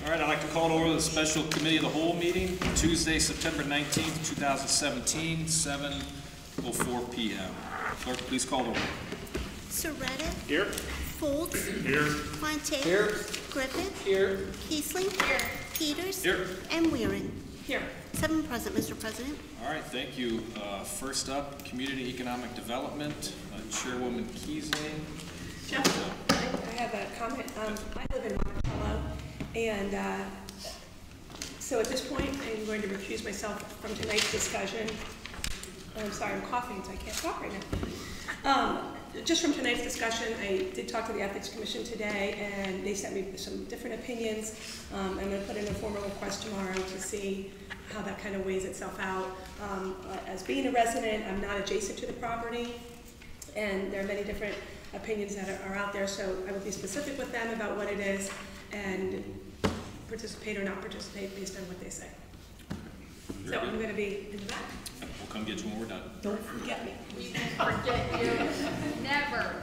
All right, I'd like to call to order the Special Committee of the Whole meeting, Tuesday, September 19th, 2017, 7:04 p.m. Clerk, please call to order. Soretta. Here. Folds. Here. Fontaine. Here. Griffith. Here. Kiesling. Here. Peters. Here. And Weirin. Here. 7 present, Mr. President. All right, thank you. First up, Community Economic Development, Chairwoman Kiesling. Jeff, I have a comment. I live in Monticello, and so at this point, I'm going to recuse myself from tonight's discussion. I'm sorry, I'm coughing, so I can't talk right now. Just from tonight's discussion, I did talk to the Ethics Commission today, and they sent me some different opinions. I'm going to put in a formal request tomorrow to see how that kind of weighs itself out. As being a resident, I'm not adjacent to the property, and there are many different opinions that are out there, so I will be specific with them about what it is and participate or not participate based on what they say. So I'm going to be in the back. We'll come get you when we're done. Don't forget me. We won't forget you. Never.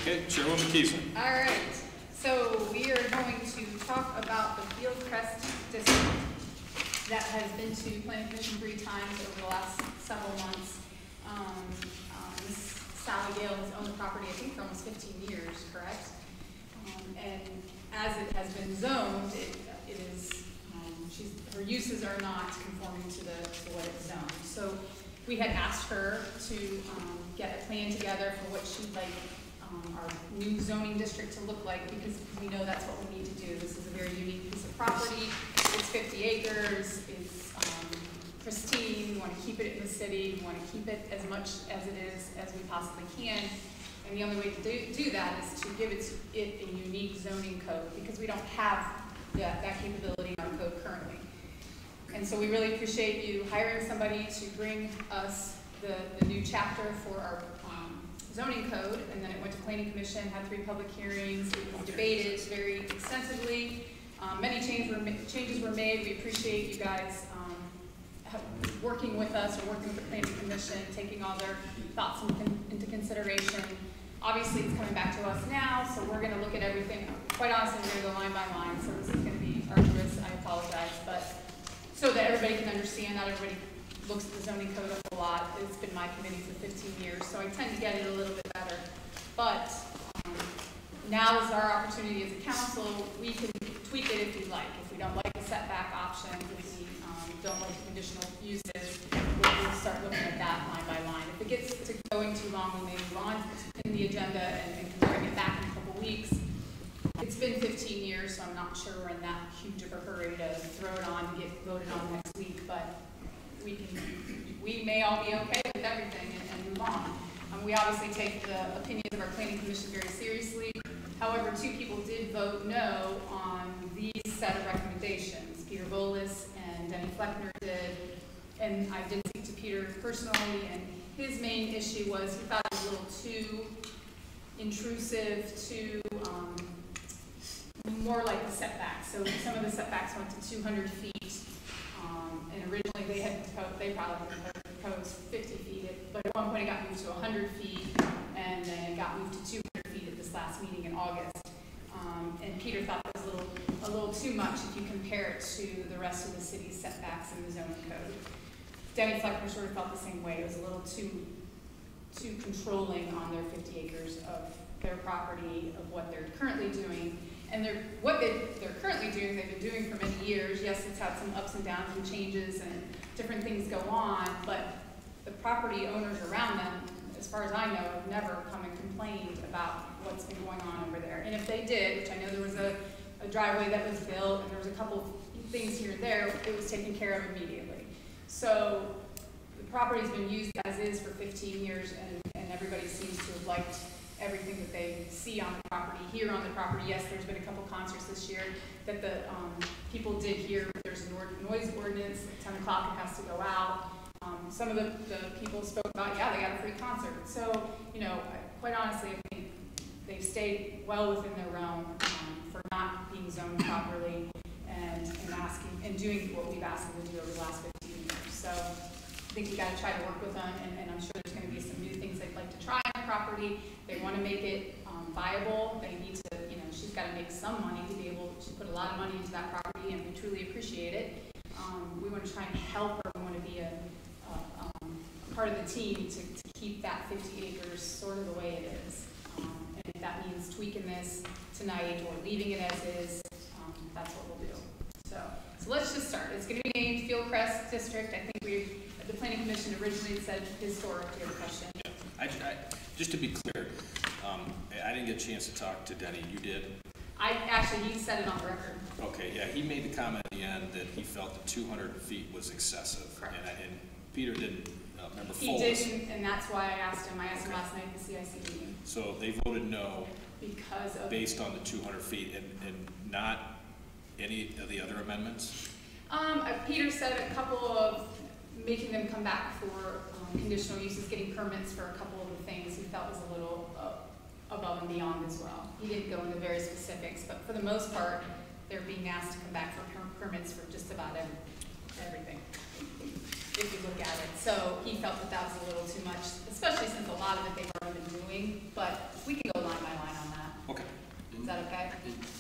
Okay, Chairwoman Kiesling. All right. So we are going to talk about the Fieldcrest District that has been to Planning Commission 3 times over the last several months. Ms. Sally Gale has owned the property, I think, for almost 15 years, correct? And as it has been zoned, it is, her uses are not conforming to what it's zoned. So we had asked her to get a plan together for what she'd like our new zoning district to look like, because we know that's what we need to do. This is a very unique piece of property. It's 50 acres. It's pristine. We want to keep it in the city. We want to keep it as much as it is as we possibly can. And the only way to do that is to give it a unique zoning code, because we don't have that capability in our code currently. And so we really appreciate you hiring somebody to bring us the new chapter for our zoning code, and then it went to Planning Commission, had 3 public hearings, it was debated very extensively. Many changes were made. We appreciate you guys working with us or working with the Planning Commission, taking all their thoughts into consideration. Obviously, it's coming back to us now, so we're going to look at everything. Quite honestly, we're going to go line by line, so this is going to be arduous. I apologize, but so that everybody can understand, not everybody looks at the zoning code a whole lot. It's been my committee for 15 years, so I tend to get it a little bit better. But now is our opportunity as a council. We can tweak it if we like. If we don't like the setback option, if we don't like the conditional uses, we'll start looking at that line by line. If it gets to going too long, we may move on in the agenda and bring it back in a couple weeks. It's been 15 years, so I'm not sure we're in that huge of a hurry to throw it on and get voted on next week, but we may all be okay with everything and move on. We obviously take the opinions of our Planning Commission very seriously. However, 2 people did vote no on these set of recommendations. Peter Bolis and Denny Fleckner did, and I did speak to Peter personally, and his main issue was he thought it was a little too intrusive, too more like the setbacks. So some of the setbacks went to 200 feet. And originally they probably proposed 50 feet, but at one point it got moved to 100 feet, and then it got moved to 200 feet at this last meeting in August. And Peter thought that was a little too much if you compare it to the rest of the city's setbacks in the zoning code. Denny Fleckner sort of felt the same way. It was a little too controlling on their 50 acres of their property, of what they're currently doing. And what they're currently doing, they've been doing for many years. Yes, it's had some ups and downs and changes and different things go on, but the property owners around them, as far as I know, have never come and complained about what's been going on over there. And if they did, which I know there was a driveway that was built and there was a couple of things here and there, it was taken care of immediately. So the property's been used as is for 15 years, and everybody seems to have liked everything that they see on the property, hear on the property. Yes, there's been a couple concerts this year that the people did hear. There's a noise ordinance. At 10 o'clock it has to go out. Some of the people spoke about, yeah, they got a free concert. So, quite honestly, I think they've stayed well within their realm for not being zoned properly and asking and doing what we've asked them to do over the last 15 years. So I think we got to try to work with them, and I'm sure there's going to be some new things they'd like to try on the property. They want to make it viable. They need to, you know, she's got to make some money to be able, she put a lot of money into that property, and we truly appreciate it. We want to try and help her. We want to be a part of the team to keep that 50 acres sort of the way it is. And if that means tweaking this tonight or leaving it as is, that's what we'll do. So let's just start. It's going to be named Fieldcrest District. I think the Planning Commission originally said historic to your question. Yeah. Just to be clear, I didn't get a chance to talk to Denny. You did? He said it on the record. Okay, yeah, he made the comment at the end that he felt that 200 feet was excessive. Correct. And Peter didn't remember He full. didn't, and that's why I asked him. I asked him last night at the CIC meeting. So they voted no Because of based on the 200 feet and not any of the other amendments? Peter said a couple of making them come back for conditional uses, getting permits for a couple of the things he felt was a little above and beyond as well. He didn't go into very specifics, but for the most part, they're being asked to come back for permits for just about everything, if you look at it. So he felt that was a little too much, especially since a lot of it they've already been doing, but we can go line by line on that. Okay. Is that okay?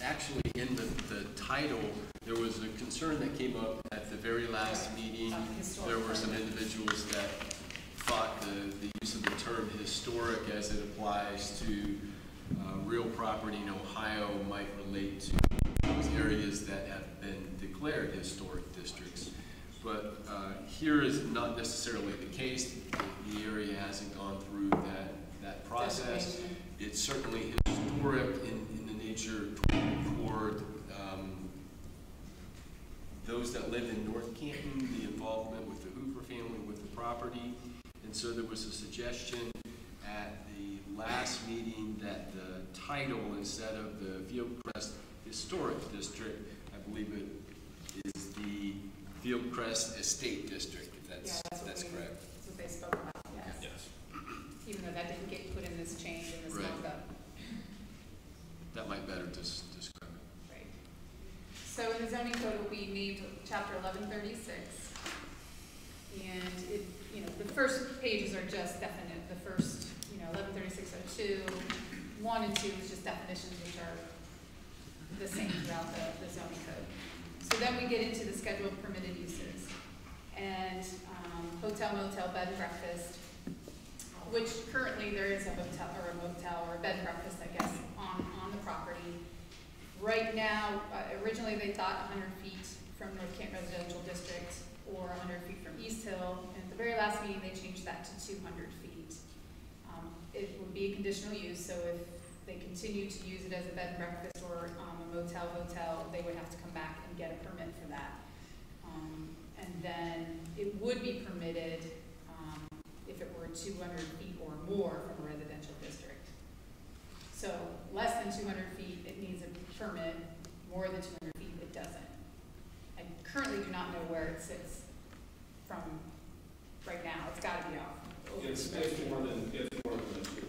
Actually, in the title, there was a concern that came up at the very last meeting. There were some individuals that thought the use of the term historic as it applies to real property in Ohio might relate to those areas that have been declared historic districts. But here is not necessarily the case. The area hasn't gone through that process. It's certainly historic in the nature toward those that live in North Canton, the involvement with the Hoover family with the property. And so there was a suggestion at the last meeting that the title, instead of the Fieldcrest Historic District, I believe it is the Fieldcrest Estate District, if that's correct. That's what they spoke about, yes. Yes. Even though that didn't get put in this change in this Right. mock-up. That might better describe it. Right. So in the zoning code, it will be named chapter 1136. And it, you know, the first pages are just definite. The first, 113602, 1 and 2 is just definitions, which are the same throughout the zoning code. So then we get into the schedule of permitted uses. And hotel, motel, bed and breakfast, which currently there is a hotel or a motel or a bed and breakfast, I guess, on the property. Right now, originally they thought 100 feet from North Canton Residential District or 100 feet from East Hill. And at the very last meeting, they changed that to 200 feet. It would be a conditional use, so if they continue to use it as a bed and breakfast or a motel, hotel, they would have to come back and get a permit for that. And then it would be permitted if it were 200 feet or more from a residential district. So less than 200 feet, it needs a permit. More than 200 feet, it doesn't. I currently do not know where it sits from right now. It's got to be off. It's more than 200 feet.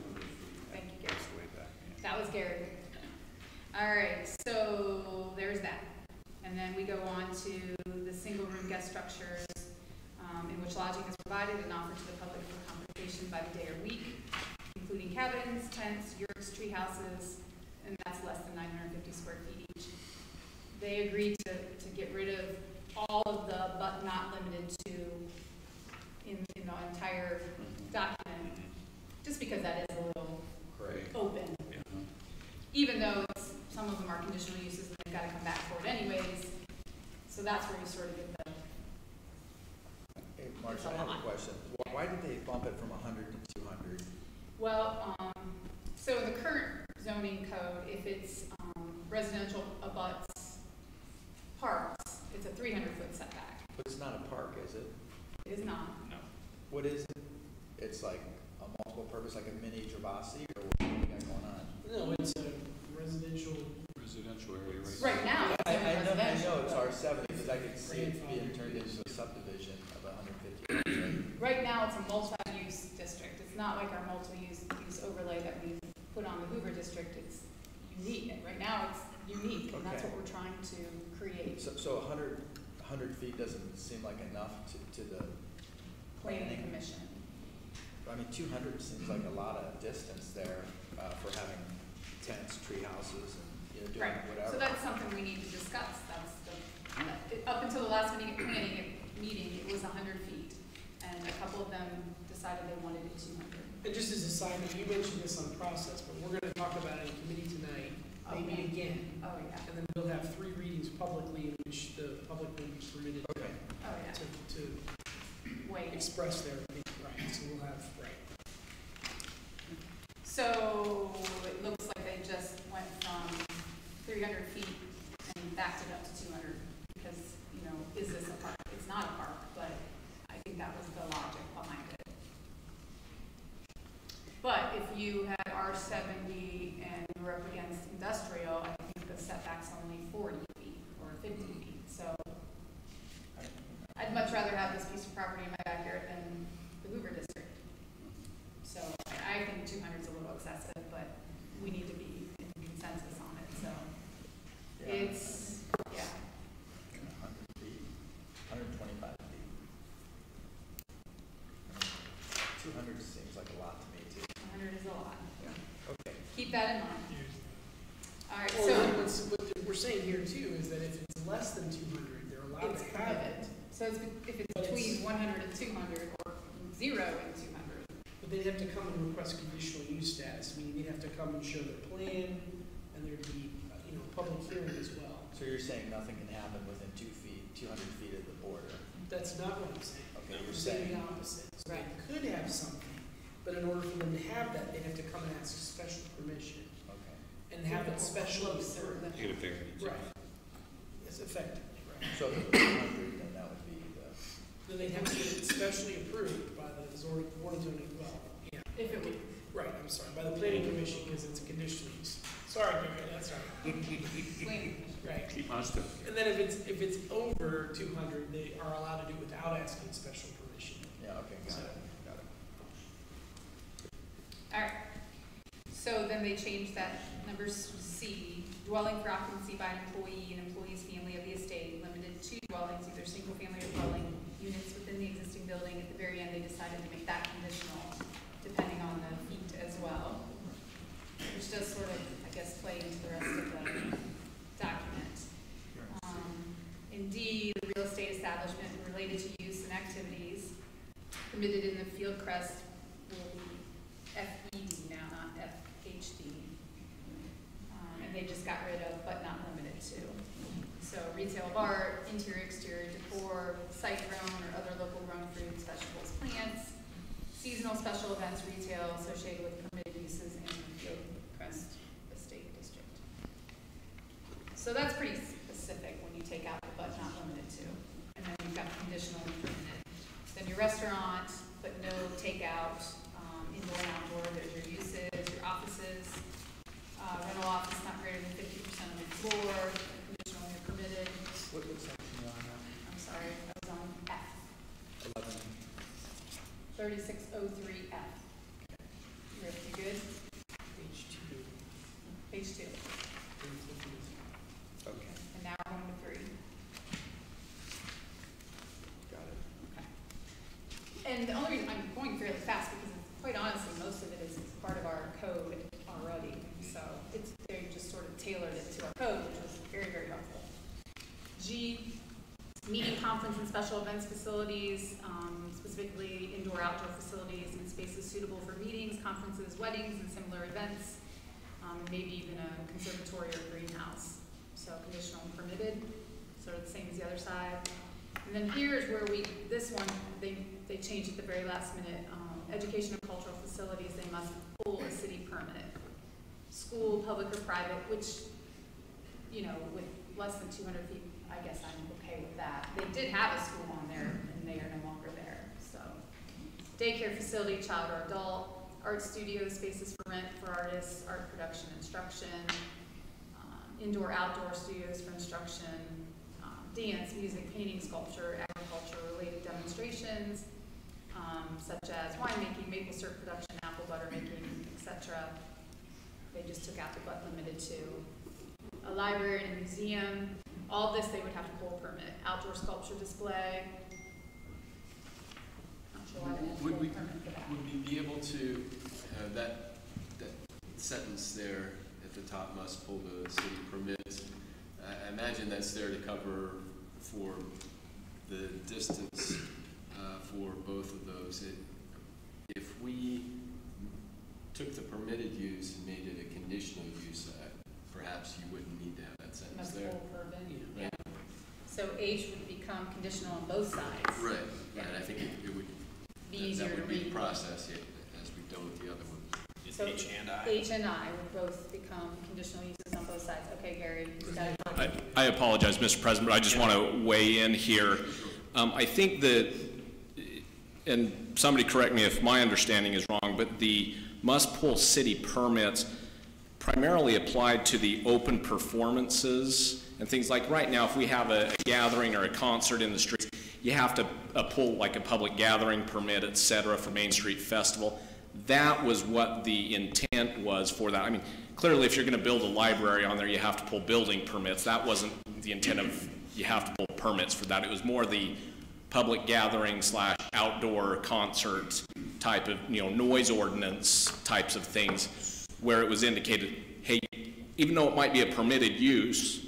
Thank you, Gary. That was Gary. All right, so there's that. And then we go on to the single room guest structures in which lodging is provided and offered to the public for compensation by the day or week, including cabins, tents, yurts, tree houses, and that's less than 950 square feet each. They agreed to get rid of all of the but not limited to in the entire document, just because that is a little open. Yeah. Even though some of them are conditional uses and they've got to come back for it anyways. So that's where you sort of get the. Hey, Marcia, I have a question. Why did they bump it from 100 to 200? Well, so in the current zoning code, if it's residential abuts parks, it's a 300-foot setback. But it's not a park, is it? It is not. No. What is it? It's like a multiple purpose, like a mini Travasi, or what do you got going on? No, it's a residential area, right? Right now, it's I residential. know it's R70 because I could see it being turned into a subdivision of 150. Right now, it's a multi-use district. It's not like our multi-use overlay that we put on the Hoover district. It's unique. And right now, it's unique, and that's what we're trying to create. So 100 feet doesn't seem like enough to the Planning Commission. I mean, 200 seems like a lot of distance there for having tents, tree houses, and, you know, doing Right, whatever. so that's something we need to discuss, that's up until the last meeting, it was 100 feet, and a couple of them decided they wanted it 200. And just as a side note, you mentioned this on process, but we're gonna talk about it in committee tonight, maybe Okay. again. Oh, yeah, And then we'll have 3 readings publicly in which the public will be permitted Okay. oh, yeah, to wait. express their opinion, right? So we'll have, right. So it looks like they just went from 300 feet and backed it up to 200 because, you know, is this a park? It's not a park, but I think that was the logic behind it. But if you had R70 and you were up against industrial, I think the setback's only 40 feet or 50 feet. So I'd much rather have this piece of property in my backyard than the Hoover district. So I think 200 is a little excessive, but we need to be in consensus on it, so. Yeah. It's, yeah, 100 feet, 125 feet. 200 seems like a lot to me too. 100 is a lot. Okay. Keep that in mind. All right, Or so what we're saying here too is that if it's less than 200, they're allowed it's to have prohibited. it. So it's, if it's But it's- between 100 and 200 or 0 and 200. But they'd have to come and request conditional use status, meaning they'd have to come and show their plan, and there'd be, you know, public hearing as well. So you're saying nothing can happen within 200 feet of the border? That's not what I'm saying. Okay, I'm you're saying saying, the opposite. So Right. they could have something, but in order for them to have that, they'd have to come and ask special permission okay. and have it specially Closer approved. than- Right. It's effectively, right. So if it was 200, then that would be the, Then they'd have to get it specially approved by the Board of Zoning, well, yeah. If it would, Right, I'm sorry, by the planning commission, because it's a conditional use. Sorry, Gary, that's all right. clean. Right. Keep on stuff. And then if it's over 200, they are allowed to do it without asking special permission. yeah, okay, got So- it, got it. All right. So then they changed that number C, dwelling for occupancy by an employee and employee's family of the estate, limited to dwellings, either single family or dwelling units within the existing building. At the very end, they decided to make that conditional, depending on the feet as well, which does sort of, I guess, play into the rest of the document. In D, the real estate establishment related to use and activities permitted in the field crest will be FED now, not FHD. And they just got rid of but not limited to. So retail of art, interior, exterior decor, site-grown or other local grown fruits, vegetables, plants, seasonal special events, retail associated with permitted uses in the field crest estate district. So that's pretty specific when you take out the but not limited to. And then you've got conditional and permitted. Then your restaurant, but no takeout, indoor and outdoor, there's your uses, your offices, rental office not greater than 50% of the floor, conditional and permitted. What section are you on now? I'm sorry, I was on F, 11. 3603F. You good? Page 2. Page 2. Okay, And now we're going to 3. got it. Okay. And the only reason I'm going fairly fast because quite honestly, most of it is part of our code already. So it's, they just sort of tailored it to our code, which was very, very helpful. G, meeting, conference, and special events facilities, specifically indoor, outdoor facilities and spaces suitable for meetings, conferences, weddings, and similar events, maybe even a conservatory or greenhouse. So conditional and permitted, sort of the same as the other side. And then here's where this one, they changed at the very last minute. Education and cultural facilities, they must pull a city permit. School, public or private, which, you know, with less than 200 feet, I guess I'm okay with that. They did have a school on there, and they are no longer there, so. Daycare facility, child or adult, art studios, spaces for rent for artists, art production, instruction, indoor, outdoor studios for instruction, dance, music, painting, sculpture, agriculture-related demonstrations, such as winemaking, maple syrup production, apple butter making, etc. They just took out the but limited to. A library and a museum, all this they would have to pull a permit. Outdoor sculpture display. Not sure why they had to pull a permit for that. Would we be able to have that sentence there at at the top, must pull the city permits. I imagine that's there to cover for the distance for both of those. If we took the permitted use and made it a conditional use, perhaps you wouldn't need to have that sentence Must there. pull permit. Right. So H would become conditional on both sides. Right, Yeah. and I think it would Be easier that to would be the read. process, yeah, as we've done with the other ones. It's So H and I. H and I would both become conditional uses on both sides. Okay, Gary, you got it. I apologize, Mr. President, but I just want to weigh in here. I think that, and somebody correct me if my understanding is wrong, but the must-pull city permits primarily applied to the open performances and things like right now, if we have a gathering or a concert in the streets, you have to pull like a public gathering permit, et cetera, for Main Street Festival. That was what the intent was for that. I mean, clearly if you're going to build a library on there, you have to pull building permits. That wasn't the intent of you have to pull permits for that. It was more the public gathering / outdoor concert type of, noise ordinance types of things where it was indicated, hey, even though it might be a permitted use,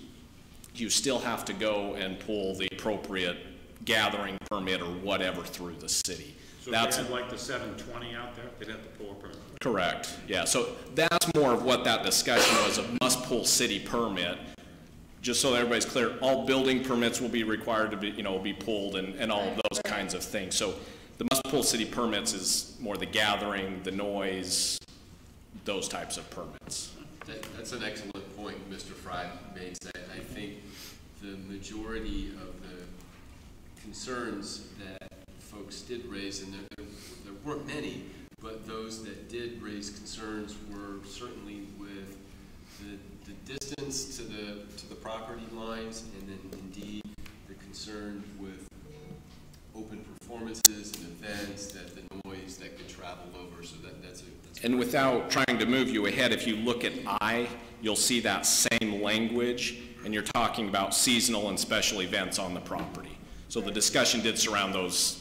you still have to go and pull the appropriate gathering permit or whatever through the city. So if they had like the 720 out there, they'd have to pull a permit. Correct, yeah. So that's more of what that discussion was, a must-pull city permit. Just so everybody's clear, all building permits will be required to be, be pulled and all of those kinds of things. So the must-pull city permits is more the gathering, the noise, those types of permits. That's an excellent point Mr. Fry makes. I think the majority of the concerns that folks did raise, and there weren't many, but those that did raise concerns were certainly with the distance to the property lines, and then indeed the concern with open performances and events, that the noise that could travel over. So that's and without trying to move you ahead, if you look at I, you'll see that same language, and you're talking about seasonal and special events on the property. So the discussion did surround those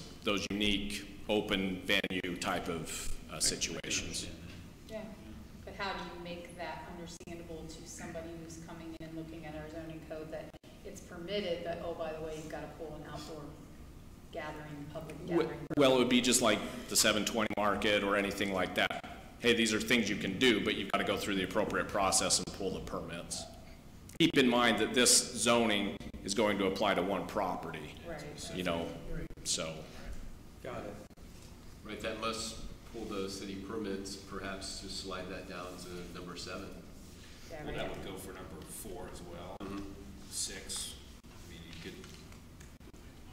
unique open venue type of situations. Yeah, but how do you make that understandable to somebody who's coming in and looking at our zoning code that it's permitted, but oh, by the way, you've got to pull an outdoor gathering, public gathering? Well, it would be just like the 720 market or anything like that. Hey, these are things you can do, but you've got to go through the appropriate process and pull the permits. Keep in mind that this zoning is going to apply to one property, Right. So. Got it. right. That must pull the city permits. Perhaps just slide that down to number 7. Yeah, Well, right. that would go for number 4 as well. Mm-hmm. 6. I mean, you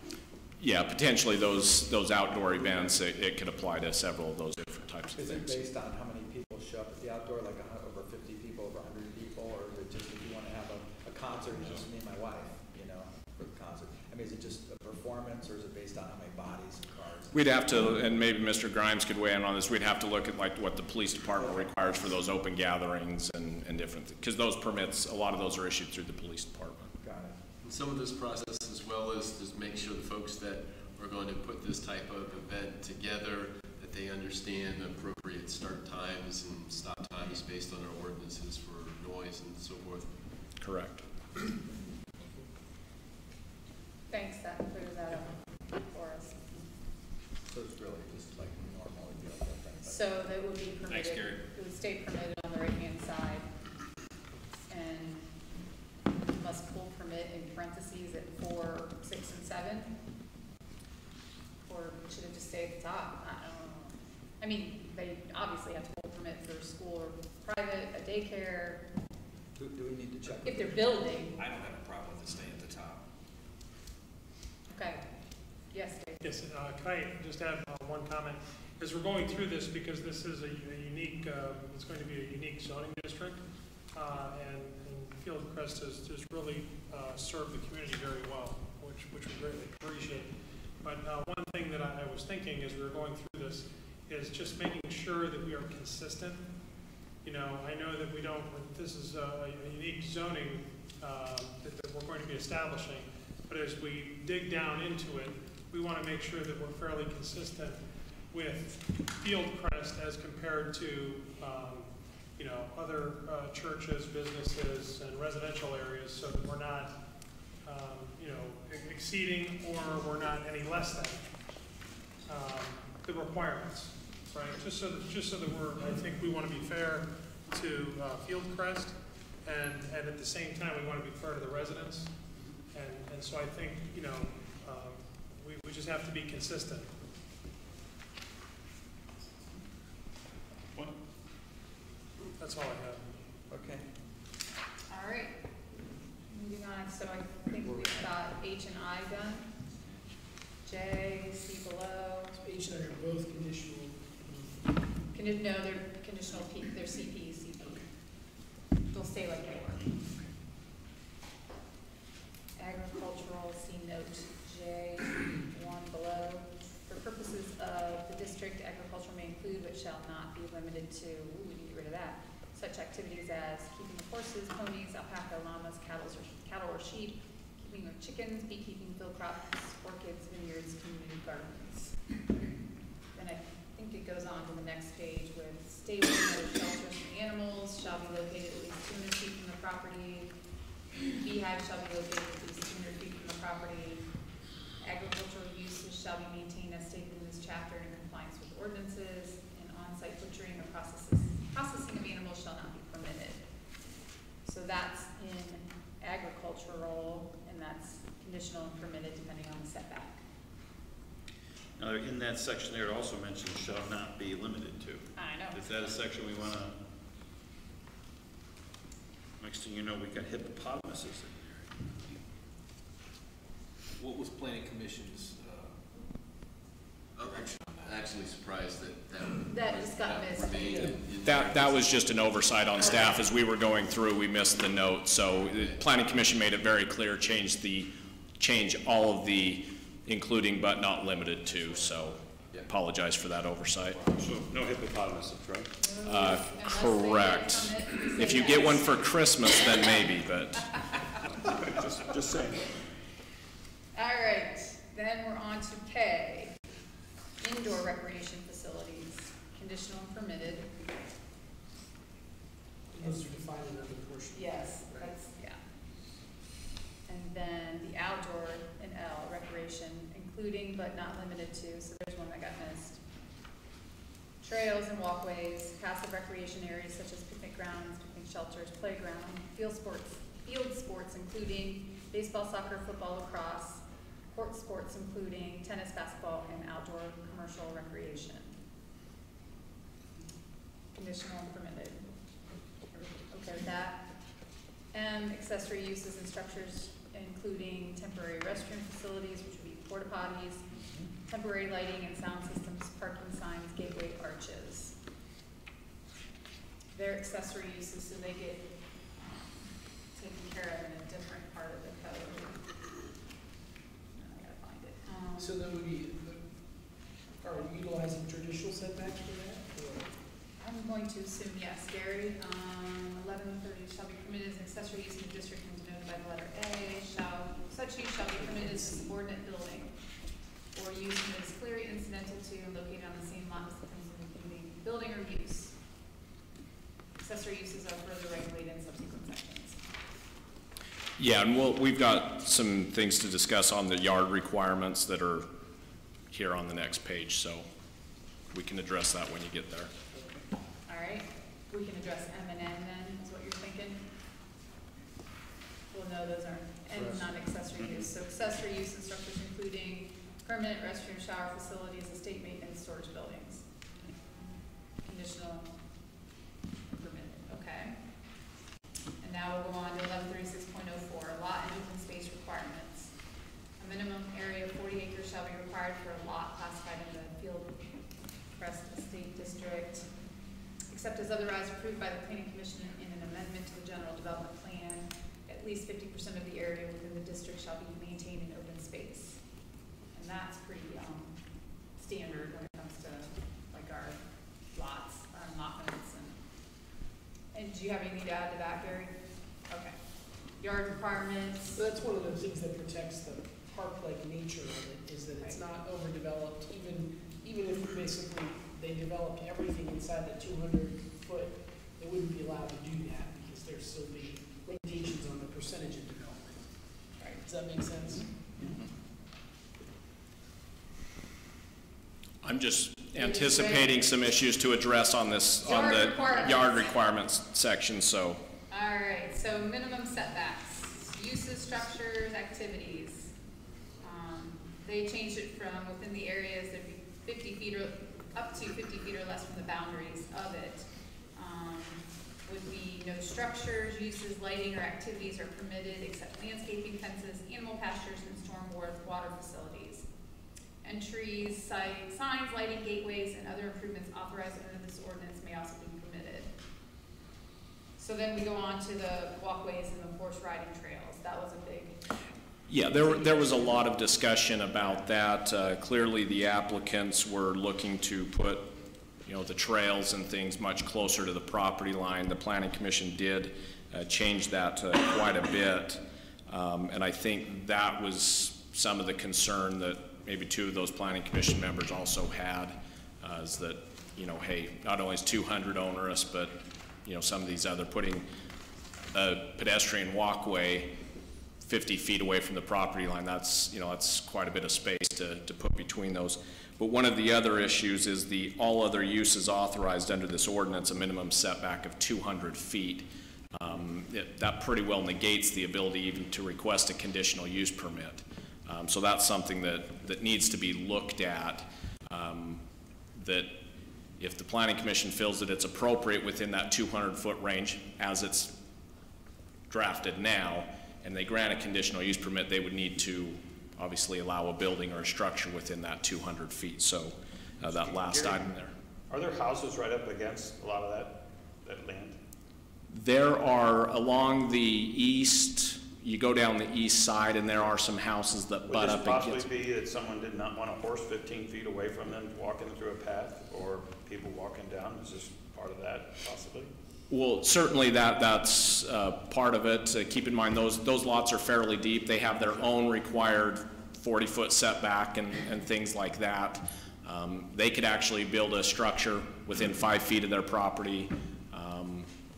could. Yeah, potentially those outdoor events, it could apply to several of those different types of Is it things. based on how many people show up at the outdoor, like over 50 people, over 100 people, or is it just if you want to have a concert, it's just me and my wife, for the concert? I mean, is it just a performance, or is it based on how many bodies and cars? We'd have to, and maybe Mr. Grimes could weigh in on this, we'd have to look at like what the police department requires for those open gatherings and different, because those permits, a lot of those are issued through the police department. Got it. And some of this process as well is just make sure the folks that are going to put this type of event together, that they understand the appropriate start times and stop times based on our ordinances for noise and so forth. Correct. Thanks, that clears that up for us. So it's really just like normal, thing. But So that would be permitted. Thanks, Gary. It would stay permitted on the right-hand side. And must pull permit in parentheses at 4, 6, and 7? Or should it just stay at the top? I don't know. I mean, they obviously have to pull permit for school or private, a daycare, do we need to check? if they're building. I don't have a problem with it staying at the top. Okay. Yes, Dave? Yes, can I just add one comment? As we're going through this, because this is a unique, it's going to be a unique zoning district, and Fieldcrest has really served the community very well, which we greatly appreciate. But one thing that I was thinking as we were going through this is just making sure that we are consistent. I know that we don't, this is a unique zoning that we're going to be establishing, but as we dig down into it, we want to make sure that we're fairly consistent with Fieldcrest as compared to you know, other churches, businesses, and residential areas, so that we're not, you know, exceeding or we're not any less than the requirements, right? Just so that we're, I think we want to be fair to Fieldcrest, and at the same time, we want to be fair to the residents. And so I think, you know, we just have to be consistent. What? That's all I have. Okay. All right. Moving on, so I think we've got H and I done. J, C below. H and I are both conditional. No, they're conditional P, they're CP, CP. They'll stay like they were. Agricultural, C note J, 1 below. For purposes of the district, agriculture may include but shall not be limited to, ooh, we need to get rid of that, such activities as keeping of horses, ponies, alpaca, llamas, cattle or sheep, keeping of chickens, beekeeping, field crops, orchids, vineyards, community gardens. Then I think it goes on to the next page with stables and other shelters for animals shall be located at least 200 feet from the property. Beehives shall be located at least 200 feet from the property. Agricultural uses shall be maintained as stated in this chapter in compliance with ordinances, and on-site butchering or processing of animals shall not be permitted. So that's in agricultural, and that's conditional and permitted depending on the setback. Now, in that section there, it also mentions shall not be limited to. I know. Is that a section we want to? Next thing you know, we got hippopotamuses in there. What was planning commission's direction on that? Actually surprised that That just got missed. remained in That was just an oversight on staff. As we were going through, we missed the note. So the planning commission made it very clear, change all of the including but not limited to. So apologize for that oversight. So no hippopotamuses, right? Correct. If you get one for Christmas, then maybe, but. Just saying. All right, then we're on to K, indoor recreation facilities, conditional and permitted. Those are defined in other portions. Yes, that's, yeah. And then the outdoor in L, recreation, including but not limited to, so there's one that got missed. Trails and walkways, passive recreation areas such as picnic grounds, picnic shelters, playground, field sports including baseball, soccer, football, lacrosse, court sports including tennis, basketball, and outdoor commercial recreation. Conditional and permitted. Okay with that. M, accessory uses and structures including temporary restroom facilities, which would be porta potties, temporary lighting and sound systems, parking signs, gateway arches. They're accessory uses, so they get taken care of in a different part of the code. I gotta find it. So then would be, are we utilizing traditional setbacks for that? Or? I'm going to assume yes, Gary. 1130 shall be permitted as an accessory use in the district and denoted by the letter A. Such use shall be permitted as a subordinate building or use that is clearly incidental to and located on the same lot as the principal building or use. Accessory uses are further regulated in subsequent sections. Yeah, and we've got some things to discuss on the yard requirements that are here on the next page, so we can address that when you get there. All right, we can address M and N then, is what you're thinking? Well, no, those aren't, N is not accessory use. So accessory use and structures including permanent restroom, shower facilities, estate maintenance, storage buildings. Conditional and permitted, okay. And now we'll go on to 1136.04, lot and open space requirements. A minimum area of 40 acres shall be required for a lot classified in the Fieldcrest Estate District, except as otherwise approved by the Planning Commission in an amendment to the General Development Plan. At least 50% of the area within the district shall be maintained in open space. And that's pretty standard when it comes to like our lots, our allotments, and do you have anything to add to that, Gary? Okay. Yard requirements. So that's one of the things that protects the park-like nature of it, is that it's not overdeveloped, even if basically they developed everything inside the 200-foot they wouldn't be allowed to do that because there's still be limitations on the percentage of development. Right, does that make sense? I'm just anticipating some issues to address on this, on the yard requirements section, so. All right, so minimum setbacks, uses, structures, activities. They changed it from within the areas, there'd be 50 feet or up to 50 feet or less from the boundaries of it. Would be no structures, uses, lighting, or activities are permitted except landscaping, fences, animal pastures, and storm water facilities. Entries, signs, lighting, gateways, and other improvements authorized under this ordinance may also be permitted. So then we go on to the walkways and the horse riding trails. That was a big. Yeah, there was a lot of discussion about that. Clearly, the applicants were looking to put, you know, the trails and things much closer to the property line. The Planning Commission did change that quite a bit, and I think that was some of the concern that maybe two of those Planning Commission members also had, is that, you know, hey, not only is 200 onerous, but, you know, some of these other, putting a pedestrian walkway 50 feet away from the property line, that's, you know, that's quite a bit of space to put between those. But one of the other issues is the all other uses authorized under this ordinance, a minimum setback of 200 feet. That pretty well negates the ability even to request a conditional use permit. So that's something that needs to be looked at, that if the Planning Commission feels that it's appropriate within that 200-foot range as it's drafted now, and they grant a conditional use permit, they would need to obviously allow a building or a structure within that 200 feet. So that last item there. Are there houses right up against a lot of that land? There are along the east, you go down the east side, and there are some houses that butt up against. Would this possibly be that someone did not want a horse 15 feet away from them walking through a path, or people walking down? Is this part of that possibly? Well, certainly that's part of it. Keep in mind those lots are fairly deep. They have their own required 40-foot setback and things like that. They could actually build a structure within 5 feet of their property.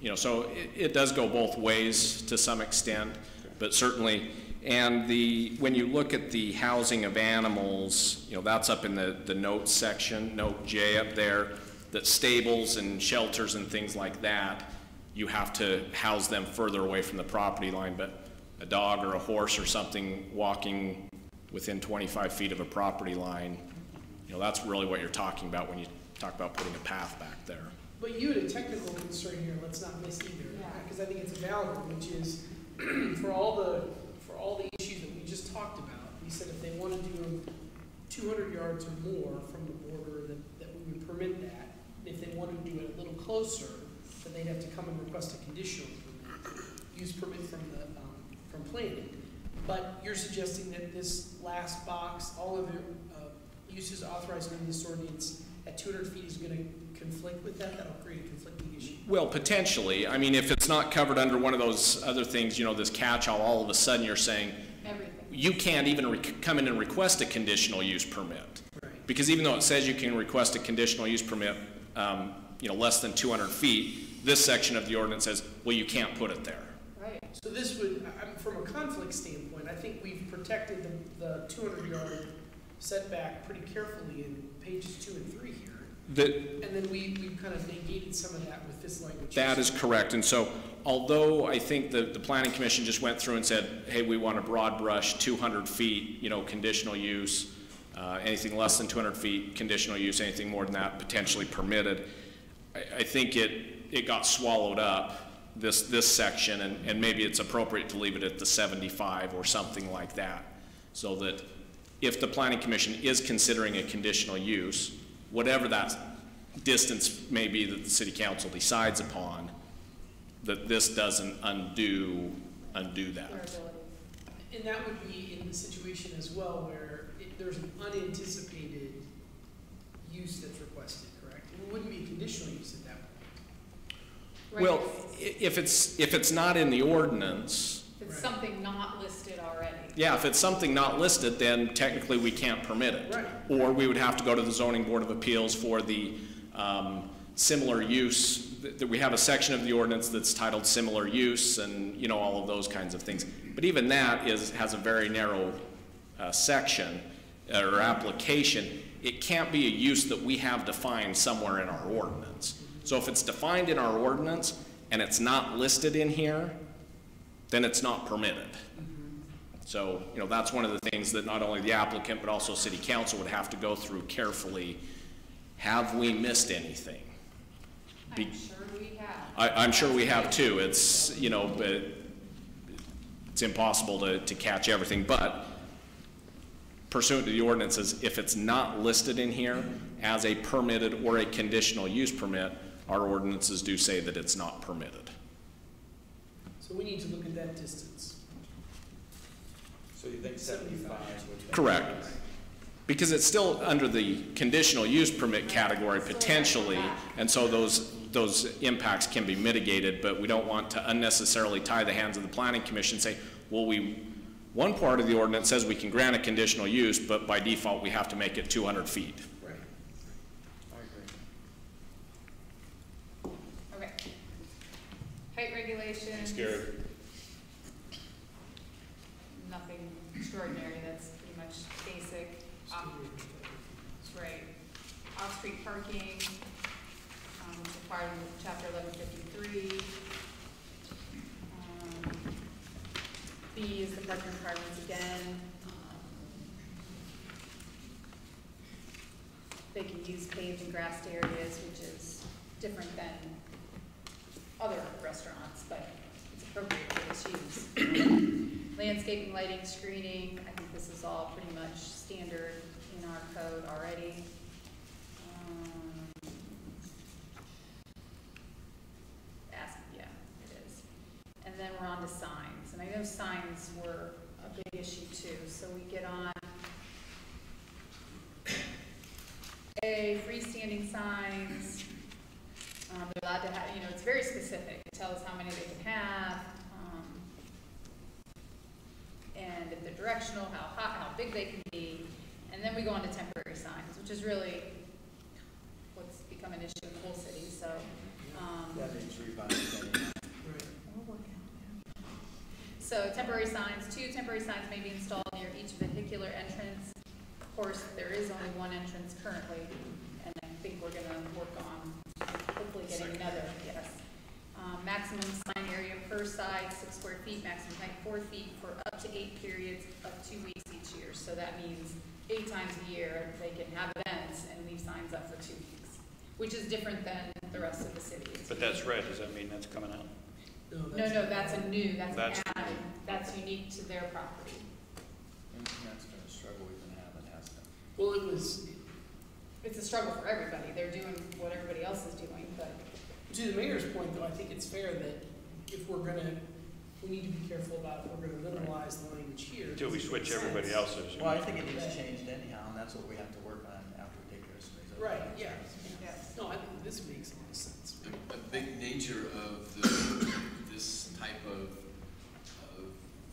You know, so it does go both ways to some extent, but certainly. And when you look at the housing of animals, you know, that's up in the notes section, note J up there. That stables and shelters and things like that, you have to house them further away from the property line, but a dog or a horse or something walking within 25 feet of a property line, you know, that's really what you're talking about when you talk about putting a path back there. But you had a technical concern here, let's not miss either, because I think it's a valid one, which is for all the issues that we just talked about, we said if they want to do them 200 yards or more from the border, that we would permit that. If they wanted to do it a little closer, then they'd have to come and request a conditional permit, use permit from planning. But you're suggesting that this last box, all of the uses authorized under this ordinance at 200 feet is going to conflict with that? That'll create a conflicting issue. Well, potentially. I mean, if it's not covered under one of those other things, you know, this catch-all, all of a sudden you're saying everything. You can't even come in and request a conditional use permit. Right. Because even though it says you can request a conditional use permit, you know, less than 200 feet, this section of the ordinance says, well, you can't put it there. Right. So this would, from a conflict standpoint, I think we've protected the 200-yard setback pretty carefully in pages 2 and 3 here. And then we've kind of negated some of that with this language. That is correct. And so, although I think the Planning Commission just went through and said, hey, we want a broad brush, 200 feet, you know, conditional use, anything less than 200 feet, conditional use, anything more than that, potentially permitted. I think it got swallowed up, this section, and maybe it's appropriate to leave it at the 75 or something like that, so that if the Planning Commission is considering a conditional use, whatever that distance may be that the City Council decides upon, that this doesn't undo that. And that would be in the situation as well where there's an unanticipated use that's requested, correct? It wouldn't be a conditional use at that point. Right. Well, if it's not in the ordinance. If it's something not listed already. Yeah, if it's something not listed, then technically we can't permit it. Right. Or we would have to go to the Zoning Board of Appeals for the similar use we have a section of the ordinance that's titled similar use and, you know, all of those kinds of things. But even that has a very narrow section or application. It can't be a use that we have defined somewhere in our ordinance. So if it's defined in our ordinance and it's not listed in here, then it's not permitted. So, you know, that's one of the things that not only the applicant but also city council would have to go through carefully. Have we missed anything? I'm sure we have. I'm sure we have too. It's, you know, it's impossible to catch everything, but pursuant to the ordinances, if it's not listed in here as a permitted or a conditional use permit, our ordinances do say that it's not permitted. So we need to look at that distance. So you think 75 would be? Correct. Because it's still under the conditional use permit category potentially, and so those impacts can be mitigated, but we don't want to unnecessarily tie the hands of the planning commission and say, well, one part of the ordinance says we can grant a conditional use, but by default we have to make it 200 feet. Right. I agree. Okay. Height regulations. Scary. Nothing extraordinary, that's pretty much basic. Right. Off-street parking, required in chapter 1153. B is the parking requirements again. They can use paved and grassed areas, which is different than other restaurants, but it's appropriate for this use. Landscaping, lighting, screening, I think this is all pretty much standard in our code already. Yeah, it is. And then we're on to signs, and I know signs were a big issue too, so we get on A, freestanding signs. They're allowed to have, you know, it's very specific. It tells how many they can have, and if they're directional, how big they can be. And then we go on to temporary signs, which is really what's become an issue in the whole city, so. That needs revised. So temporary signs, 2 temporary signs may be installed near each vehicular entrance. Of course, there is only one entrance currently, and I think we're gonna work on hopefully getting another, yes. Maximum sign area per side, 6 square feet, maximum height 4 feet for up to 8 periods of 2 weeks each year. So that means 8 times a year they can have events and leave signs up for 2 weeks, which is different than the rest of the city. But that's red, does that mean that's coming out? No, that's a new, that's That's an add, that's unique to their property. That's been a struggle we've been having, hasn't it? Well, it was, It's a struggle for everybody. They're doing what everybody else is doing, but. to the mayor's point though, I think it's fair that if we need to be careful about if we're gonna liberalize the language here. Until we switch everybody else's. Well, I think it needs changed anyhow, and that's what we have to work on after we take care of some of these other Right, things. yeah. Yes. No, I think this makes a lot of sense. A big nature of this type of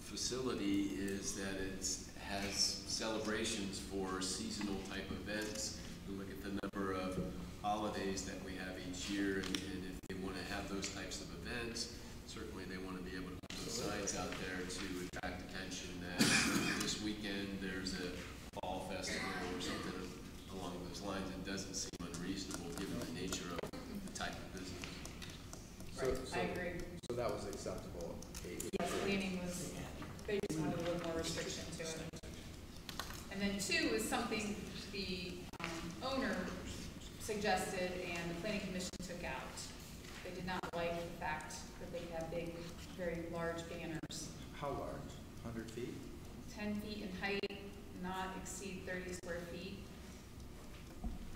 facility is that it has celebrations for seasonal type events. We look at the number of holidays that we have each year, and if they want to have those types of events, certainly they want to be able to put those signs out there to attract attention that this weekend there's a fall festival or something along those lines. It doesn't seem unreasonable given the nature of the type of business. Right, I agree. So that was acceptable. Yes, cleaning was, they just wanted a little more restriction to it. And then 2 is something the owner suggested and the planning commission took out. They did not like the fact that they have big, very large banners. How large? 100 feet? 10 feet in height, not exceed 30 square feet.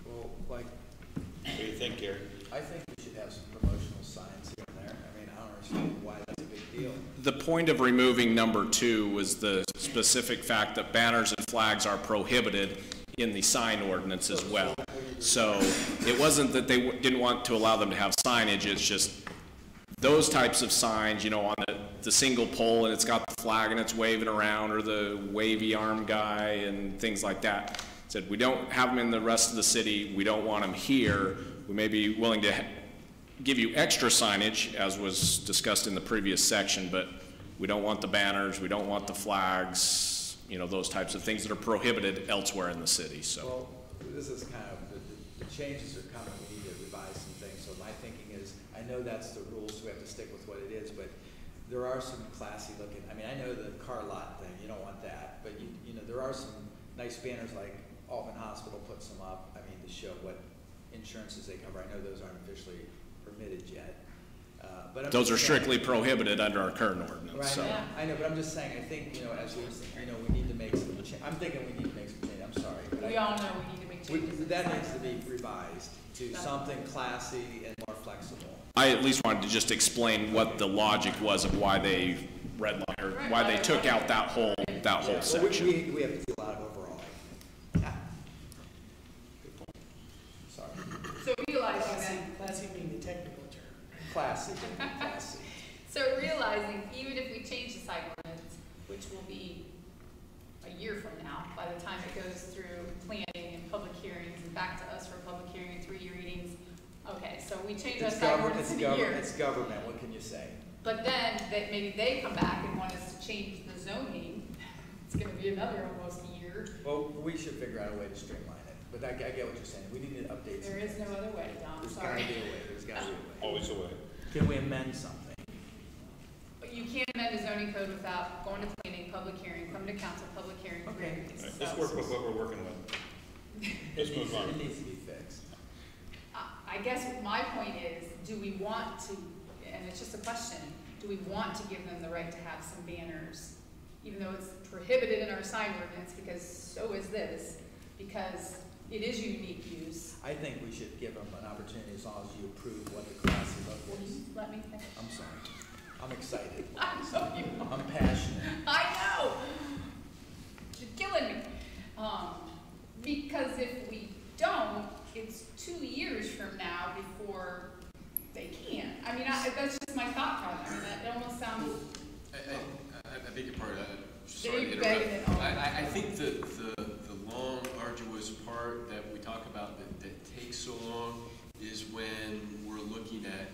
Well, like, What do you think, Gary? I think we should have some promotional signs here and there. I mean, I don't understand why that's a big deal. The point of removing number 2 was the specific fact that banners and flags are prohibited in the sign ordinance as well. So it wasn't that they didn't want to allow them to have signage, it's just those types of signs, you know, on the single pole and it's got the flag and it's waving around, or the wavy arm guy and things like that. Said we don't have them in the rest of the city, we don't want them here. We may be willing to give you extra signage, as was discussed in the previous section, but we don't want the banners, we don't want the flags, you know, those types of things that are prohibited elsewhere in the city, so. Well, this is kind of, the changes are coming, we need to revise some things, so my thinking is, I know that's the rules, so we have to stick with what it is, but there are some classy looking, I mean, I know the car lot thing, you don't want that, but you know, there are some nice banners like Altman Hospital puts them up, I mean, to show what insurances they cover. I know those aren't officially permitted yet. But those are strictly prohibited under our current ordinance, right, so. I know, but I'm just saying, I think, you know, as we, you know, we need to make some I'm thinking we need to make some change, I'm sorry. But We all know we need to make changes. that needs to be revised to something classy and more flexible. I at least wanted to just explain what the logic was of why they redlined, or why they took out that whole section. Well, we have to do a lot of overall. Sorry. So realizing that, Classy being the technical term. Classy. so realizing even if we change the sign ordinance, which will be a year from now, by the time it goes through planning and public hearings and back to us for public hearing and 3 readings. Okay, so we change our sign ordinance in a year. It's government, what can you say? But then maybe they come back and want us to change the zoning. It's gonna be another almost year. Well, we should figure out a way to streamline it, but I get what you're saying, we need to update some There is things. no other way, Don, There's sorry. gotta be a way, there's gotta be a way. Always a way. Can we amend something? But you can't amend the zoning code without going to planning, public hearing, coming to council, public hearing, Okay. hearings. Let's work with what we're working with. Let's move on. It needs to be fixed. I guess my point is, do we want to, and it's just a question, do we want to give them the right to have some banners? Even though it's prohibited in our sign ordinance, because so is this, because it is unique use. I think we should give them an opportunity as long as you approve what the classy look Will is. you let me finish? I'm sorry. I'm excited. I know you are. I'm passionate. I know. You're killing me. Because if we don't, it's 2 years from now before they can. I mean, that's just my thought process. That almost sounds. I beg your pardon, sorry to Big, big, interrupt. and all. I think the long, arduous part that we talk about that takes so long is when we're looking at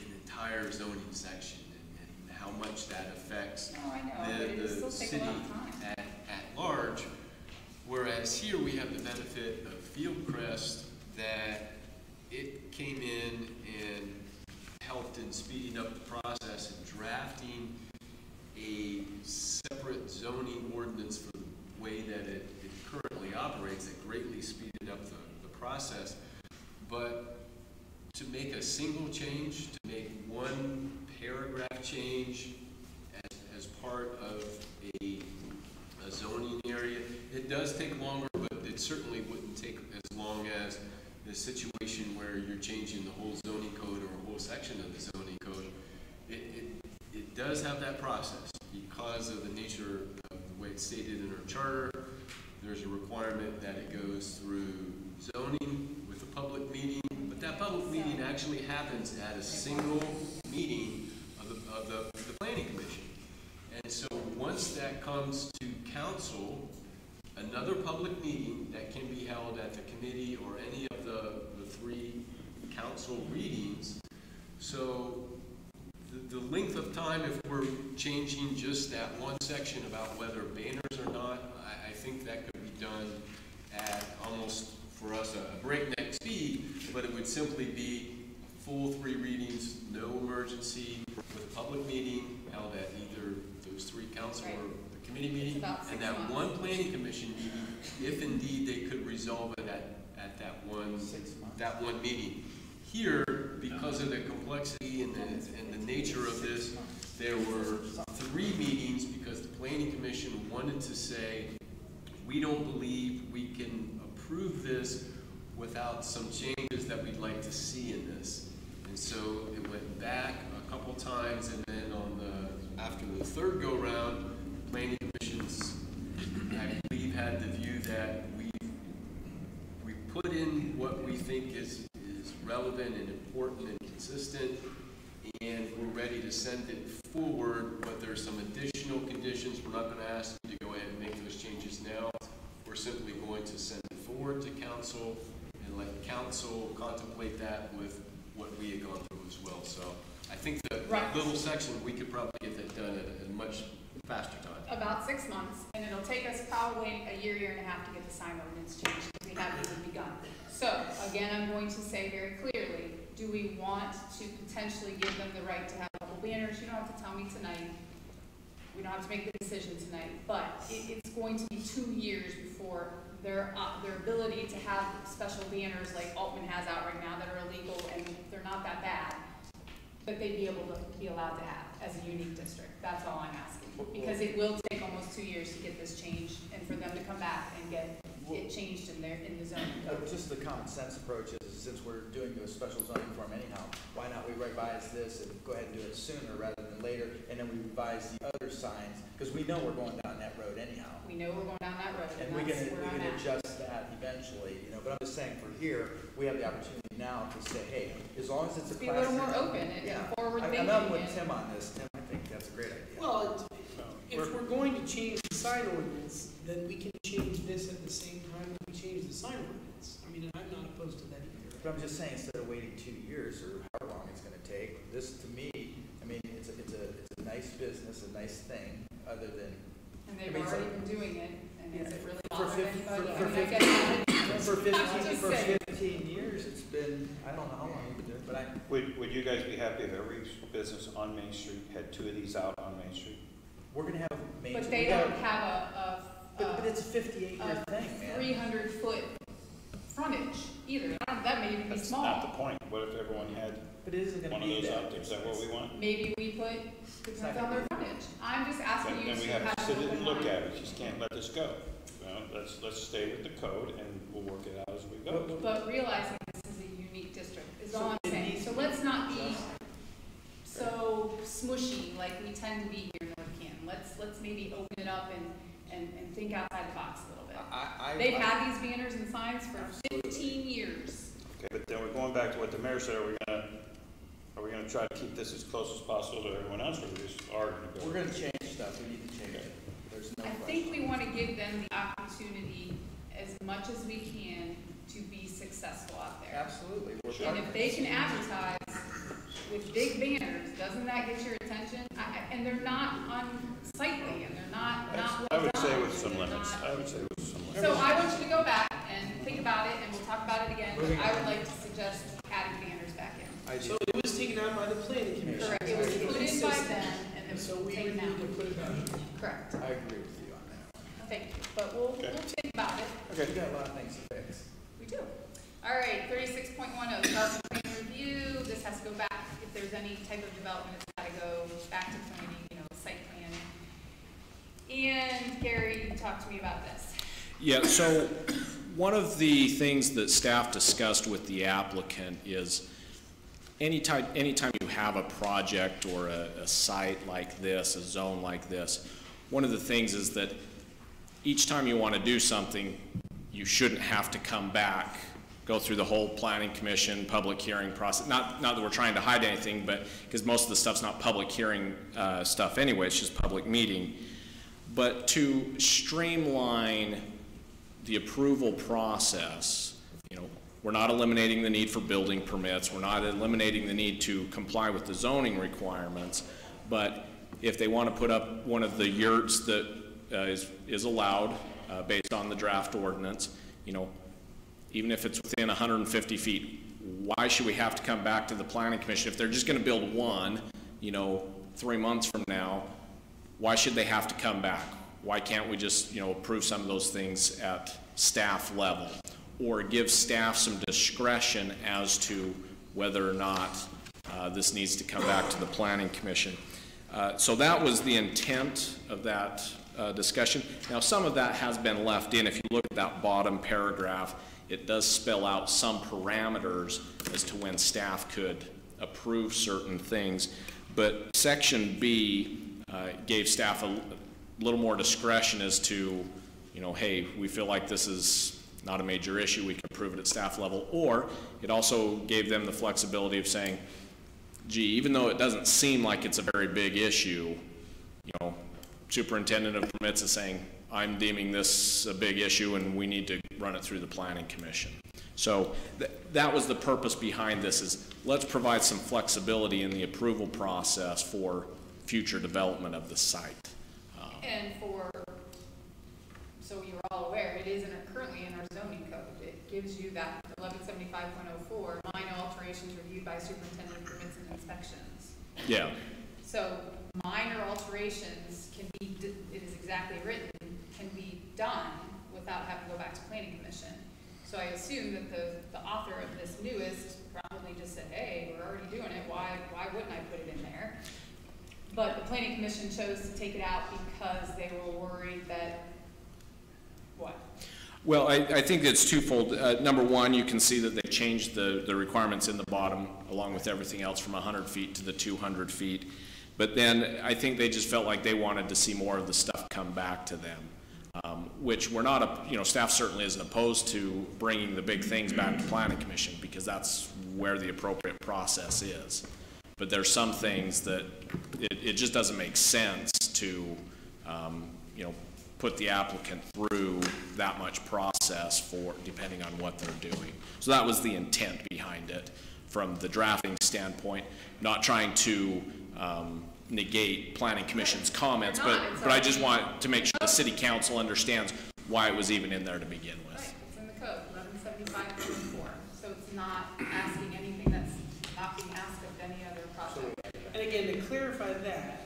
an entire zoning section and how much that affects Oh, I know, but it the still takes a city lot of time. at large. Whereas here we have the benefit of Fieldcrest that it came in and helped in speeding up the process and drafting a separate zoning ordinance for the way that it currently operates that greatly speeded up the process. But to make a single change, to make one paragraph change as part of a zoning area, it does take longer, but it certainly wouldn't take as long as the situation where you're changing the whole zoning code or a whole section of the zoning code. It does have that process because of the nature of the way it's stated in our charter. There's a requirement that it goes through zoning with a public meeting, but that public meeting actually happens at a single meeting of the planning commission. And so once that comes to council, another public meeting that can be held at the committee or any of the 3 council readings. So the length of time, if we're changing just that one section about whether banners or not, I think that could be done at almost, for us, a breakneck speed, but it would simply be full 3 readings, no emergency, with a public meeting held at either those 3 council or the committee meeting, and that one planning commission meeting, if indeed they could resolve it at that one meeting. Here, because of the complexity and the nature of this, there were 3 meetings because the planning commission wanted to say, we don't believe we can approve this without some changes that we'd like to see in this. And so it went back a couple times, and then after the 3rd go round, planning commissions, I believe, had the view that we put in what we think is relevant and important and consistent, and we're ready to send it forward, but there's some additional conditions. We're not going to ask you to go ahead and make those changes now. We're simply going to send it forward to council and let council contemplate that with what we had gone through as as well. So I think that Right. little section, we could probably get that done at a much faster time. About 6 months, and it'll take us probably a year and a half to get the sign ordinance changed, because we haven't even begun. So, again, I'm going to say very clearly, do we want to potentially give them the right to have a couple banners? You don't have to tell me tonight. We don't have to make the decision tonight, but it's going to be 2 years before their ability to have special banners like Altman has out right now that are illegal, and they're not that bad, that they'd be able to be allowed to have as a unique district. That's all I'm asking. Because it will take almost 2 years to get this changed and for them to come back and get it changed in the zoning. Just the common sense approach is, since we're doing a special zoning form anyhow, why not we revise this and go ahead and do it sooner rather than later, and then we revise the other signs, because we know we're going down that road anyhow. We know we're going down that road, And and we that's where I'm can at. adjust that eventually, you know, but I'm just saying for here, we have the opportunity now to say, hey, as long as it's a Be a classic. little more open and forward thinking. I'm with Tim on this. Tim, I think that's a great idea. Well, if we're going to change the sign ordinance, then we can change this at the same time that we change the sign ordinance. I mean, I'm not opposed to that either. But I'm just saying, instead of waiting 2 years or however long it's gonna take, this to me, I mean, it's a nice business, a nice thing, other than. And they've I mean, it's already like- been doing it, and has it really For bothered fif- anybody? for I mean, I 15 guess For I'm just saying. 15 years, it's been, I don't know how long you've been doing it, but I. Would you guys be happy if every business on Main Street had 2 of these out on Main Street? We're gonna have Main. But we they gotta- don't have But it's a 58-year a thing, man. 300-foot frontage either. That may even be That's not the small. point. What if everyone had But it isn't one gonna of be those that. out there? Is that what we want? Maybe we put, depends on their frontage. I'm just asking you Then to we have have to an sit it open and look mind. at it. Just can't let this go. Well, let's stay with the code and we'll work it out as we go. But realizing this is a unique district is all I'm saying. So let's not be so smushy like we tend to be here in North Canton. Let's maybe open it up and think outside the box a little bit. They've had these banners and signs for 15 years. Okay, but then we're going back to what the mayor said. Are we gonna try to keep this as close as possible to everyone else, or we just are gonna go? We're gonna change stuff. We need to change it. There's no I question. think we want to give them the opportunity as much as we can to be successful out there. Absolutely. And if they can advertise with big banners, doesn't that get your attention? And they're not unsightly, and they're not well I would say done, with some and they're limits. not- I would say with some limits. So I want you to go back and think about it, and we'll talk about it again. But I would like to suggest adding banners back in. So it was taken out by the planning commission. Correct. It was It's put in by consistent. them, and it was So we would taken need out. to put it back. Correct. I agree with you on that one. Thank you. But we'll think about it. We got a lot of things to fix. We do. All right, 36.10, development plan review. This has to go back, if there's any type of development, it's got to go back to planning, site plan. And Gary, you talked to me about this. Yeah, so one of the things that staff discussed with the applicant is anytime you have a project or a site like this, a zone like this, one of the things is that each time you want to do something, you shouldn't have to come back, go through the whole planning commission, public hearing process. Not that we're trying to hide anything, but because most of the stuff's not public hearing stuff anyway, it's just public meeting. But to streamline the approval process, we're not eliminating the need for building permits, we're not eliminating the need to comply with the zoning requirements, but if they want to put up one of the yurts that is allowed based on the draft ordinance, even if it's within 150 feet, why should we have to come back to the planning commission? If they're just going to build one, 3 months from now, why should they have to come back? Why can't we just, approve some of those things at staff level, or give staff some discretion as to whether or not this needs to come back to the planning commission? So that was the intent of that discussion. Now, some of that has been left in. If you look at that bottom paragraph, it does spell out some parameters as to when staff could approve certain things. But Section B gave staff a little more discretion as to, hey, we feel like this is not a major issue, we can approve it at staff level. Or it also gave them the flexibility of saying, gee, even though it doesn't seem like it's a very big issue, superintendent of permits is saying, I'm deeming this a big issue and we need to run it through the planning commission. So that was the purpose behind this, is let's provide some flexibility in the approval process for future development of the site. And so you're all aware, it is currently in our zoning code. It gives you that 1175.04, minor alterations reviewed by superintendent permits and inspections. Yeah. So minor alterations can be, it is exactly written, can be done without having to go back to planning commission. So I assume that the author of this newest probably just said, hey, we're already doing it, why wouldn't I put it in there? But the planning commission chose to take it out because they were worried that, what? Well, I think it's twofold. Number one, you can see that they changed the requirements in the bottom, along with everything else, from 100 feet to the 200 feet. But then I think they just felt like they wanted to see more of the stuff come back to them, which we're not, staff certainly isn't opposed to bringing the big things back to planning commission, because that's where the appropriate process is. But there's some things that it just doesn't make sense to, put the applicant through that much process depending on what they're doing. So that was the intent behind it from the drafting standpoint, not trying to negate planning commission's comments, but I just want to make sure the city council understands why it was even in there to begin with. Right, it's in the code, 1175.4. So it's not asking anything that's not being asked of any other project. And again, to clarify that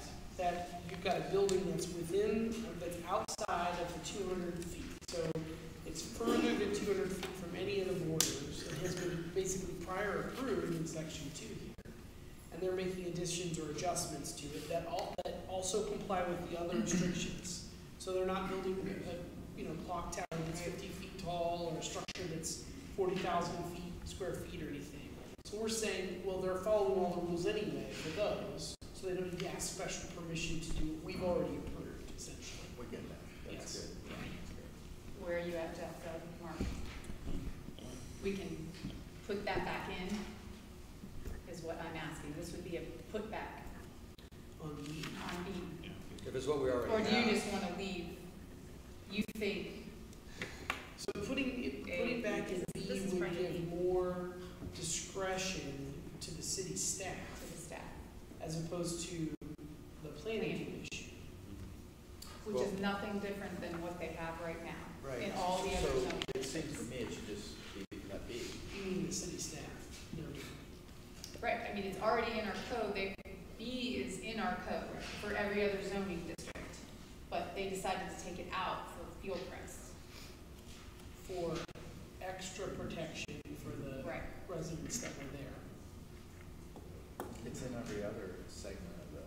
you've got a building that's outside of the 200 feet. So it's further than 200 feet from any of the borders. It has been basically prior approved in section 2 here. And they're making additions or adjustments to it that also comply with the other restrictions. So they're not building a clock tower that's 50 feet tall, or a structure that's 40,000 square feet or anything. So we're saying, well, they're following all the rules anyway for those, so they don't need to ask special permission to do what we've already approved, essentially. We get that. That's Yes. good. Where are you at, Jeff, Mark? We can put that back in, is what I'm asking. This would be a put back On the on B. If it's what we already have. Or do you just want to leave, you think? So putting it back in B This is would right in give more discretion to the city staff, To the staff, as opposed to the planning commission. which is nothing different than what they have right now. Right. In all the other So zones. it seems to me it should just let be. You mean the city staff? Right, I mean, it's already in our code, B is in our code for every other zoning district, but they decided to take it out for field press. For extra protection for the Right. residents that were there. It's in every other segment of the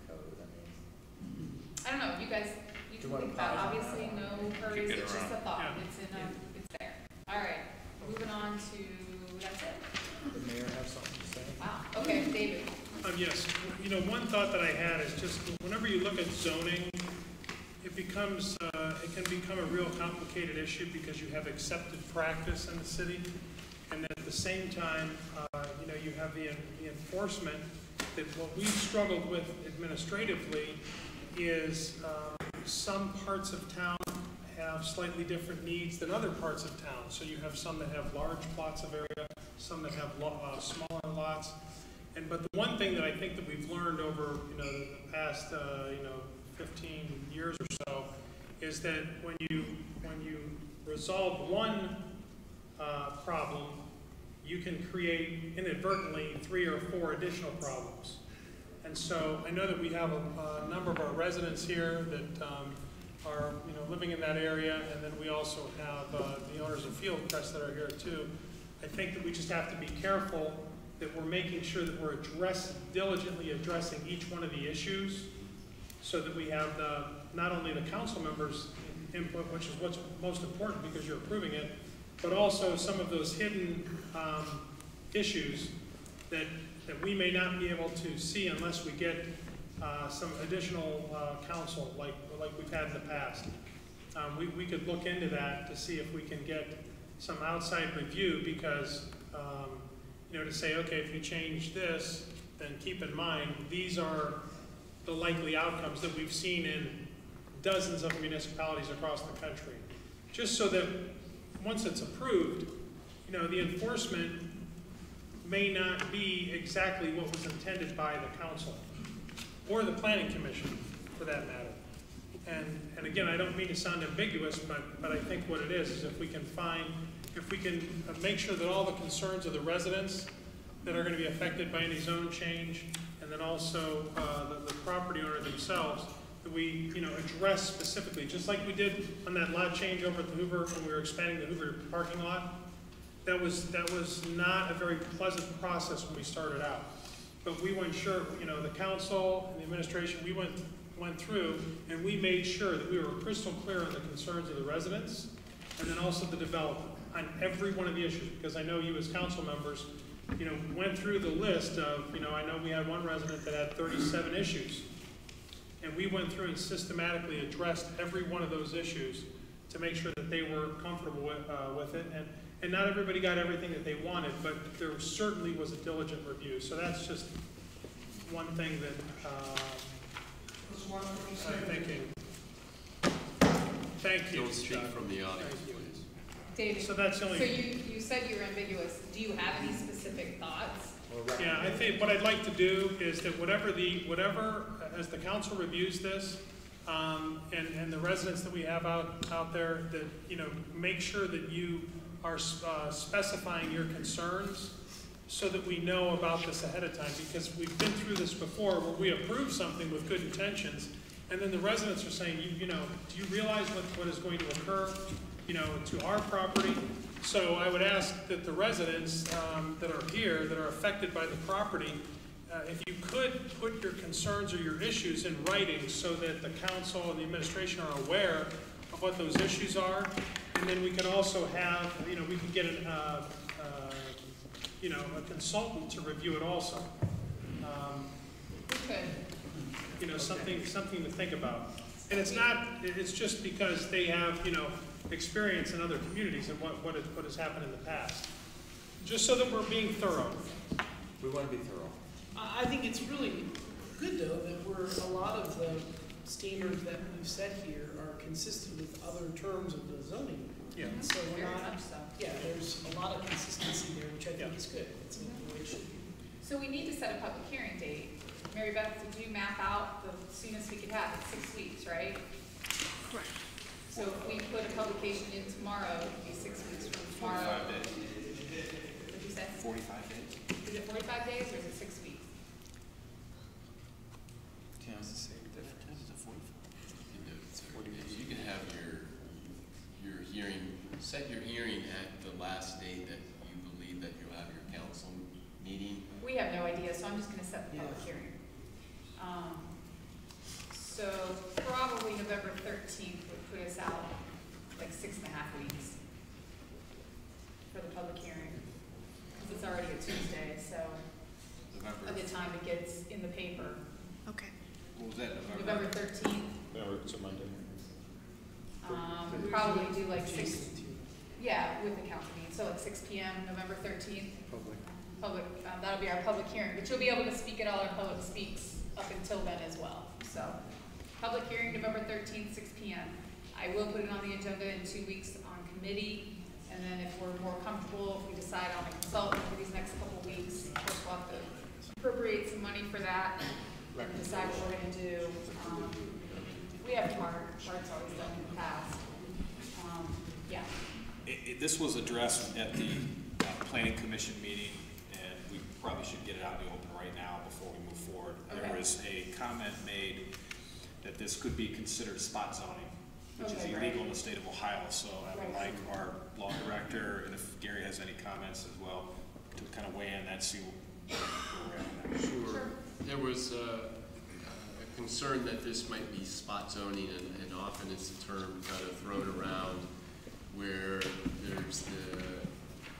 code, I mean. I don't know, you guys, you Do can you want think to about, pause on obviously, that no one? hurries, Kick it it's just a around. thought, Yeah. it's there. All right, moving on to, that's it? The mayor have something to say? Wow, okay, David. Yes, one thought that I had is just whenever you look at zoning, it can become a real complicated issue because you have accepted practice in the city, and at the same time, you have the enforcement. That what we've struggled with administratively is some parts of town have slightly different needs than other parts of town. So you have some that have large plots of area, some that have smaller lots. But the one thing that I think that we've learned over the past 15 years or so is that when you resolve one problem, you can create inadvertently 3 or 4 additional problems. And so I know that we have a number of our residents here that are living in that area, and then we also have the owners of Field Crest that are here too. I think that we just have to be careful that we're making sure that we're diligently addressing each one of the issues, so that we have not only the council members' input, which is what's most important because you're approving it, but also some of those hidden issues that we may not be able to see unless we get some additional counsel like we've had in the past. We could look into that to see if we can get some outside review, because to say, okay, if you change this, then keep in mind these are the likely outcomes that we've seen in dozens of municipalities across the country. Just so that once it's approved, you know, the enforcement may not be exactly what was intended by the council or the planning commission, for that matter. And again, I don't mean to sound ambiguous, but I think what it is if we can make sure that all the concerns of the residents that are going to be affected by any zone change, and then also the property owner themselves, that we, you know, address specifically, just like we did on that lot change over at the Hoover when we were expanding the Hoover parking lot. That was not a very pleasant process when we started out. But we went sure, you know, the council and the administration, we went through and we made sure that we were crystal clear on the concerns of the residents and then also the developer on every one of the issues, because I know you as council members, you know, went through the list of, you know, I know we had one resident that had 37 issues. And we went through and systematically addressed every one of those issues to make sure that they were comfortable with it. And not everybody got everything that they wanted, but there certainly was a diligent review. So that's just one thing that I'm thinking. Thank you. Don't speak from the audience, please. David, so that's the only. So you said you were ambiguous. Do you have any specific thoughts? Yeah, I think what I'd like to do is that whatever as the council reviews this, and the residents that we have out there, that, you know, make sure that you are specifying your concerns so that we know about this ahead of time, because we've been through this before where we approve something with good intentions, and then the residents are saying, you know, do you realize what is going to occur, you know, to our property? So I would ask that the residents that are here, that are affected by the property, if you could put your concerns or your issues in writing so that the council and the administration are aware of what those issues are. And then we could also have, you know, we could get you know, a consultant to review it also. We could. You know, something to think about. And it's just because they have, you know, experience in other communities and what has happened in the past. Just so that we're being thorough. We want to be thorough. I think it's really good, though, that a lot of the standards that we've set here are consistent with other terms of the zoning. Yeah. So we're Very not, much so. yeah, there's a lot of consistency there, which I think is good. It's the way it should be. So we need to set a public hearing date. Mary Beth, did you map out the soonest we could have it? 6 weeks, right? Correct. So if we put a publication in tomorrow, it would be 6 weeks from tomorrow. 45 days. What did you say? 45 days? Is it 45 days or is it 6 weeks? Yeah, it's the same difference. It's a 45. You can have your hearing, set your hearing at the last date that you believe that you'll have your council meeting. We have no idea, so I'm just gonna set the public hearing. So probably November 13th would put us out like 6.5 weeks for the public hearing. Because it's already a Tuesday, so by the time it gets in the paper. Okay. What was that, November 13th, No, it's a Monday. probably do like 6, yeah, with the council meeting, so like 6 p.m., November 13th. Public, that'll be our public hearing, but you'll be able to speak at all our public speaks up until then as well. So, public hearing November 13th, 6 p.m. I will put it on the agenda in 2 weeks on committee, and then if we're more comfortable, if we decide on a consultant for these next couple weeks, of course we'll have to appropriate some money for that and decide what we're going to do. We have charts always done in the past. Yeah. This was addressed at the planning commission meeting, and we probably should get it out in the open right now before we move forward. Okay. There was a comment made that this could be considered spot zoning, which is illegal in the state of Ohio. So I would like our law director, and if Gary has any comments as well, to kind of weigh in and see where we're at on that. Sure. There was a concern that this might be spot zoning, and often it's a term kind of thrown around where there's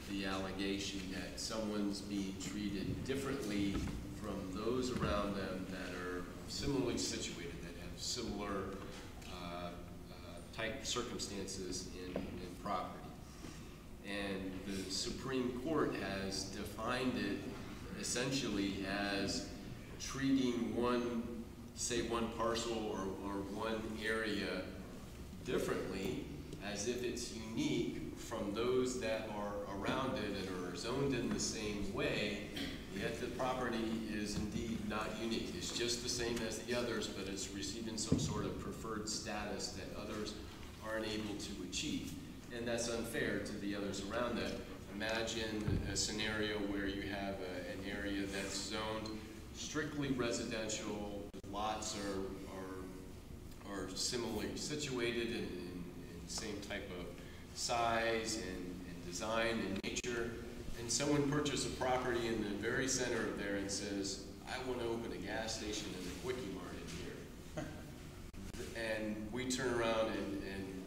the allegation that someone's being treated differently from those around them that are similarly situated, that have similar type circumstances in property. And the Supreme Court has defined it essentially as treating one parcel or one area differently as if it's unique from those that are around it and are zoned in the same way, yet the property is indeed not unique. It's just the same as the others, but it's receiving some sort of preferred status that others aren't able to achieve. And that's unfair to the others around it. Imagine a scenario where you have an area that's zoned strictly residential, lots are similarly situated in same type of size and design and nature, and someone purchases a property in the very center of there and says, I want to open a gas station and a Quickie Mart in here. And we turn around and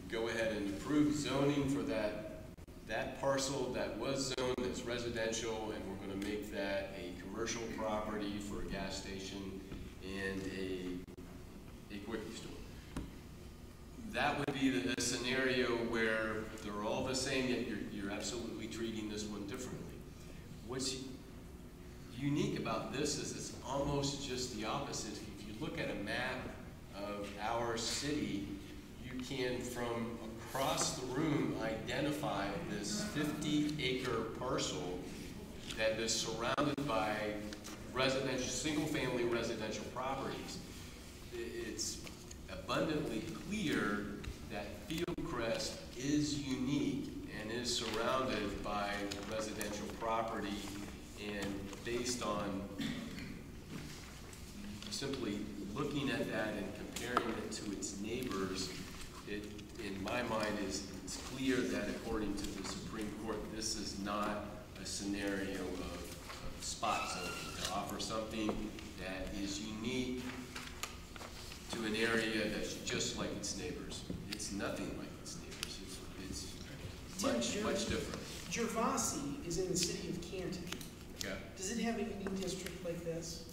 go ahead and approve zoning for that parcel that was zoned as residential, and we're going to make that a commercial property for a gas station and a Quickie store. That would be the scenario where they're all the same, yet you're absolutely treating this one differently. What's unique about this is it's almost just the opposite. If you look at a map of our city, you can, from across the room, identify this 50-acre parcel that is surrounded by residential, single-family residential properties. It's abundantly clear that Fieldcrest is unique and is surrounded by residential property, and based on simply looking at that and comparing it to its neighbors, it, in my mind, it's clear that according to the Supreme Court, this is not a scenario of spot zoning. To offer something that is unique to an area that's just like its neighbors. It's nothing like its neighbors. It's much different. Gervasi is in the city of Canton. Okay. Does it have a unique district like this?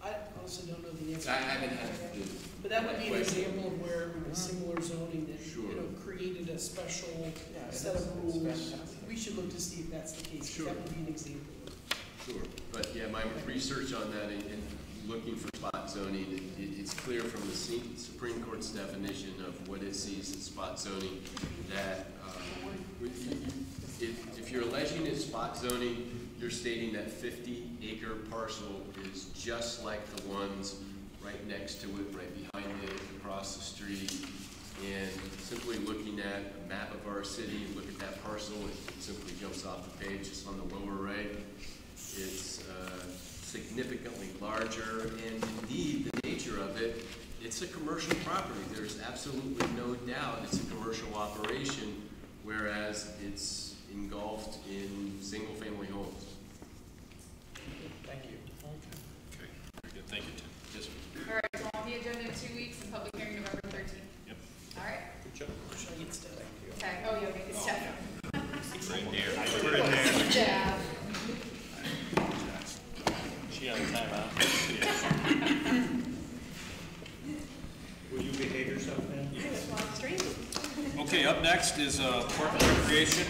I honestly don't know the answer. I haven't had the But that would be an example of where a similar zoning that Sure. created a special set of rules. We should look to see if that's the case. Sure. That would be an example. Sure. But yeah, my research on that and looking for spot zoning, it's clear from the Supreme Court's definition of what it sees as spot zoning that if you're alleging it's spot zoning, you're stating that 50-acre parcel is just like the ones right next to it, right behind it, across the street. And simply looking at a map of our city, look at that parcel, it simply jumps off the page. It's on the lower right. It's significantly larger, and indeed, the nature of it, it's a commercial property. There's absolutely no doubt it's a commercial operation, whereas it's engulfed in single-family homes. Thank you. Okay, very good. Thank you, Tim. Yes, sir. All right, so on the agenda in 2 weeks and public hearing November 13th. Yep. All right. Good job. Should I get stuff? Okay. Oh, yeah, okay, it's Steph. Right there. Yeah. She on timeout? Will you behave yourself, man? Okay, up next is Park and Recreation.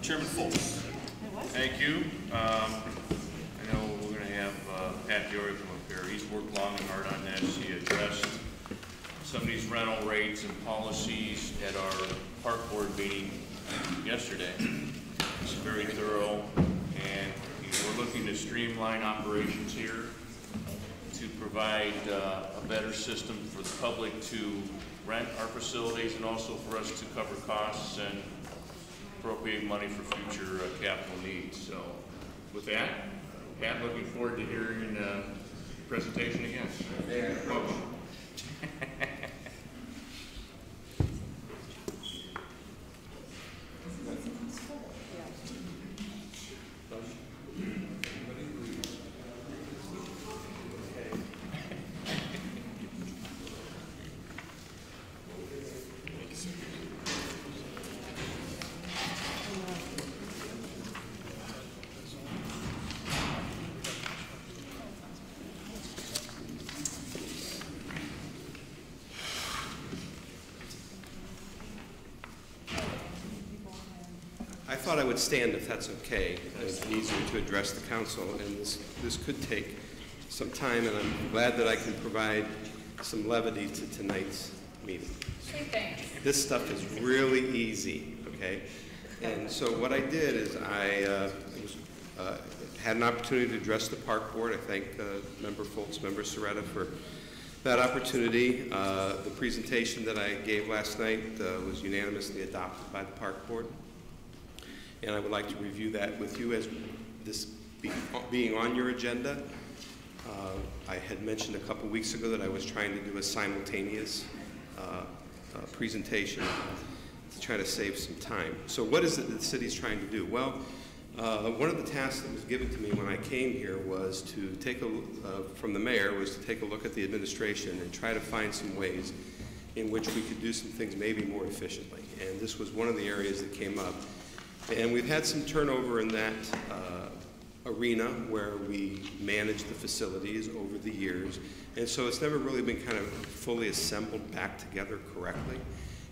Chairman Foltz. Thank you. I know we're going to have Pat Diori from up here. He's worked long and hard on this. He addressed some of these rental rates and policies at our park board meeting yesterday. It's very thorough, and we're looking to streamline operations here to provide a better system for the public to rent our facilities, and also for us to cover costs and appropriate money for future capital needs. So with that, Pat, looking forward to hearing the presentation again. Motion. I thought I would stand if that's okay. It's easier to address the council, and this could take some time, and I'm glad that I can provide some levity to tonight's meeting. Sweet, thanks. This stuff is really easy, okay? And so what I did is I had an opportunity to address the park board. I thank Member Foltz, Member Soretta for that opportunity. The presentation that I gave last night was unanimously adopted by the park board. And I would like to review that with you as this being on your agenda. I had mentioned a couple weeks ago that I was trying to do a simultaneous presentation to try to save some time. So what is it that the city's trying to do? Well, one of the tasks that was given to me when I came here was to take from the mayor, was to take a look at the administration and try to find some ways in which we could do some things maybe more efficiently. And this was one of the areas that came up. And we've had some turnover in that arena where we manage the facilities over the years. And so it's never really been kind of fully assembled back together correctly.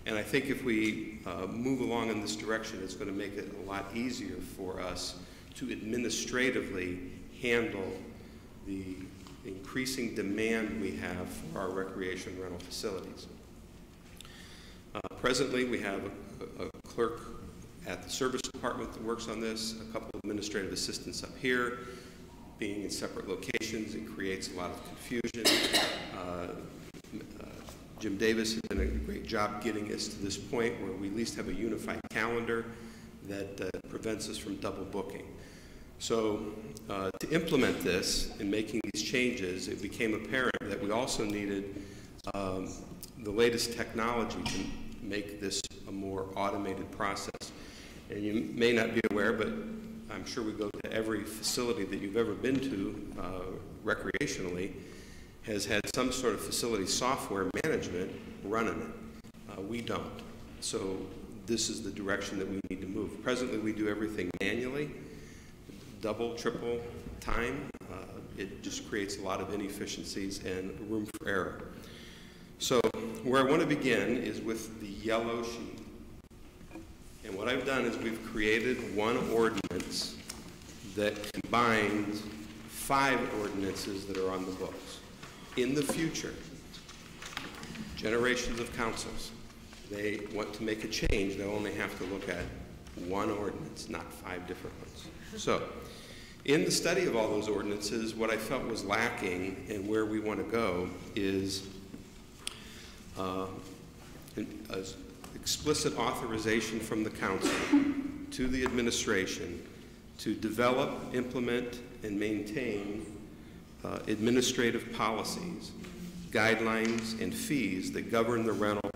And I think if we move along in this direction, it's going to make it a lot easier for us to administratively handle the increasing demand we have for our recreation rental facilities. Presently, we have a clerk at the service department that works on this, a couple of administrative assistants up here. Being in separate locations, it creates a lot of confusion. Jim Davis has done a great job getting us to this point where we at least have a unified calendar that prevents us from double booking. So to implement this and making these changes, it became apparent that we also needed the latest technology to make this a more automated process. And you may not be aware, but I'm sure we go to every facility that you've ever been to recreationally has had some sort of facility software management running it. We don't. So this is the direction that we need to move. Presently, we do everything manually, double, triple time. It just creates a lot of inefficiencies and room for error. So where I want to begin is with the yellow sheet. And what I've done is we've created one ordinance that combines 5 ordinances that are on the books. In the future, generations of councils, they want to make a change, they'll only have to look at one ordinance, not 5 different ones. So, in the study of all those ordinances, what I felt was lacking and where we want to go is explicit authorization from the council to the administration to develop, implement, and maintain administrative policies, guidelines, and fees that govern the rental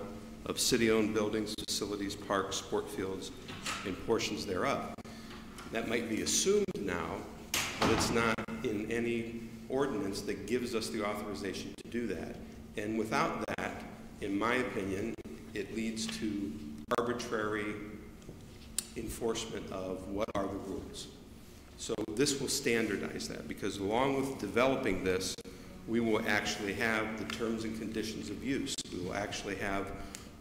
of city-owned buildings, facilities, parks, sport fields, and portions thereof. That might be assumed now, but it's not in any ordinance that gives us the authorization to do that. And without that, in my opinion, it leads to arbitrary enforcement of what are the rules. So this will standardize that, because along with developing this, we will actually have the terms and conditions of use. We will actually have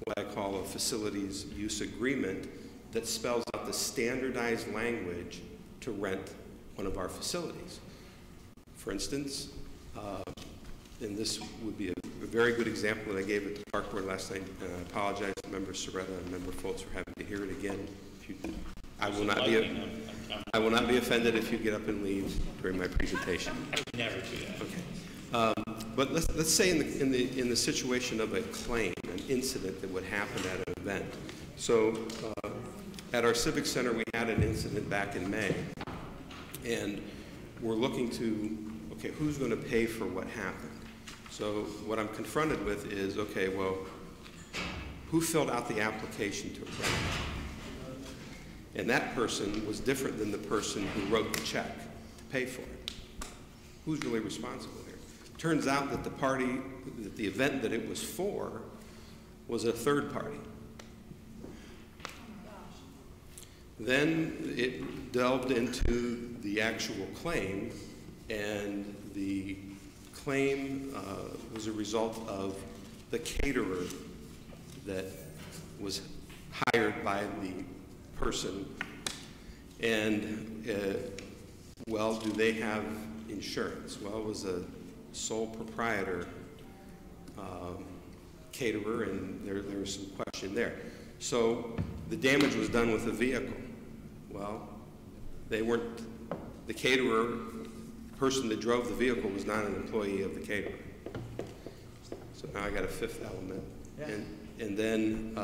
what I call a facilities use agreement that spells out the standardized language to rent one of our facilities. For instance, and this would be a very good example that I gave at the park board last night. I apologize to Member Soretta and Member Foltz for having to hear it again. I will not be offended if you get up and leave during my presentation. I would never do that. Okay. But let's say in the situation of a claim, an incident that would happen at an event. So at our Civic Center, we had an incident back in May, and we're looking to, okay, who's going to pay for what happened? So what I'm confronted with is, okay, well, who filled out the application to rent? And that person was different than the person who wrote the check to pay for it. Who's really responsible here? Turns out that the event that it was for was a third party. Then it delved into the actual claim, and the claim was a result of the caterer that was hired by the person. And, well, do they have insurance? Well, it was a sole proprietor caterer, and there was some question there. So the damage was done with the vehicle. Well, they weren't, the caterer, the person that drove the vehicle was not an employee of the caterer. So now I got a fifth element. Yeah. And then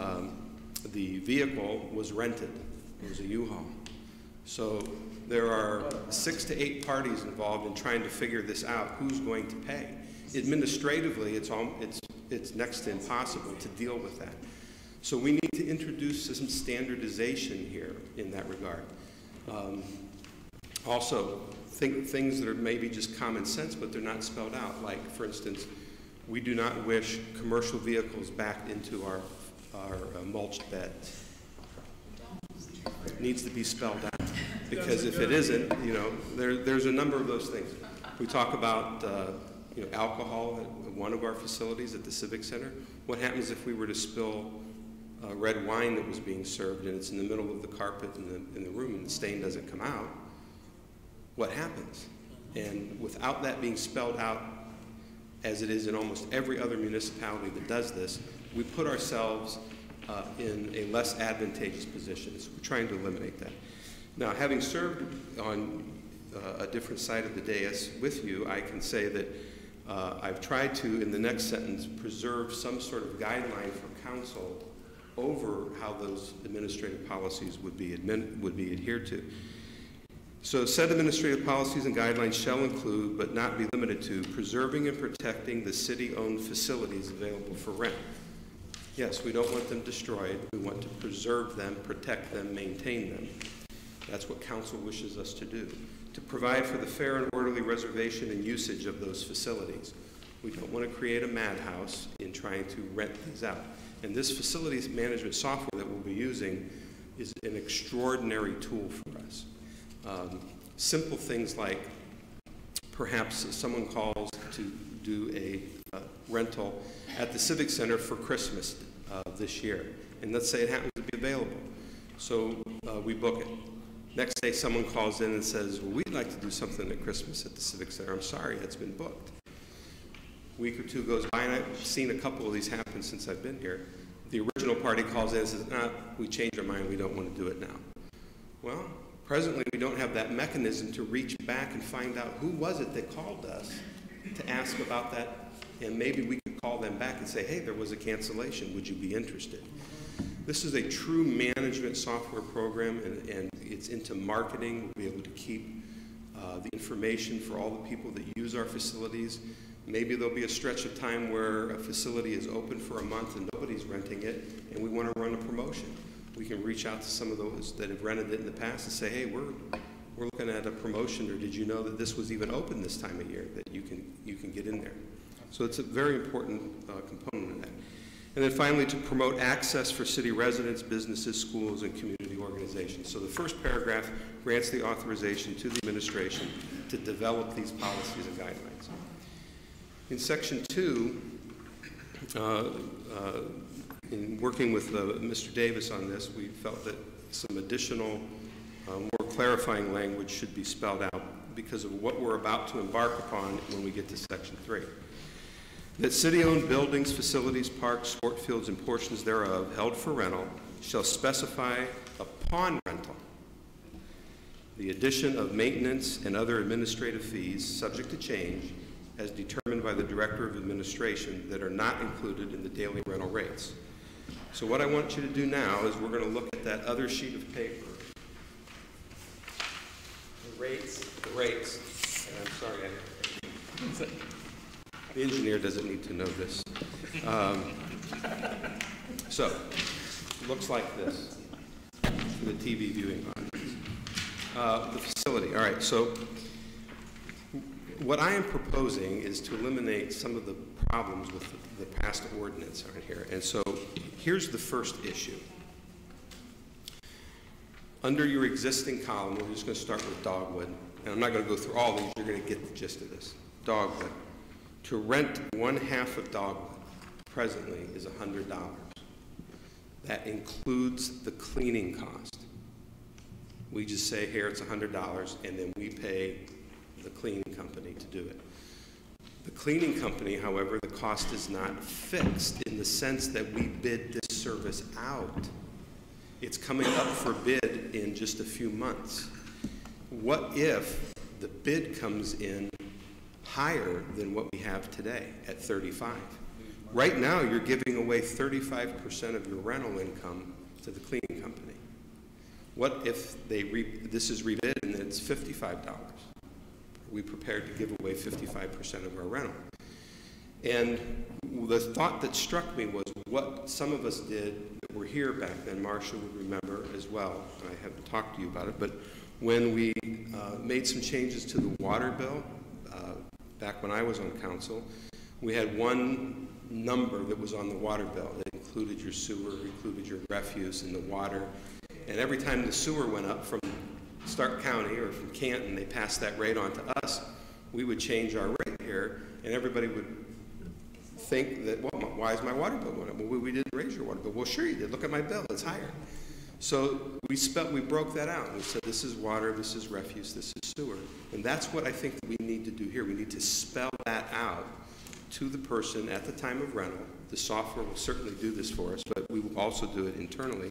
the vehicle was rented. It was a U-Haul. So there are 6 to 8 parties involved in trying to figure this out, who's going to pay. Administratively, it's next to impossible to deal with that. So we need to introduce some standardization here in that regard. Also, things that are maybe just common sense, but they're not spelled out. Like, for instance, we do not wish commercial vehicles backed into our mulched beds. It needs to be spelled out, because if it isn't, you know, there's a number of those things. We talk about you know, alcohol at one of our facilities at the Civic Center. What happens if we were to spill red wine that was being served and it's in the middle of the carpet in the room and the stain doesn't come out? What happens? And without that being spelled out, as it is in almost every other municipality that does this, we put ourselves in a less advantageous position. So we're trying to eliminate that. Now, having served on a different side of the dais with you, I can say that I've tried to, in the next sentence, preserve some sort of guideline for council over how those administrative policies would be adhered to. So said administrative policies and guidelines shall include, but not be limited to, preserving and protecting the city-owned facilities available for rent. Yes, we don't want them destroyed. We want to preserve them, protect them, maintain them. That's what council wishes us to do. To provide for the fair and orderly reservation and usage of those facilities. We don't want to create a madhouse in trying to rent these out. And this facilities management software that we'll be using is an extraordinary tool for us. Simple things like perhaps someone calls to do a rental at the Civic Center for Christmas this year. And let's say it happens to be available. So we book it. Next day someone calls in and says, well, we'd like to do something at Christmas at the Civic Center. I'm sorry, it's been booked. A week or two goes by, and I've seen a couple of these happen since I've been here. The original party calls in and says, we changed our mind, we don't want to do it now. Well, presently we don't have that mechanism to reach back and find out who was it that called us to ask about that, and maybe we could call them back and say, hey, there was a cancellation, would you be interested? This is a true management software program, and it's into marketing. We'll be able to keep the information for all the people that use our facilities. Maybe there'll be a stretch of time where a facility is open for a month and nobody's renting it, and we want to run a promotion. We can reach out to some of those that have rented it in the past and say, hey, we're looking at a promotion, or did you know that this was even open this time of year, that you can get in there. So it's a very important component of that. And then finally, to promote access for city residents, businesses, schools, and community organizations. So the first paragraph grants the authorization to the administration to develop these policies and guidelines. In section 2, in working with Mr. Davis on this, we felt that some additional, more clarifying language should be spelled out because of what we're about to embark upon when we get to section 3. That city-owned buildings, facilities, parks, sport fields, and portions thereof held for rental shall specify upon rental the addition of maintenance and other administrative fees subject to change as determined by the Director of Administration that are not included in the daily rental rates. So what I want you to do now is we're going to look at that other sheet of paper. The rates. The rates. And I'm sorry, the engineer doesn't need to know this. So, looks like this for the TV viewing audience. The facility. All right, so what I am proposing is to eliminate some of the problems with the past ordinance on here. And so here's the first issue. Under your existing column, we're just going to start with dogwood. And I'm not going to go through all these. You're going to get the gist of this. Dogwood. To rent 1/2 of dogwood presently is $100. That includes the cleaning cost. We just say here it's $100 and then we pay the cleaning company to do it. The cleaning company, however, the cost is not fixed in the sense that we bid this service out. It's coming up for bid in just a few months. What if the bid comes in higher than what we have today at 35? Right now, you're giving away 35% of your rental income to the cleaning company. What if this is rebid and it's $55? Are we prepared to give away 55% of our rental? And the thought that struck me was what some of us did that were here back then, Marcia would remember as well, I haven't talked to you about it, but when we made some changes to the water bill, back when I was on council, we had one number that was on the water bill. It included your sewer, included your refuse and the water. And every time the sewer went up from Stark County or from Canton, they passed that rate on to us. We would change our rate here, and everybody would think that, well, why is my water bill going up? Well, we didn't raise your water bill. Well, sure you did. Look at my bill. It's higher. So we broke that out. We said this is water, this is refuse, this is sewer. And that's what I think that we need to do here. We need to spell that out to the person at the time of rental. The software will certainly do this for us, but we will also do it internally.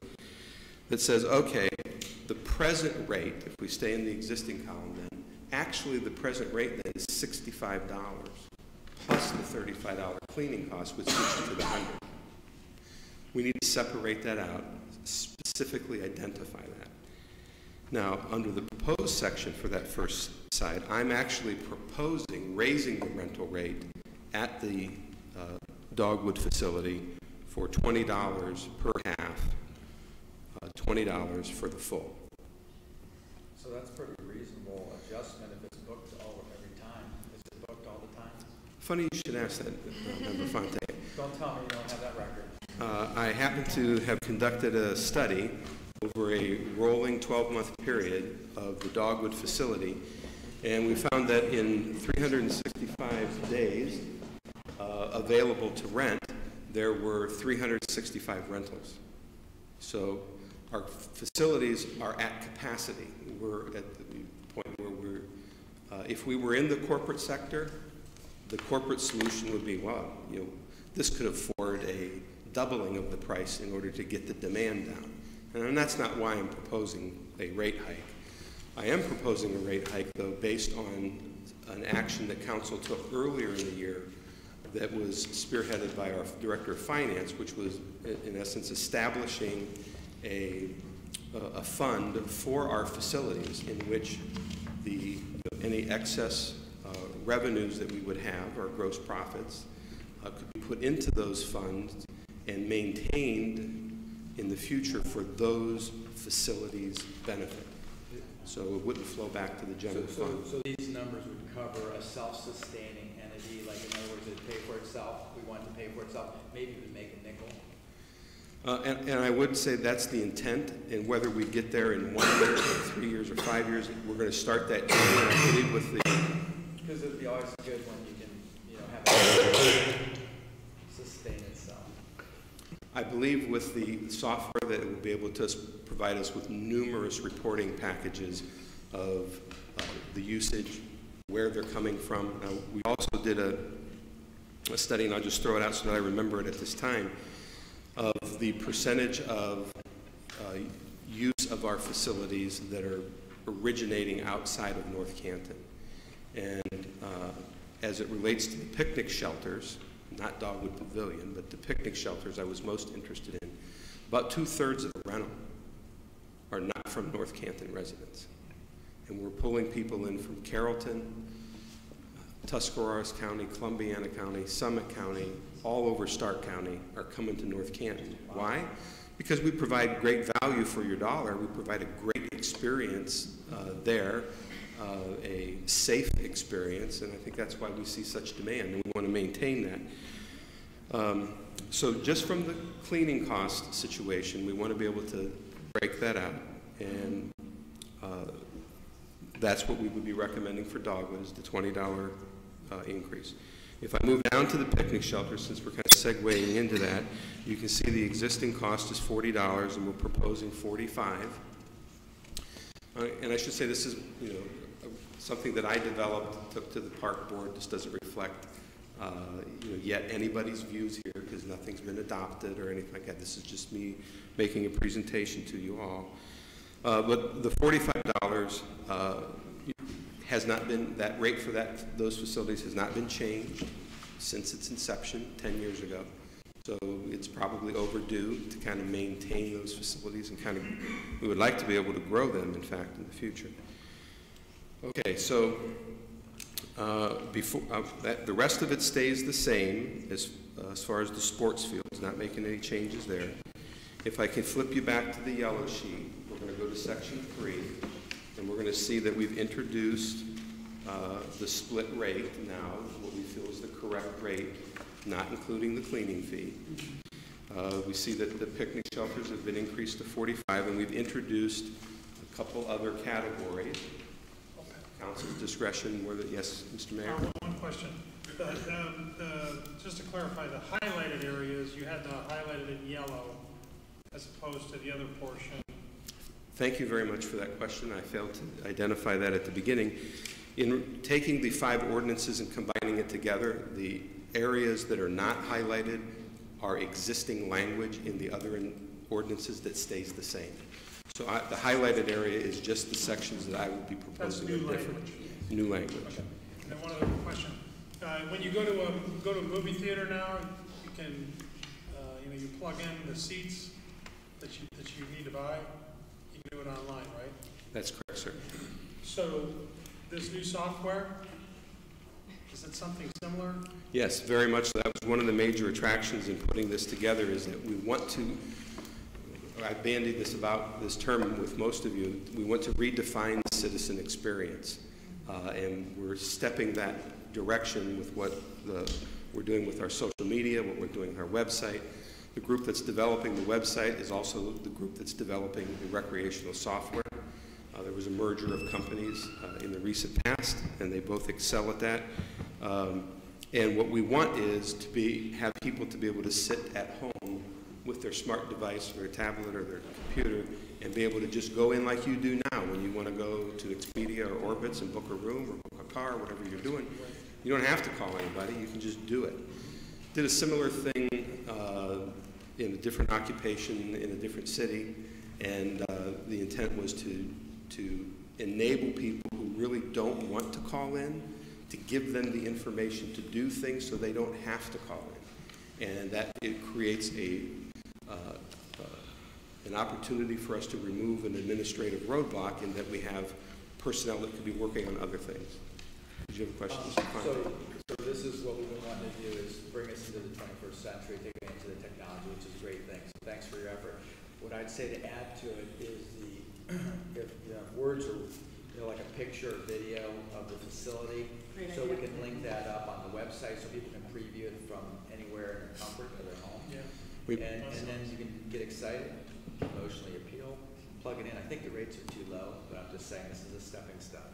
That says, okay, the present rate, if we stay in the existing column then, actually the present rate then is $65 plus the $35 cleaning cost, which gets you to the 100. We need to separate that out, specifically identify that. Now, under the proposed section for that first side, I'm actually proposing raising the rental rate at the Dogwood facility for $20 per half, $20 for the full. So that's pretty reasonable adjustment if it's booked every time. Is it booked all the time? Funny you should ask that, Member Fonte. Don't tell me you don't have that record. I happen to have conducted a study over a rolling 12-month period of the Dogwood facility, and we found that in 365 days available to rent, there were 365 rentals. So our facilities are at capacity. We're at the point where if we were in the corporate sector, the corporate solution would be, well, this could afford a doubling of the price in order to get the demand down. And that's not why I'm proposing a rate hike. I am proposing a rate hike, though, based on an action that council took earlier in the year that was spearheaded by our Director of Finance, which was, in essence, establishing a fund for our facilities in which any excess revenues that we would have, our gross profits, could be put into those funds and maintained in the future for those facilities' benefit. So it wouldn't flow back to the general fund. So these numbers would cover a self-sustaining entity, like in other words, it'd pay for itself. If we wanted to pay for itself, maybe it would make a nickel. And I would say that's the intent, and whether we get there in 1 year, or 3 years, or 5 years, we're going to start that journey, I believe, with the... Because it'd be always good when you can, have it sustain itself. I believe with the software that it will be able to provide us with numerous reporting packages of the usage, where they're coming from. We also did a study, and I'll just throw it out so that I remember it at this time, of the percentage of use of our facilities that are originating outside of North Canton. And as it relates to the picnic shelters, not Dogwood Pavilion, but the picnic shelters I was most interested in, about 2/3 of the rental are not from North Canton residents. And we're pulling people in from Carrollton, Tuscarawas County, Columbiana County, Summit County, all over Stark County are coming to North Canton. Why? Because we provide great value for your dollar. We provide a great experience there, a safe experience, and I think that's why we see such demand, and we want to maintain that. So just from the cleaning cost situation, we want to be able to break that out, and that's what we would be recommending for Dogwood, is the $20 increase. If I move down to the picnic shelter, since we're kind of segueing into that, you can see the existing cost is $40, and we're proposing $45. And I should say this is, something that I developed, took to the park board. This doesn't reflect yet anybody's views here, because nothing's been adopted or anything like that. This is just me making a presentation to you all. But the $45 has not been, that rate for those facilities has not been changed since its inception 10 years ago. So it's probably overdue to kind of maintain those facilities and kind of, we would like to be able to grow them, in fact, in the future. Okay, so the rest of it stays the same as far as the sports fields, not making any changes there. If I can flip you back to the yellow sheet, we're going to go to section 3, and we're going to see that we've introduced the split rate now, what we feel is the correct rate, not including the cleaning fee. We see that the picnic shelters have been increased to 45, and we've introduced a couple other categories. Council's discretion, yes, Mr. Mayor? One question. Just to clarify, the highlighted areas, you had highlighted in yellow as opposed to the other portion. Thank you very much for that question. I failed to identify that at the beginning. In taking the 5 ordinances and combining it together, the areas that are not highlighted are existing language in the other ordinances that stays the same. So the highlighted area is just the sections that I will be proposing. That's new language. New language. Okay. And then one other question. When you go to a movie theater now, you can you plug in the seats that you need to buy. You can do it online, right? That's correct, sir. So this new software, is it something similar? Yes, very much so. That was one of the major attractions in putting this together, is that we want to, I bandied this term with most of you, we want to redefine the citizen experience. And we're stepping that direction with what we're doing with our social media, what we're doing with our website. The group that's developing the website is also the group that's developing the recreational software. There was a merger of companies in the recent past, and they both excel at that. And what we want is to have people to be able to sit at home with their smart device or their tablet or their computer and be able to just go in like you do now when you want to go to Expedia or Orbitz and book a room or book a car or whatever you're doing. You don't have to call anybody, you can just do it. Did a similar thing in a different occupation in a different city, and the intent was to enable people who really don't want to call in, to give them the information to do things so they don't have to call in. And that it creates an opportunity for us to remove an administrative roadblock in that we have personnel that could be working on other things. Did you have a question, Mr. Cantton? So this is what we've been wanting to do, is bring us into the 21st century, take it into the technology, which is a great thing. So thanks for your effort. What I'd say to add to it is if words are like a picture or video of the facility, so we can link that up on the website so people can preview it from anywhere in their comfort of their home. Yeah. And then you can get excited, emotionally appeal, plug it in. I think the rates are too low, but I'm just saying this is a stepping stone.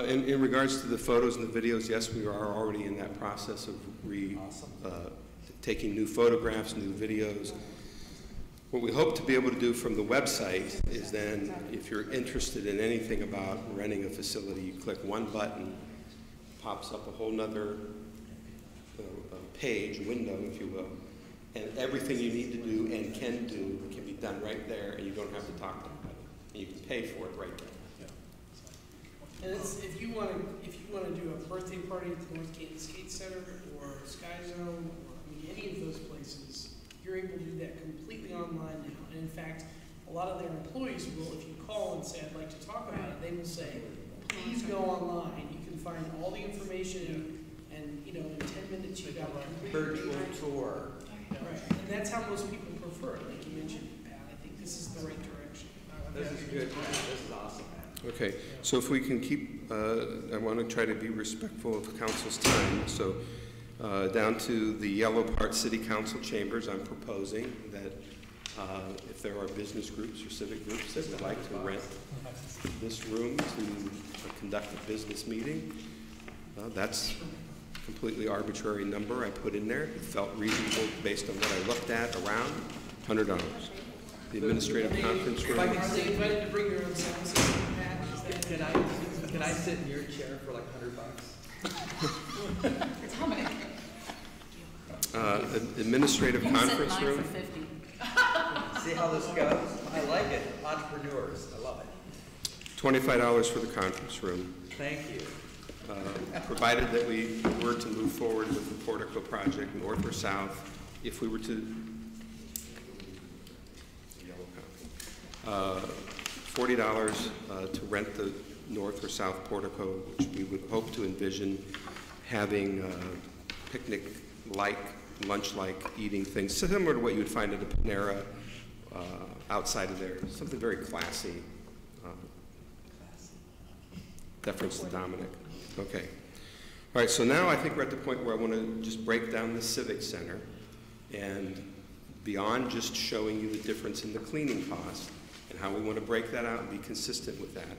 In regards to the photos and the videos, yes, we are already in that process of taking new photographs, new videos. What we hope to be able to do from the website is then, if you're interested in anything about renting a facility, you click one button, pops up a whole nother page, window, if you will, and everything you need to do and can do can be done right there, and you don't have to talk to anybody. And you can pay for it right there. And if you want to do a birthday party at the North Canton Skate Center or Sky Zone or any of those places, you're able to do that completely online now. And in fact, a lot of their employees will, if you call and say, I'd like to talk about it, they will say, please go online. You can find all the information and in 10 minutes you've got a virtual tour. Right. And that's how most people prefer it. Like you mentioned, Pat, I think this is the right direction. This is good, man. This is awesome, man. Okay, so if we can keep, I want to try to be respectful of council's time. So down to the yellow part, city council chambers, I'm proposing that if there are business groups or civic groups that would like to rent this room to conduct a business meeting, that's a completely arbitrary number I put in there. It felt reasonable based on what I looked at around, $100. The administrative conference room. Are they invited to bring their own sound system? Can I sit in your chair for like $100? It's how many? Administrative conference Mine room. for 50. See how this goes? I like it. Entrepreneurs, I love it. $25 for the conference room. Thank you. Provided that we were to move forward with the portico project, north or south, if we were to, $40 to rent the north or south portico, which we would hope to envision having picnic-like, lunch-like eating things, similar to what you would find at a Panera outside of there, something very classy. Deference to Dominic. Okay. All right, so now I think we're at the point where I want to just break down the Civic Center, and beyond just showing you the difference in the cleaning cost and how we want to break that out and be consistent with that,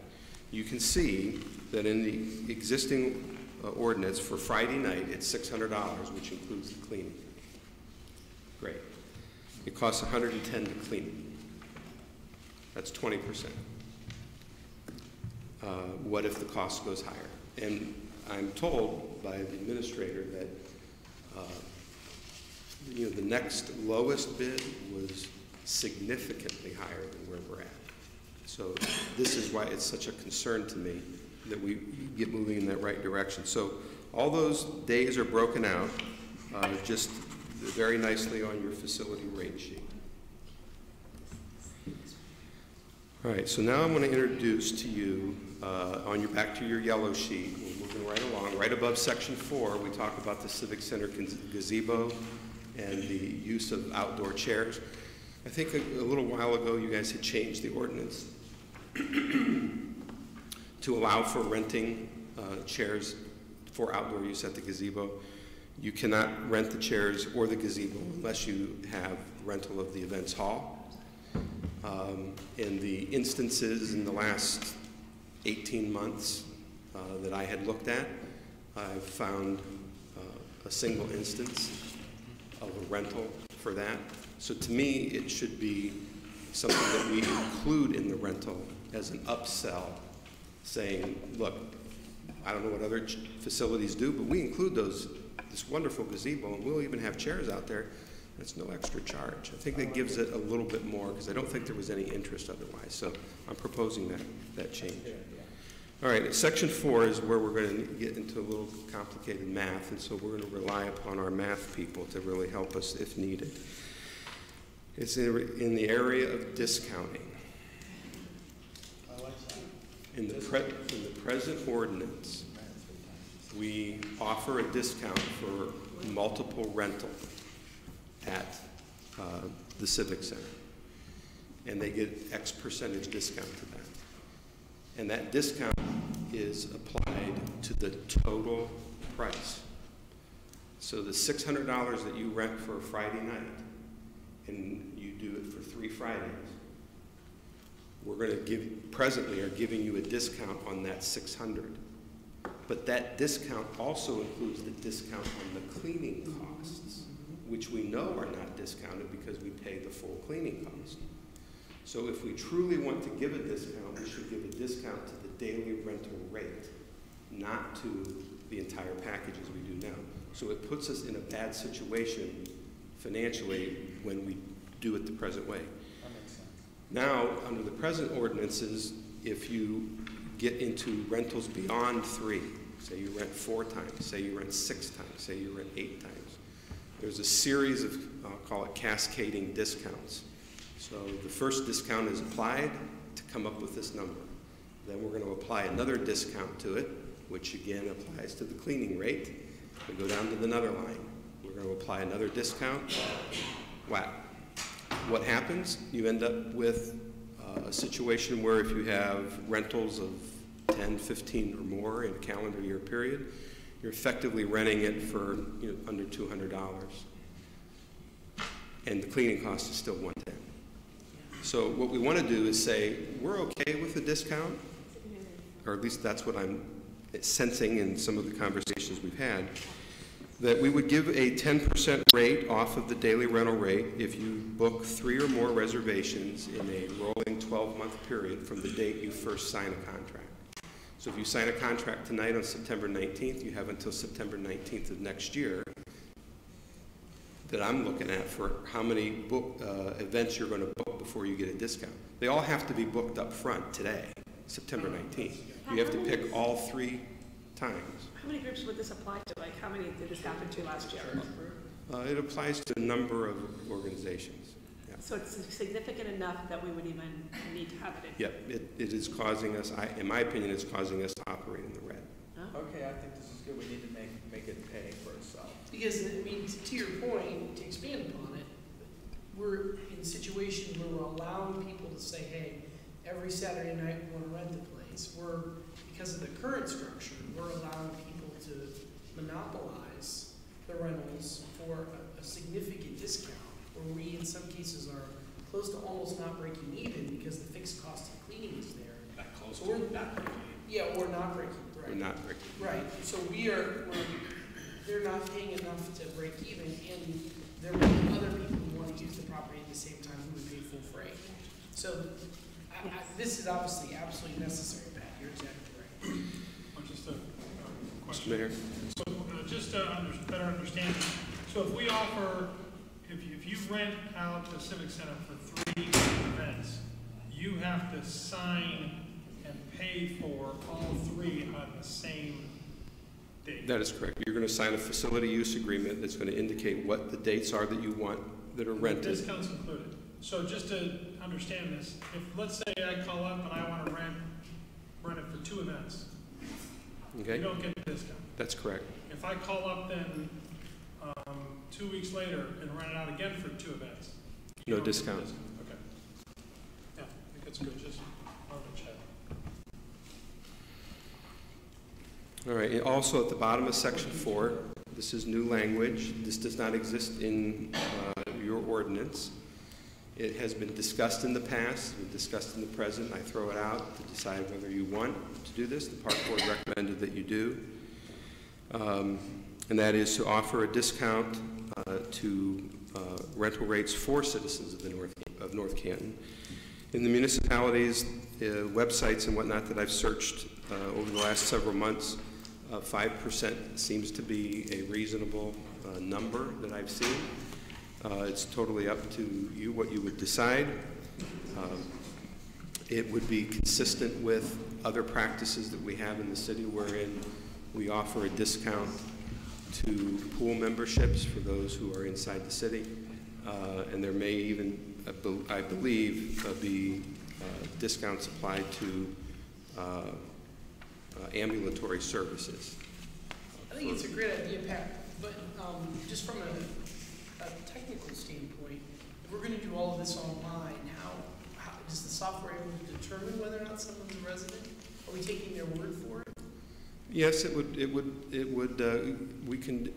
you can see that in the existing ordinance for Friday night, it's $600, which includes the cleaning. Great. It costs $110 to clean. That's 20%. What if the cost goes higher? And I'm told by the administrator that the next lowest bid was significantly higher than where we're at. So this is why it's such a concern to me that we get moving in that right direction. So all those days are broken out just very nicely on your facility rate sheet. All right, so now I'm going to introduce to you, back to your yellow sheet, we're moving right along. Right above section 4, we talk about the Civic Center gazebo and the use of outdoor chairs. I think a little while ago you guys had changed the ordinance to allow for renting chairs for outdoor use at the gazebo. You cannot rent the chairs or the gazebo unless you have rental of the events hall. In the instances in the last 18 months that I had looked at, I've found a single instance of a rental for that. So to me, it should be something that we include in the rental as an upsell, saying, look, I don't know what other facilities do, but we include this wonderful gazebo, and we'll even have chairs out there. That's no extra charge. I think that gives it a little bit more, because I don't think there was any interest otherwise. So I'm proposing that change. All right, section 4 is where we're going to get into a little complicated math, and so we're going to rely upon our math people to really help us if needed. It's in the area of discounting. In the present ordinance, we offer a discount for multiple rental at the Civic Center, and they get X percentage discount to that. And that discount is applied to the total price. So the $600 that you rent for a Friday night, and you do it for 3 Fridays, we're going to presently are giving you a discount on that $600. But that discount also includes the discount on the cleaning costs, which we know are not discounted because we pay the full cleaning cost. So if we truly want to give a discount, we should give a discount to the daily rental rate, not to the entire package as we do now. So it puts us in a bad situation financially when we do it the present way. That makes sense. Now, under the present ordinances, if you get into rentals beyond 3, say you rent 4 times, say you rent 6 times, say you rent 8 times, there's a series of, I'll call it cascading discounts. So the first discount is applied to come up with this number. Then we're going to apply another discount to it, which again applies to the cleaning rate. We go down to another line. We're going to apply another discount. Wow. What happens? You end up with a situation where if you have rentals of 10, 15 or more in a calendar year period, you're effectively renting it for under $200. And the cleaning cost is still $110. So what we want to do is say, we're okay with the discount, or at least that's what I'm sensing in some of the conversations we've had, that we would give a 10% rate off of the daily rental rate if you book 3 or more reservations in a rolling 12-month period from the date you first sign a contract. So if you sign a contract tonight on September 19th, you have until September 19th of next year that I'm looking at for how many book events you're going to book before you get a discount. They all have to be booked up front today, September 19th. You have to pick all 3 times. How many groups would this apply to? Like, how many did this happen to last year? It applies to a number of organizations. Yeah. So it's significant enough that we would even need to have it in? Yeah, it is causing us, in my opinion, it's causing us to operate in the red. Okay, I think this is good. We need to make it pay for itself. Because, I mean, to your point, to expand upon it, we're in a situation where we're allowing people to say, hey, every Saturday night we want to rent the place. Because of the current structure, we're allowing people to monopolize the rentals for a significant discount, where we in some cases are close to almost not breaking even because the fixed cost of cleaning is there. Not close So to we're not breaking. Yeah, or not breaking, right. We're not breaking. Right, so they're not paying enough to break even, and there will be other people who want to use the property at the same time who would pay full freight. So, this is obviously absolutely necessary, Pat, you're exactly right. Just a question. Mayor? So, just to better understand, so if we offer, if you rent out the Civic Center for 3 events, you have to sign and pay for all 3 on the same date. That is correct. You're going to sign a facility use agreement that's going to indicate what the dates are that you want that are rented. Discounts included. So just to understand this, if let's say I call up and I want to rent it for 2 events, Okay? you don't get a discount. That's correct. If I call up then 2 weeks later and rent it out again for 2 events, No discount. Okay. Yeah, I think that's good. Just on the chat. All right. And also at the bottom of section 4, this is new language. This does not exist in your ordinance. It has been discussed in the past, been discussed in the present. I throw it out to decide whether you want to do this. The Park Board recommended that you do. And that is to offer a discount to rental rates for citizens of North Canton. In the municipalities, websites and whatnot that I've searched over the last several months, 5% seems to be a reasonable number that I've seen. It's totally up to you what you would decide. It would be consistent with other practices that we have in the city wherein we offer a discount to pool memberships for those who are inside the city. And there may even, I believe, be discounts applied to ambulatory services. I think it's a great idea, Pat, but just from a technical standpoint, if we're going to do all of this online, how does the software able to determine whether or not someone's a resident? Are we taking their word for it? Yes, it would. We can,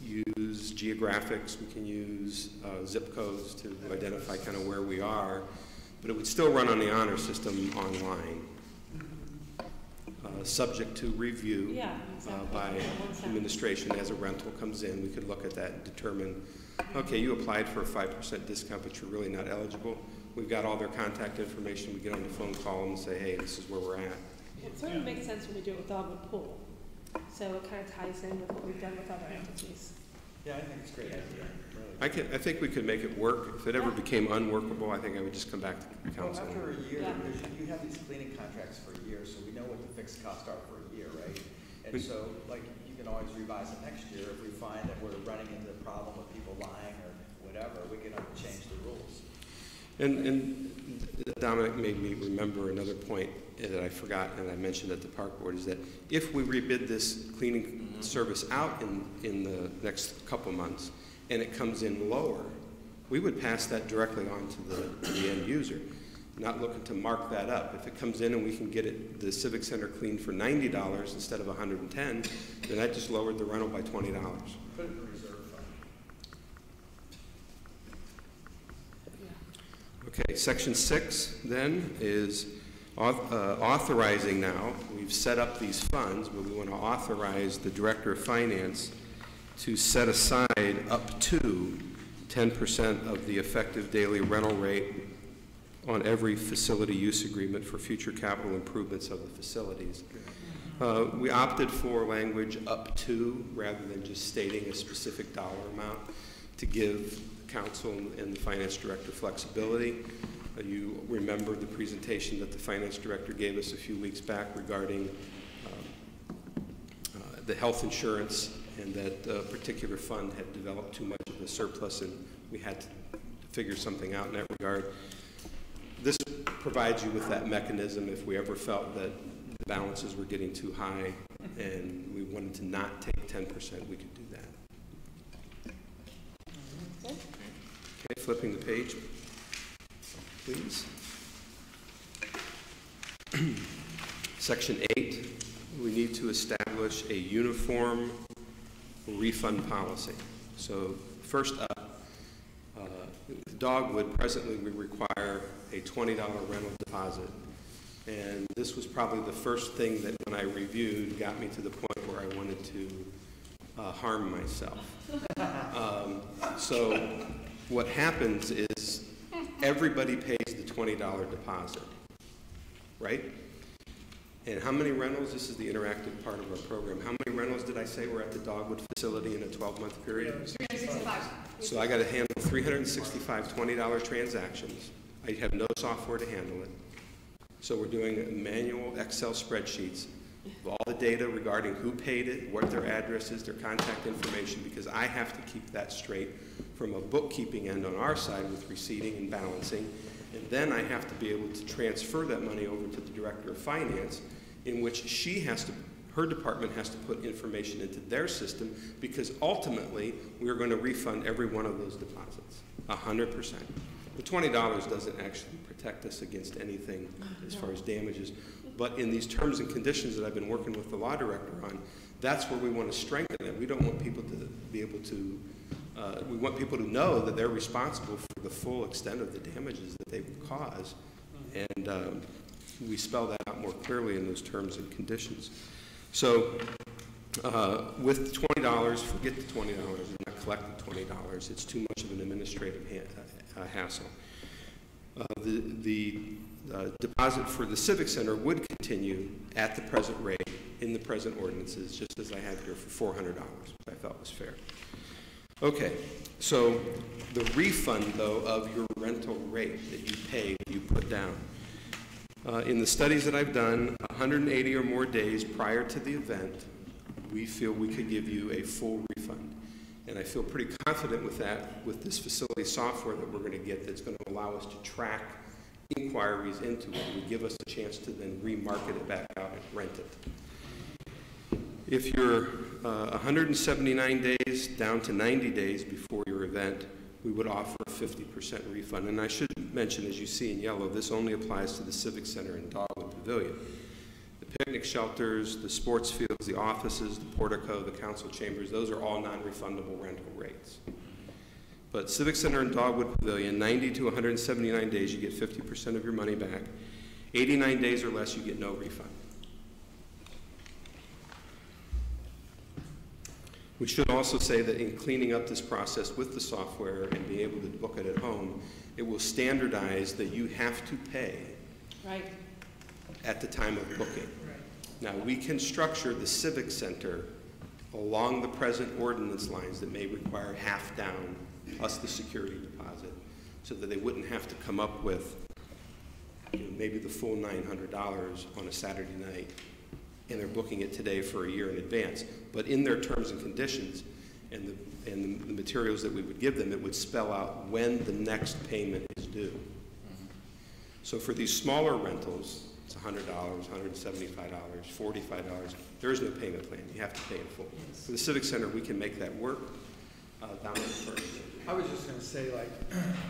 use geographics. We can use zip codes to identify kind of where we are, but it would still run on the honor system online, subject to review by administration as a rental comes in. We could look at that and determine, okay, you applied for a 5% discount, but you're really not eligible. We've got all their contact information. We get on the phone, call them, and say, hey, this is where we're at. It sort of makes sense when we do it with Dogwood Pool. So it kind of ties in with what we've done with other entities. Yeah, I think it's a great idea. Really. I think we could make it work. If it ever became unworkable, I think I would just come back to council. Well, after a year, you have these cleaning contracts for a year, so we know what the fixed costs are for a year, right? And so, like, you can always revise it next year. If we find that we're running into the problem of people lying or whatever, we can change the rules. And Dominic made me remember another point that I forgot and I mentioned at the park board is that if we rebid this cleaning service out in the next couple months and it comes in lower, we would pass that directly on to the end user, not looking to mark that up. If it comes in and we can get the Civic Center cleaned for $90 instead of $110, then that just lowered the rental by $20. Put it in a reserve fund. Okay, section 6 then is authorizing now. We've set up these funds, but we want to authorize the Director of Finance to set aside up to 10% of the effective daily rental rate on every facility use agreement for future capital improvements of the facilities. We opted for language up to rather than just stating a specific dollar amount. to give the council and the finance director flexibility. You remember the presentation that the finance director gave us a few weeks back regarding the health insurance, and that a particular fund had developed too much of a surplus, and we had to figure something out in that regard. This provides you with that mechanism if we ever felt that the balances were getting too high and we wanted to not take 10%, we could do that. Okay, flipping the page, please. Section 8, we need to establish a uniform refund policy. So first up, Dogwood, presently we require a $20 rental deposit. And this was probably the first thing that when I reviewed got me to the point where I wanted to harm myself. So what happens is everybody pays the $20 deposit, right? And how many rentals, this is the interactive part of our program, how many rentals did I say were at the Dogwood facility in a 12-month period? 365. So I got to handle 365 $20 transactions. I have no software to handle it. So we're doing manual Excel spreadsheets of all the data regarding who paid it, what their address is, their contact information, because I have to keep that straight from a bookkeeping end on our side with receipting and balancing. And then I have to be able to transfer that money over to the director of finance, in which she has to, her department has to put information into their system, because ultimately we are going to refund every one of those deposits, 100%. The $20 doesn't actually protect us against anything as far as damages, but in these terms and conditions that I've been working with the law director on, that's where we want to strengthen it. We don't want people to be able to, we want people to know that they're responsible for the full extent of the damages that they would cause, and we spell that out more clearly in those terms and conditions. So with the $20, forget the $20, and not collect the $20. It's too much of an administrative hassle. The deposit for the Civic Center would continue at the present rate in the present ordinances, just as I have here for $400, which I thought was fair. Okay, so the refund, though, of your rental rate that you pay, you put down. In the studies that I've done, 180 or more days prior to the event, we feel we could give you a full refund. And I feel pretty confident with that, with this facility software that we're going to get that's going to allow us to track inquiries into it and give us a chance to then remarket it back out and rent it. If you're 179 days down to 90 days before your event, we would offer a 50% refund. And I should mention, as you see in yellow, this only applies to the Civic Center and Dogwood Pavilion. The picnic shelters, the sports fields, the offices, the portico, the council chambers, those are all non-refundable rental rates. But Civic Center and Dogwood Pavilion, 90 to 179 days, you get 50% of your money back. 89 days or less, you get no refund. We should also say that in cleaning up this process with the software and being able to book it at home, it will standardize that you have to pay at the time of booking. Now, we can structure the Civic Center along the present ordinance lines that may require half down plus the security deposit, so that they wouldn't have to come up with maybe the full $900 on a Saturday night, and they're booking it today for a year in advance. But in their terms and conditions and the materials that we would give them, it would spell out when the next payment is due. So for these smaller rentals, it's $100, $175, $45. There is no payment plan. You have to pay in full. For the Civic Center, we can make that work down to the first. I was just going to say, like,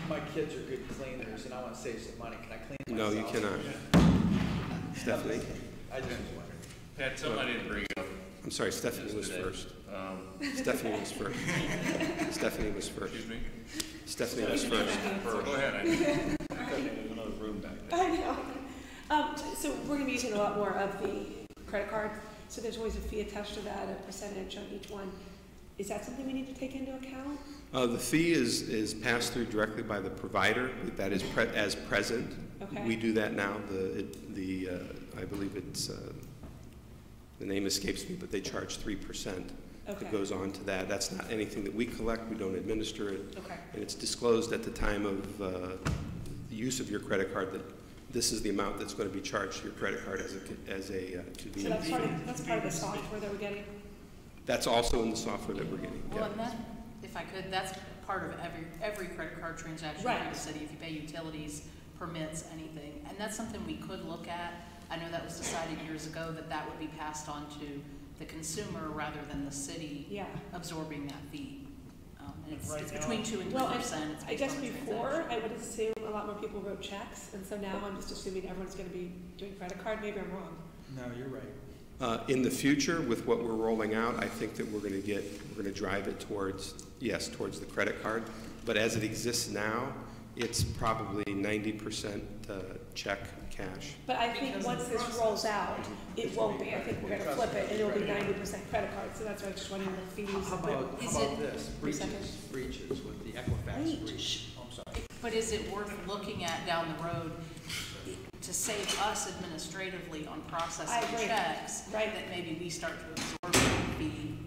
my kids are good cleaners, and I want to save some money. Can I clean No, myself? you cannot. Stephanie? I just was wondering. Pat, something I didn't bring up. I'm sorry, Stephanie was first. Stephanie was first. Stephanie was first. Excuse me? Stephanie was first. Go ahead. There's another room back there. I know. So we're going to be using a lot more of the credit card, so there's always a fee attached to that, a percentage on each one. Is that something we need to take into account? The fee is passed through directly by the provider. That is as present. Okay. We do that now. I believe it's, the name escapes me, but they charge 3% Okay. that goes on to that. That's not anything that we collect, we don't administer it. Okay. And it's disclosed at the time of the use of your credit card that this is the amount that's going to be charged to your credit card as a So convenience. that's part of the software that we're getting? That's also in the software that we're getting. Well, yeah. and that, if I could, that's part of every credit card transaction Right. in the city, if you pay utilities, permits, anything. And that's something we could look at. I know that was decided years ago that that would be passed on to the consumer rather than the city Yeah. absorbing that fee. And it's Right now- between 2 and 3%. Well, It's I based guess on the before, transaction. I would assume a lot more people wrote checks, and so now I'm just assuming everyone's gonna be doing credit card, maybe I'm wrong. No, you're right. In the future, with what we're rolling out, I think that we're going to drive it towards the credit card. But as it exists now, it's probably 90% check, cash. But I think once this rolls out, it won't be, I think we're gonna flip it, and it'll be 90% credit card, so that's why I was just wondering the fees. How about Is this, breaches with the Equifax breach? Oh, I'm sorry. But is it worth looking at down the road to save us administratively on I processing agree. checks? Right. That maybe we start to absorb the fee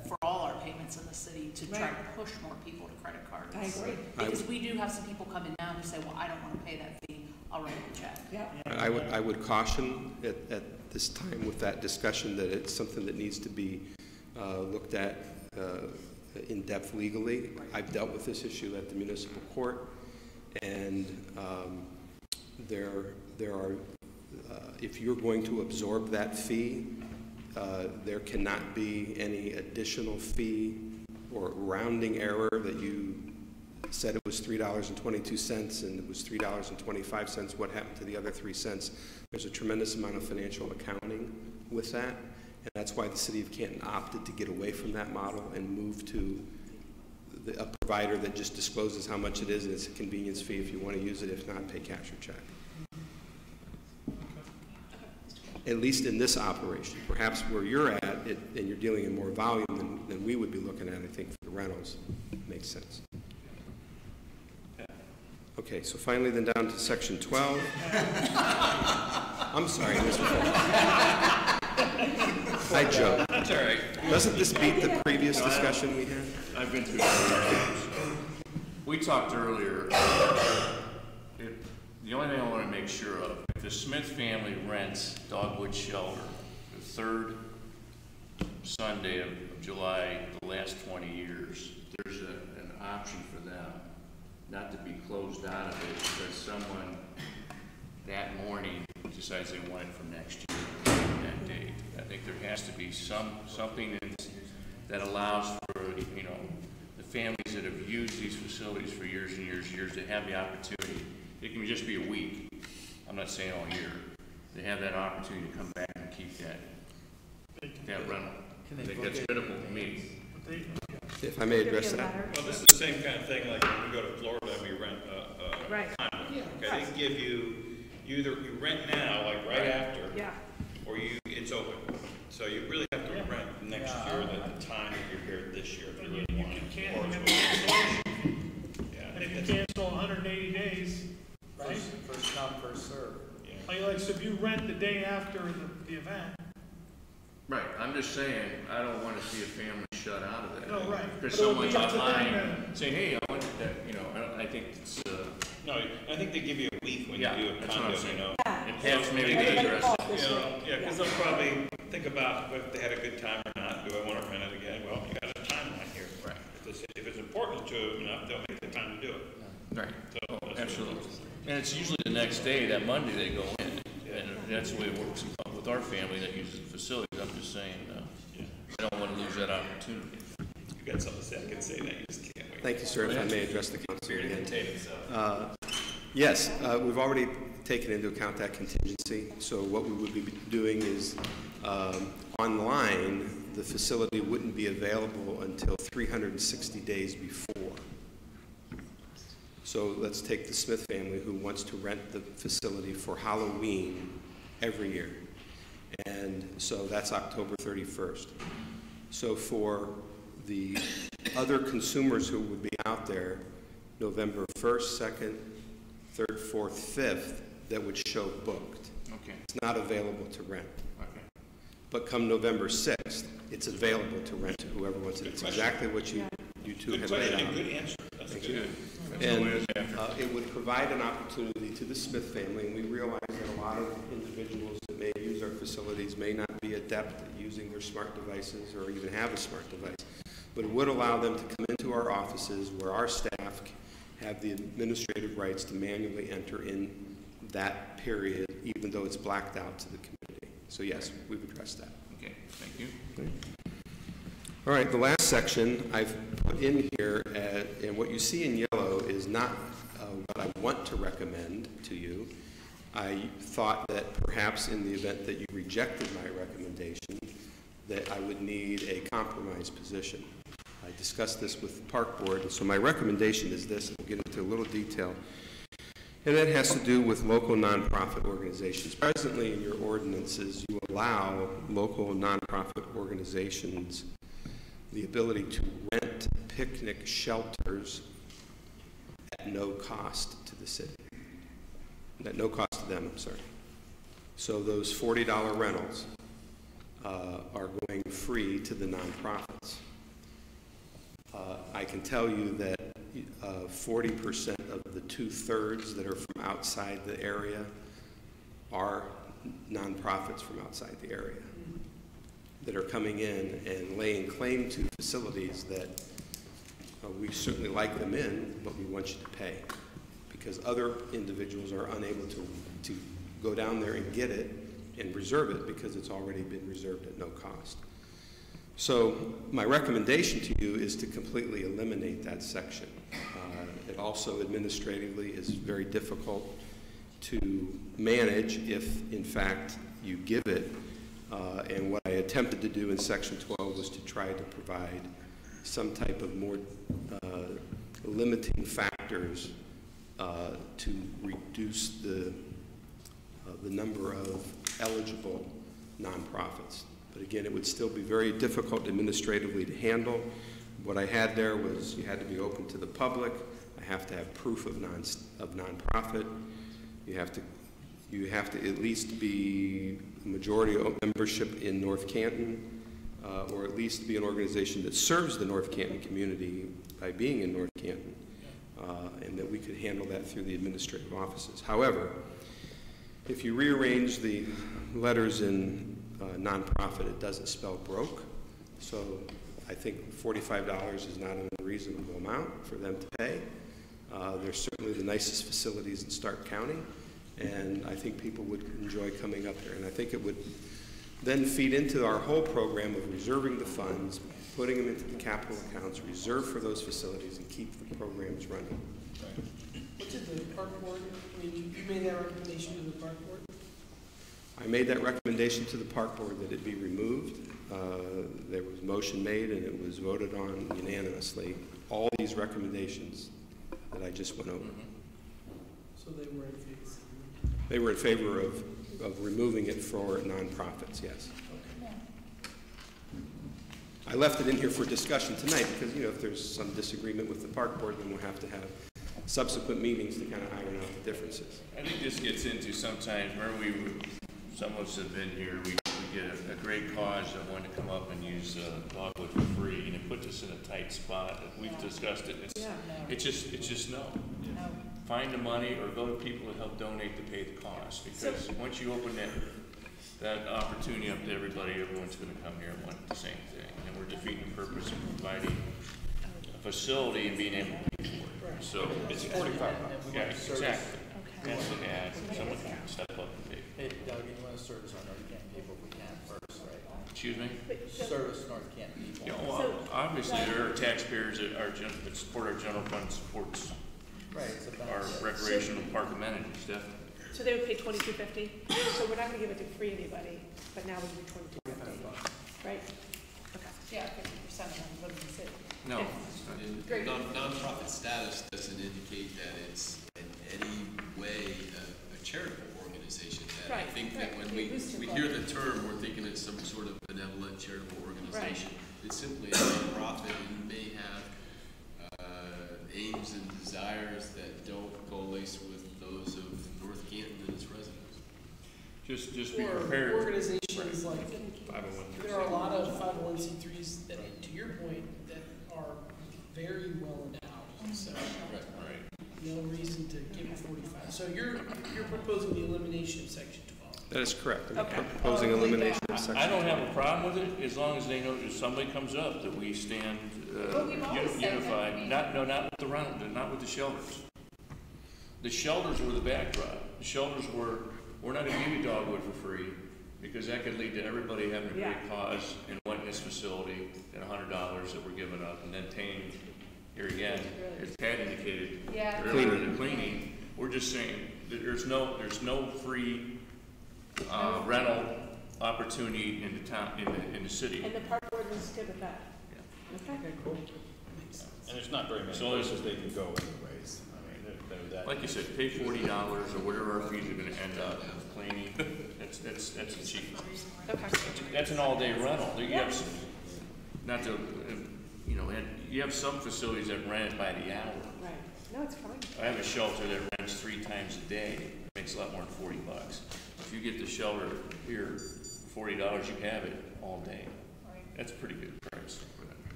for all our payments in the city to try Right. to push more people to credit cards. I agree. Because we do have some people come in now who say, well, I don't want to pay that fee, I'll write a check. Yeah. I would caution at this time with that discussion that it's something that needs to be looked at in depth legally. I've dealt with this issue at the municipal court, and there are, if you're going to absorb that fee, there cannot be any additional fee or rounding error that you said it was $3.22 and it was $3.25. What happened to the other 3 cents? There's a tremendous amount of financial accounting with that, and that's why the city of Canton opted to get away from that model and move to a provider that just discloses how much it is, and it's a convenience fee if you want to use it. If not, pay cash or check. At least in this operation. Perhaps where you're at, and you're dealing in more volume than we would be looking at, I think, for the rentals, makes sense. Okay, so finally then down to section 12. I'm sorry, Mr. I joke. That's all right. Doesn't this beat the previous discussion we had? I've been through that. We talked earlier, the only thing I want to make sure of, if the Smith family rents Dogwood Shelter the third Sunday of July the last 20 years, there's an option for them not to be closed out of it because someone that morning decides they want it for next year, that date. I think there has to be something that allows for, you know, the families that have used these facilities for years and years and years to have the opportunity. It can just be a week. I'm not saying all year. They have that opportunity to come back and keep that rental. I think that's critical to me. If I may address that. Well, this is the same kind of thing like when we go to Florida and we rent a Right. condo. Okay, they give you either you rent now, like right after, Yeah. or it's open. So you really have to rent next year at the time that you're here this year. If you really want it. can't Or have it's- cancellation. Yeah, And if you cancel 180 days, right? First come, first serve. Like, so if you rent the day after the event, Right, I'm just saying, I don't want to see a family shut out of that. No, right. Because But it would be someone's up to them online saying, hey, I want that, you know, I think it's, No, I think they give you a week when Yeah, you do a that's what I'm condo, saying. you know. it helps maybe the Everybody interest. called this You know, way. yeah, because they'll probably think about if they had a good time or not. Do I want to rent it again? Well, you got a timeline here. Right. If it's important to them enough, they'll make the time to do it. Right, So that's absolutely. And it's usually the next day, that Monday, they go in, and that's the way it works with our family that uses the facilities. I'm just saying, I don't want to lose that opportunity. You got something to say? I can say that. You just can't wait. Thank you, sir. If I may address the council again. Yes, we've already taken into account that contingency. So what we would be doing is online, the facility wouldn't be available until 360 days before. So let's take the Smith family who wants to rent the facility for Halloween every year. And so that's October 31st. So for the other consumers who would be out there, November 1st, 2nd, 3rd, 4th, 5th, that would show booked. Okay. It's not available to rent. Okay. but come November 6th, it's available to rent to whoever wants it. It's exactly what you two have laid out. Good answer. That's good. And it would provide an opportunity to the Smith family, and we realize that a lot of individuals that may use our facilities may not be adept at using their smart devices or even have a smart device. But it would allow them to come into our offices where our staff have the administrative rights to manually enter in that period, even though it's blacked out to the community. So yes, we've addressed that. Okay, thank you. Okay. All right, the last section I've put in here, and what you see in yellow is not what I want to recommend to you. I thought that perhaps in the event that you rejected my recommendation, that I would need a compromise position. I discussed this with the park board, and so my recommendation is this, and we'll get into a little detail, and that has to do with local nonprofit organizations. Presently in your ordinances, you allow local nonprofit organizations the ability to rent picnic shelters at no cost to the city. At no cost to them, I'm sorry. So those $40 rentals are going free to the nonprofits. I can tell you that 40% of the 2/3 that are from outside the area are nonprofits from outside the area that are coming in and laying claim to facilities that we certainly like them in, but we want you to pay because other individuals are unable to go down there and get it and reserve it because it's already been reserved at no cost. So my recommendation to you is to completely eliminate that section. It also administratively is very difficult to manage if, in fact, you give it. And what I attempted to do in Section 12 was to try to provide some type of more limiting factors to reduce the number of eligible nonprofits. But again, it would still be very difficult administratively to handle. What I had there was you had to be open to the public. I have to have proof of nonprofit. You have to at least be majority membership in North Canton, or at least be an organization that serves the North Canton community by being in North Canton, and that we could handle that through the administrative offices. However, if you rearrange the letters in nonprofit, it doesn't spell broke. So I think $45 is not an unreasonable amount for them to pay. They're certainly the nicest facilities in Stark County, and I think people would enjoy coming up here. And I think it would then feed into our whole program of reserving the funds, putting them into the capital accounts, reserve for those facilities, and keep the programs running. What did the park board, I mean, you made that recommendation to the park board? I made that recommendation to the park board that it be removed. There was a motion made and it was voted on unanimously. All these recommendations that I just went over. So they were in favor? They were in favor of removing it for nonprofits, yes. Okay. I left it in here for discussion tonight because, you know, if there's some disagreement with the park board, then we'll have to have subsequent meetings to kind of iron out the differences. I think this gets into sometimes, remember some of us have been here, we get a great cause that wanted to come up and use dogwood for free, and it puts us in a tight spot. We've discussed it. It's just no. Find the money or go to people to help donate to pay the cost. Because once you open that opportunity up to everybody, everyone's going to come here and want the same thing. And we're defeating the purpose of providing a facility and being able to pay for it. So it's $45. Yeah, exactly. That's an ad. Someone can step up and pay. Hey, Doug, you want to service our North Canton people if we can first, right? Excuse me? Service North Canton people. Yeah, well, obviously there are taxpayers that support our general fund, supports our recreational park amenities, definitely. So they would pay $22.50. So we're not going to give it to free anybody, but now we give $22.50, right? Okay. Yeah, 50% of them live in the city. No, non-profit status doesn't indicate that it's in any way a charitable organization. That I think that when we hear the term, we're thinking it's some sort of benevolent charitable organization. It's simply a non-profit and may have aims and desires that don't coalesce with those of North Canton and its residents. Just be prepared. Organization is like, there are a lot of 501c3s that, to your point, that are very well endowed, so. No reason to give it 45. So you're proposing the elimination of section 12. That is correct. I'm Okay. proposing elimination of section. I don't have a problem with it, as long as they know if somebody comes up, that we stand But we've always said that, unified. I mean- Not with the rental, not with the shelters. The shelters were the backdrop. The shelters were, we're not gonna give you dogwood for free, because that could lead to everybody having a great cause and wanting this facility at $100 that we're giving up, and then paying, here again, as Pat indicated, earlier, the cleaning. We're just saying that there's no free rental opportunity in the town, in the city. And the park ordinance is good with that? Okay. Cool. And there's not very many places they can go anyways. I mean, they're that. Like you said, pay $40 or whatever our fees are gonna end up cleaning. That's cheap. Okay. That's an all-day rental. You have some, not to, you know, you have some facilities that rent by the hour. Right. No, it's fine. I have a shelter that rents 3 times a day. Makes a lot more than $40. If you get the shelter here, $40, you have it all day. That's a pretty good price.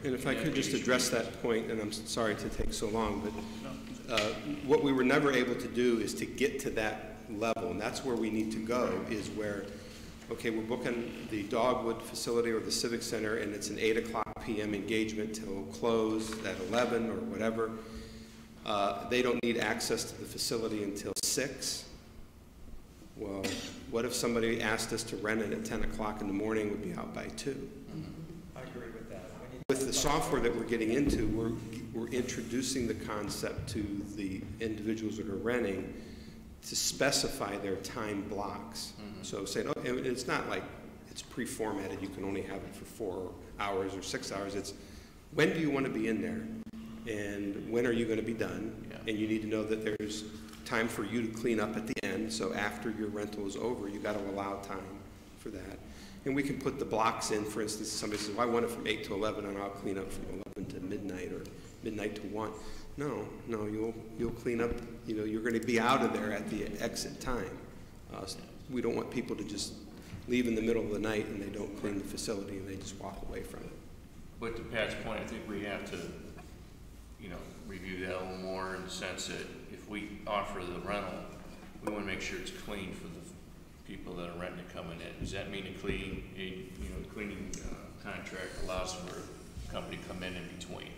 And if I could just address that point, and I'm sorry to take so long, but what we were never able to do is to get to that level, and that's where we need to go, is where, okay, we're booking the Dogwood facility or the Civic Center, and it's an 8 p.m. engagement till close at 11 or whatever. They don't need access to the facility until 6. Well, what if somebody asked us to rent it at 10 o'clock in the morning, would be out by 2? I agree with that. With the software that we're getting into, we're introducing the concept to the individuals that are renting to specify their time blocks. So saying, oh, and it's not like it's pre-formatted, you can only have it for 4 hours or 6 hours. It's when do you want to be in there? And when are you going to be done? And you need to know that there's time for you to clean up at the end. So after your rental is over, you got to allow time for that. And we can put the blocks in. For instance, somebody says, well, I want it from 8 to 11, and I'll clean up from 11 to midnight or midnight to 1. No, you'll clean up. You know, you're going to be out of there at the exit time. We don't want people to just leave in the middle of the night and they don't clean the facility and they just walk away from it. But to Pat's point, I think we have to, you know, review that a little more in the sense that if we offer the rental, we want to make sure it's clean for the people that are renting it coming in. Does that mean a cleaning contract allows for a company to come in between?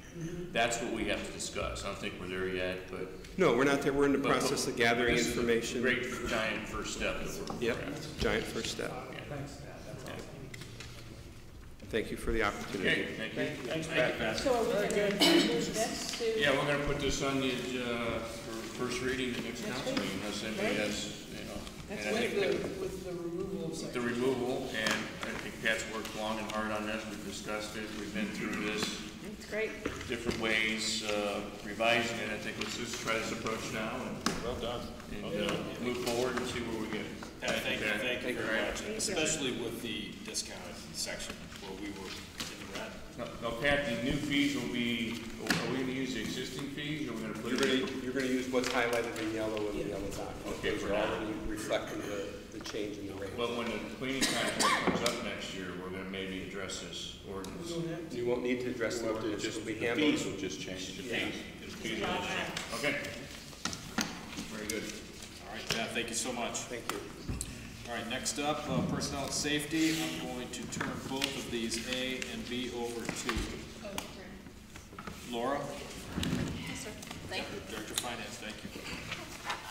That's what we have to discuss. I don't think we're there yet, but no, we're not there. We're in the process of gathering information. Great giant first step. Yep, giant first step. Thanks, Pat. That's awesome. Thank you for the opportunity. Okay, thank you. Thanks, Pat. So are we going to move this to? Yeah, we're going to put this on the for first reading the next council meeting, unless anybody has, you know. That's and I think with the removal of section. the removal, and I think Pat's worked long and hard on this. We've discussed it. We've been through this. It's great. Different ways, revising it. I think let's just try this approach now and Well done. move forward and see where we get. Thank you very much, especially with the discounted section where we were in the red. Now, Pat, the new fees will be, are we going to use the existing fees, or are we going to put You're going to use what's highlighted in yellow in the yellow document. Okay, Those for are now. already reflecting the change in the rate. Well, when the cleaning contract comes up next year, we're going to maybe address this ordinance. You won't need to address the ordinance. It'll be The handled. fees will just change. The fees will change. Okay. Very good. All right, yeah, thank you so much. Thank you. All right, next up, personnel and safety. I'm going to turn both of these A and B over to Laura. Yes, sir. Thank you. Director of Finance, thank you.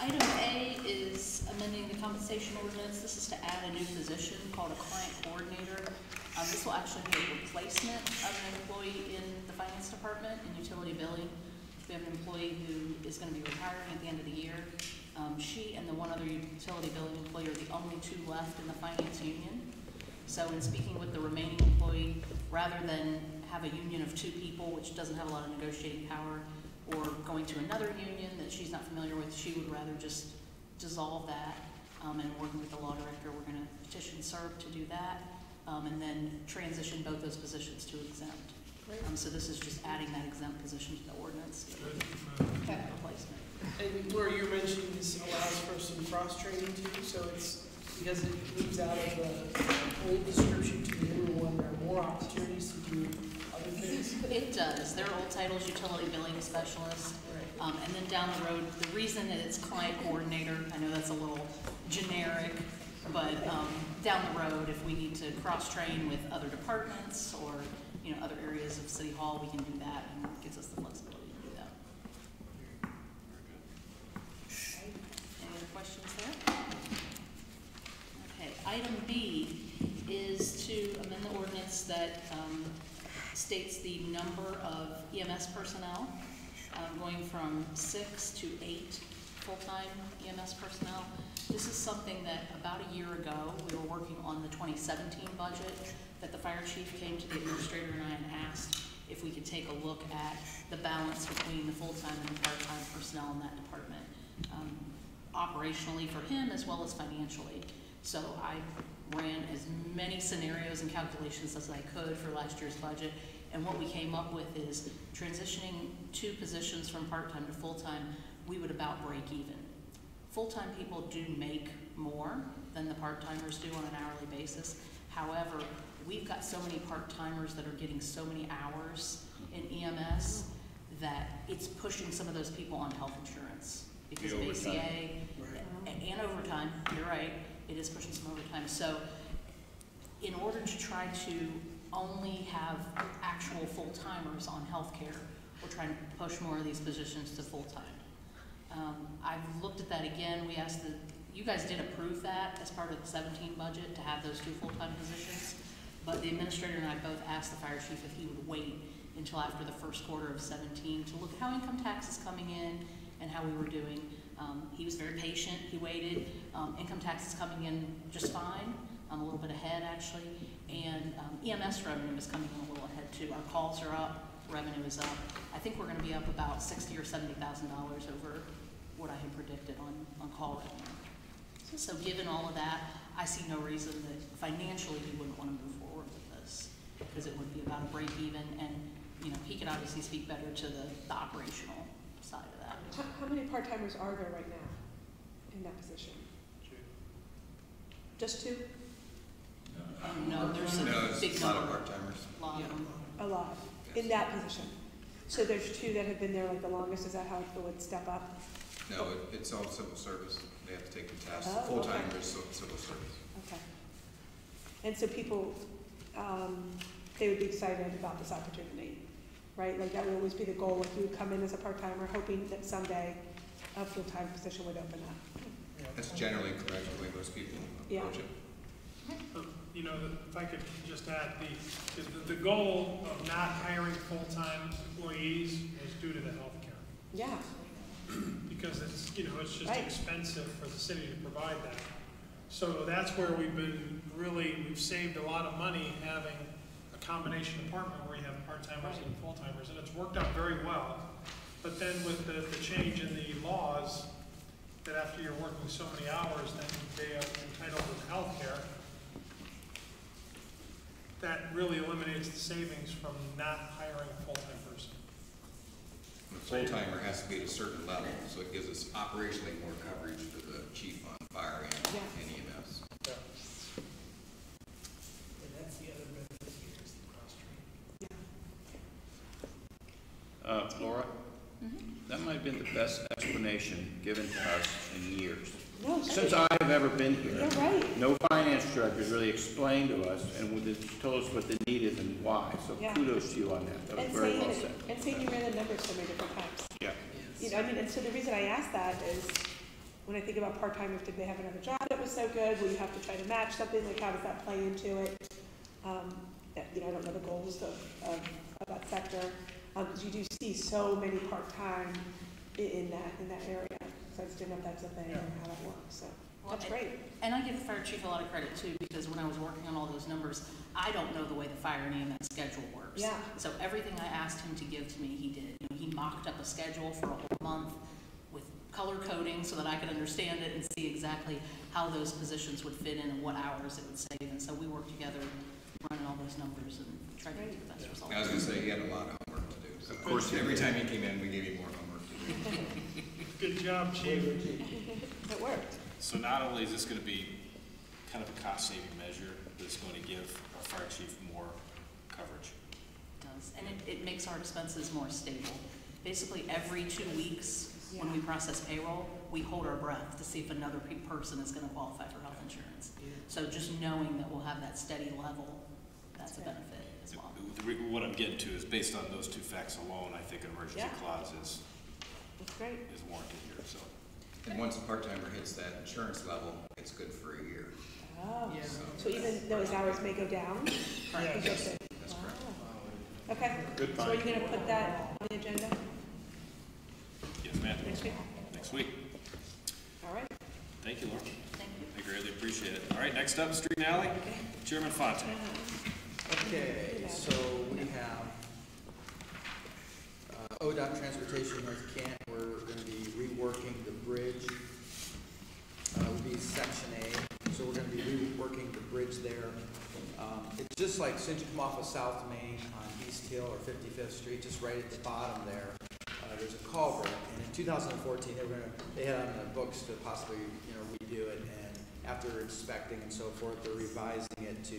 Item A is amending the compensation ordinance. This is to add a new position called a client coordinator. This will actually be a replacement of an employee in the finance department in utility billing. We have an employee who is going to be retiring at the end of the year. She and the one other utility billing employee are the only 2 left in the finance union. So in speaking with the remaining employee, rather than have a union of 2 people, which doesn't have a lot of negotiating power, or going to another union that she's not familiar with, she would rather just dissolve that. And working with the law director, we're going to petition CERB to do that, and then transition both those positions to exempt. So this is just adding that exempt position to the ordinance. Replacement. And Laura, you're mentioning this allows for some cross-training too, so it's because it moves out of the old description to the newer one, there are more opportunities to do other things? It does. Their old title is utility billing specialist. Right. And then down the road, the reason that it's client coordinator, I know that's a little generic, but down the road, if we need to cross-train with other departments or, you know, other areas of City Hall, we can do that, and it gives us the flexibility to do that. Okay. Any other questions there? Okay, item B is to amend the ordinance that states the number of EMS personnel going from 6 to 8 full-time EMS personnel. This is something that about a year ago, we were working on the 2017 budget, that the fire chief came to the administrator and I and asked if we could take a look at the balance between the full-time and the part-time personnel in that department, operationally for him as well as financially. So I ran as many scenarios and calculations as I could for last year's budget, and what we came up with is transitioning 2 positions from part-time to full-time, we would about break even. Full-time people do make more than the part-timers do on an hourly basis. However, we've got so many part-timers that are getting so many hours in EMS that it's pushing some of those people on health insurance because of ACA and overtime. You're right, it is pushing some overtime. So in order to try to only have actual full-timers on healthcare, we're trying to push more of these positions to full-time. I've looked at that again. We asked you guys did approve that as part of the 17 budget to have those 2 full-time positions, but the administrator and I both asked the fire chief if he would wait until after the first quarter of 17 to look at how income tax is coming in and how we were doing. He was very patient. He waited. Income tax is coming in just fine, a little bit ahead actually, and EMS revenue is coming in a little ahead too. Our calls are up, revenue is up. I think we're going to be up about $60,000 or $70,000 over what I had predicted on call revenue. So given all of that, I see no reason that financially we wouldn't want to move forward with this, because it would be about a break even, and you know, he could obviously speak better to the operational side of that. How many part-timers are there right now in that position? 2. Just 2? No, there's a big number of part-timers. A lot in that position. So there's 2 that have been there like the longest. Is that how it would step up? No, it's all civil service. They have to take the test. Oh, Full-time okay. is civil service. Okay. And so people, they would be excited about this opportunity, right? Like that would always be the goal. Like you would come in as a part-timer hoping that someday a full-time position would open up. That's generally correct the way most people approach it. You know, if I could just add, the goal of not hiring full-time employees is due to the health care. Yeah. Because it's, you know, it's just right. expensive for the city to provide that. So that's where we've saved a lot of money having a combination department where you have part-timers and full-timers, and it's worked out very well. But then with the change in the laws, that after you're working so many hours, then they are entitled to health care, that really eliminates the savings from not hiring a full-time person. The full-timer has to be at a certain level, so it gives us operationally more coverage for the chief on fire and EMS. Yeah. And that's the other benefit here is the cross-training. Laura, that might have been the best explanation given to us in years. No, Since I've ever been here, you're right. no finance director really explained to us and told us what the need is and why. So kudos to you on that. That was very well said. And saying you ran the numbers so many different times. Yeah. You know, I mean, and so the reason I ask that is when I think about part-timers, did they have another job that was so good? Will you have to try to match something? Like, how does that play into it? You know, I don't know the goals of that sector, because you do see so many part-time in that area. So I just didn't know if that's a thing or how that works. So that's great. And I give the fire chief a lot of credit too, because when I was working on all those numbers, I don't know the way the fire and EMS schedule works. Yeah. So everything I asked him to give to me, he did. You know, he mocked up a schedule for a whole month with color coding so that I could understand it and see exactly how those positions would fit in and what hours it would save. And so we worked together running all those numbers and tried to get the best result. I was going to say, he had a lot of homework to do. So of course, every time he came in, we gave him more homework to do. Good job, Chief. It worked. So not only is this going to be kind of a cost-saving measure that's going to give our fire chief more coverage. It does, and it makes our expenses more stable. Basically, every 2 weeks, when we process payroll, we hold our breath to see if another person is gonna qualify for health insurance. So just knowing that we'll have that steady level, that's a benefit as well. What I'm getting to is based on those two facts alone, I think an emergency clause is warranted here, so. And once a part-timer hits that insurance level, it's good for a year. Oh, so even though his hours may go down? Correct. Yes. That's correct. Okay, Good so are you gonna put that on the agenda Yes, ma'am. next week? Next week. All right. Thank you, Laura. Thank you. I greatly appreciate it. All right, next up, Street and Alley. Chairman Fontaine. Okay, so we have ODOT Transportation North Canton. We're going to be reworking the bridge. Would be section A. So we're going to be reworking the bridge there. It's just like, since you come off of South Main on East Hill or 55th Street, just right at the bottom there, there's a culvert. And in 2014, they had on the books to possibly, redo it. And after inspecting and so forth, they're revising it to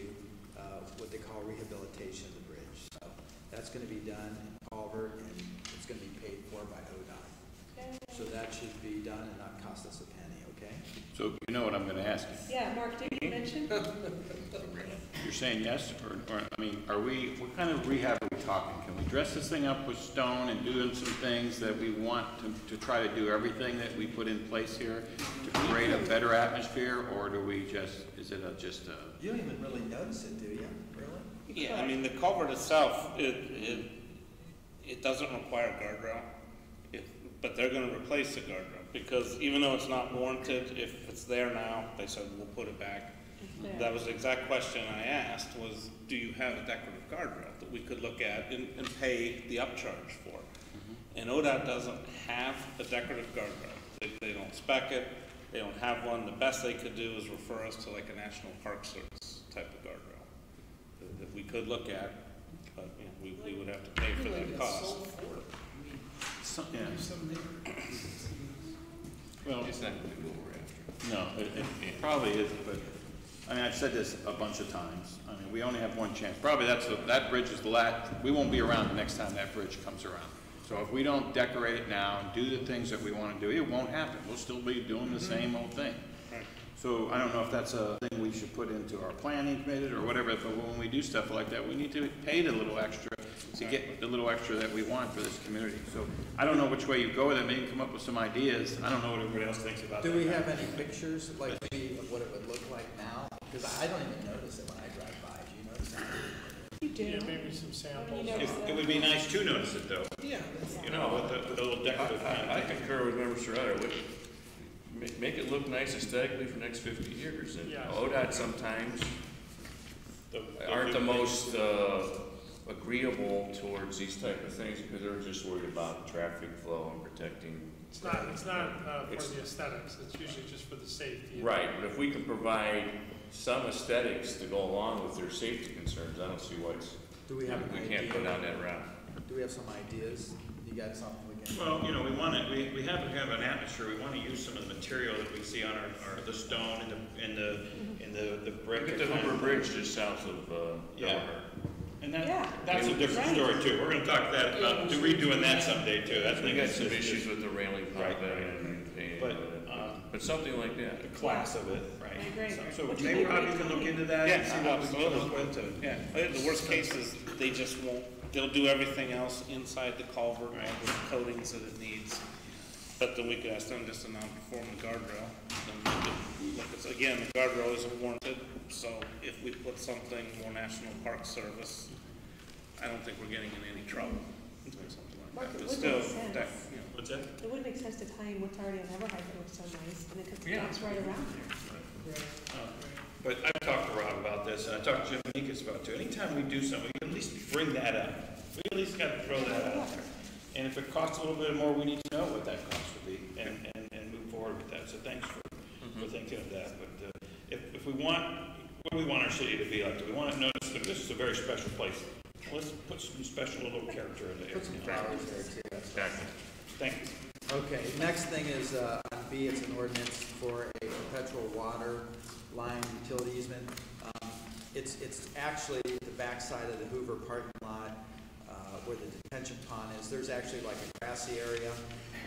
what they call rehabilitation of the bridge. So that's going to be done in culvert, and it's going to be paid for by ODOT. So that should be done and not cost us a penny, okay? So you know what I'm gonna ask you. Yeah, Mark, did you mention? You're saying yes, or I mean, what kind of rehab are we talking? Can we dress this thing up with stone and do some things that we want to try to do everything that we put in place here to create a better atmosphere, or do we just, is it just a? You don't even really notice it, do you? Really? Yeah, I mean, the culvert itself, it doesn't require guardrail, but they're gonna replace the guardrail, because even though it's not warranted, if it's there now, they said, we'll put it back. That was the exact question I asked, was, do you have a decorative guardrail that we could look at and pay the upcharge for? And ODOT doesn't have a decorative guardrail. They don't spec it, they don't have one. The best they could do is refer us to like a National Park Service type of guardrail that we could look at, but we would have to pay for that cost. Well, It's not going to go over after. no, it probably isn't, but, I mean, I've said this a bunch of times. I mean, we only have one chance. Probably that bridge is the last, we won't be around the next time that bridge comes around. So if we don't decorate it now and do the things that we want to do, it won't happen. We'll still be doing the same old thing. Right. So I don't know if that's a thing we should put into our planning committee or whatever, but when we do stuff like that, we need to pay the little extra to get the little extra that we want for this community. So I don't know which way you go with it. Maybe come up with some ideas. I don't know what everybody else thinks about that. Do we have any pictures, like maybe of what it would look like now? Because I don't even notice it when I drive by. Do you notice that? You do. Yeah, maybe some samples. It would be nice to notice it, though. Yeah. With the little decorative kind of I thing. concur with Member Serrata. Make it look nice aesthetically for the next 50 years. And Yeah. ODOT sometimes aren't the most agreeable towards these type of things because they're just worried about traffic flow and protecting. It's not for the aesthetics, it's usually just for the safety. Right, but if we can provide some aesthetics to go along with their safety concerns, I don't see why Do we have an we idea? can't go down that route. Do we have some ideas? You got something we can? Well, we want to, we have a kind of an atmosphere. We want to use some of the material that we see on the stone and the brick. Look at the Hoover Bridge just south of Yeah. And that's Yeah. a different story too. We're going to talk about redoing that someday too. That's We got some issues with the railing part of it but something like that. The class of it, right? I agree. So maybe Rob, you can look into that. Yeah, and see what we can come up with to- Yeah, the worst case is they just won't, they'll do everything else inside the culvert, all the coatings that it needs. But then we could ask them just to non-conforming guardrail. Then we could look at, again, the guardrail isn't warranted, so if we put something more National Park Service, I don't think we're getting in any trouble. Something like Mark, that. it But wouldn't still, make sense. that, What's that? It wouldn't make sense to tie in what's already on Everhide that looks so nice, and it comes right around there. But I've talked to Rob about this, and I talked to Jim Nikas about it too. Anytime we do something, we can at least bring that up. We at least got to throw that out there. And if it costs a little bit more, we need to know what that cost would be and move forward with that. So thanks for thinking of that. But if we want, what do we want our city to be like? Do we want to notice that this is a very special place? Let's put some special little character in there. Put some flowers there too. Exactly. Thank you. Okay, next thing is on B, it's an ordinance for a perpetual water line utility easement. It's actually the backside of the Hoover parking lot where the detention pond is. There's actually like a grassy area,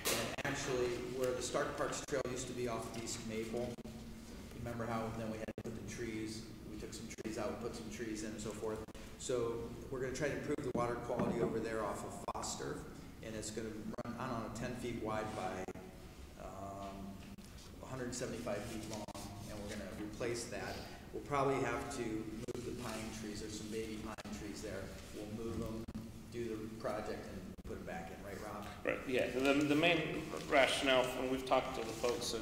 and actually where the Stark Parks Trail used to be off of East Maple. You remember how then we had to put the trees, we took some trees out, put some trees in and so forth. So we're going to try to improve the water quality over there off of Foster, and it's going to run, I don't know, 10 feet wide by 175 feet long, and we're going to replace that. We'll probably have to move the pine trees. There's some baby pine trees there. We'll move them, do the project, and put them back in, right, Rob? Right, yeah. The main rationale, and we've talked to the folks at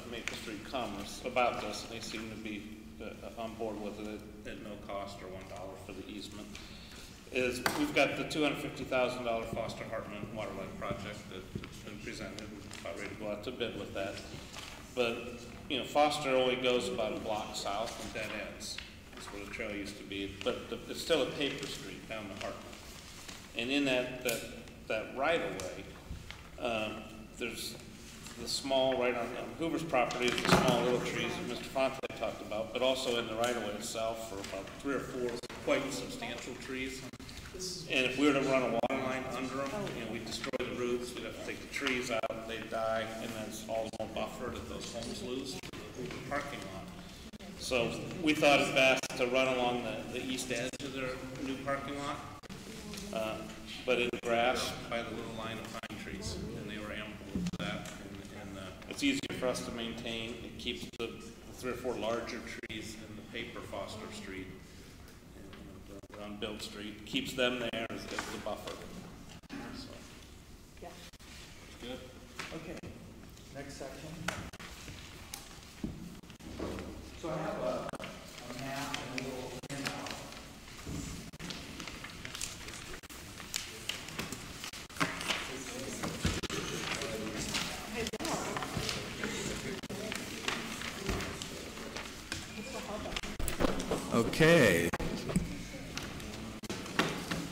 Maple Street Commerce about this, and they seem to be on board with it at no cost or $1 for the easement, is we've got the $250,000 Foster Hartman Waterline project that's been presented. We're about ready to go out to bid with that. But, you know, Foster only goes about a block south from dead ends. That's where the trail used to be. But it's still a paper street down the Hartman. And in that right-of-way, there's the small, right on Hoover's property, is the small little trees that Mr. Fonte talked about, but also in the right-of-way itself are about 3 or 4 quite substantial trees. And if we were to run a water line under them, you know, we'd destroy the roots, we'd have to take the trees out, they'd die, and that's all the more buffer that those homes lose to the Hoover parking lot. So we thought it best to run along the east edge of their new parking lot, but in grass by the little line of pine trees, and they were amicable to that. And it's easier for us to maintain. It keeps the 3 or 4 larger trees in the paper Foster Street, and on Bill Street, keeps them there as the buffer. So. Yeah. Good. Okay. Next section. So I have a map and a little handout. Okay.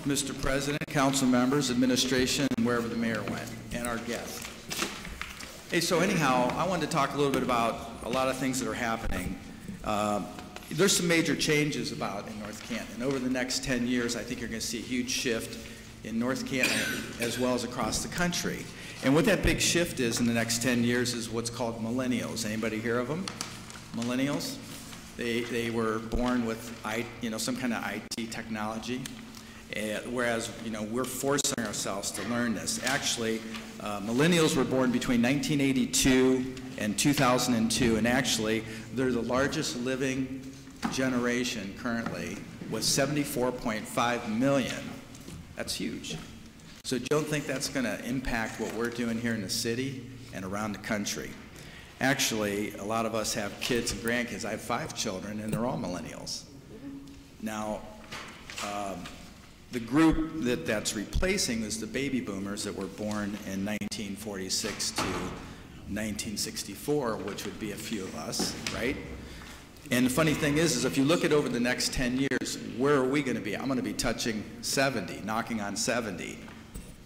Mr. President, council members, administration, and wherever the mayor went, and our guests. Hey, so anyhow, I wanted to talk a little bit about a lot of things that are happening. There's some major changes about in North Canton. Over the next 10 years, I think you're going to see a huge shift in North Canton as well as across the country. And what that big shift is in the next 10 years is what's called millennials. Anybody hear of them? Millennials? They were born with some kind of IT technology, whereas we're forcing ourselves to learn this. Actually, millennials were born between 1982 and 2002, and actually they're the largest living generation currently with 74.5 million. That's huge. So don't think that's going to impact what we're doing here in the city and around the country. Actually, a lot of us have kids and grandkids. I have 5 children, and they're all millennials. Now, the group that's replacing is the baby boomers that were born in 1946 to 1964, which would be a few of us, right? And the funny thing is if you look at over the next 10 years, where are we going to be? I'm going to be touching 70, knocking on 70.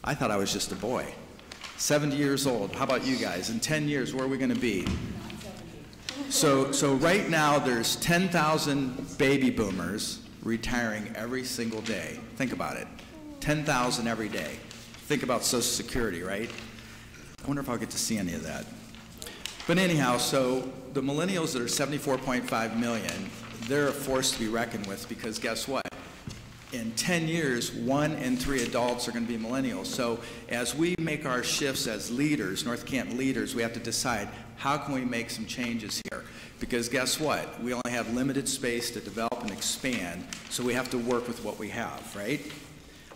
I thought I was just a boy. 70 years old. How about you guys? In 10 years, where are we going to be? So right now, there's 10,000 baby boomers retiring every single day. Think about it. 10,000 every day. Think about Social Security, right? I wonder if I'll get to see any of that. But anyhow, so the millennials that are 74.5 million, they're a force to be reckoned with, because guess what? In 10 years, 1 in 3 adults are going to be millennials. So as we make our shifts as leaders, North Canton leaders, we have to decide, how can we make some changes here? Because guess what? We only have limited space to develop and expand, so we have to work with what we have, right?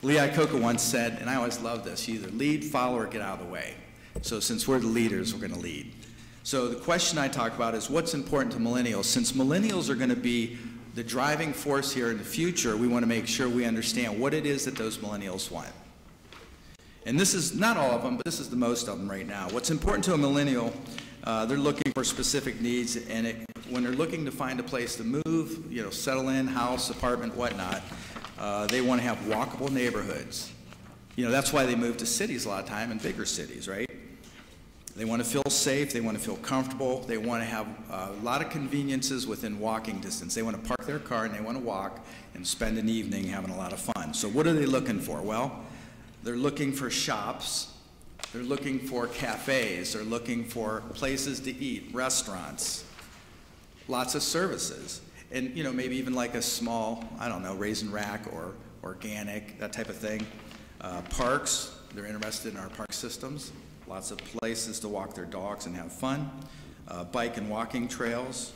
Lee Iacocca once said, and I always love this, you either lead, follow, or get out of the way. So since we're the leaders, we're going to lead. So the question I talk about is what's important to millennials. Since millennials are going to be the driving force here in the future, we want to make sure we understand what it is that those millennials want. And this is not all of them, but this is the most of them right now. What's important to a millennial, they're looking for specific needs, and when they're looking to find a place to move, settle in, house, apartment, whatnot, they want to have walkable neighborhoods. That's why they move to cities a lot of time, and bigger cities, right? They want to feel safe, they want to feel comfortable, they want to have a lot of conveniences within walking distance. They want to park their car and they want to walk and spend an evening having a lot of fun. So what are they looking for? Well, they're looking for shops, they're looking for cafes, they're looking for places to eat, restaurants, lots of services. And, you know, maybe even like a small, I don't know, raisin rack or organic, that type of thing. Parks, they're interested in our park systems. Lots of places to walk their dogs and have fun. Bike and walking trails.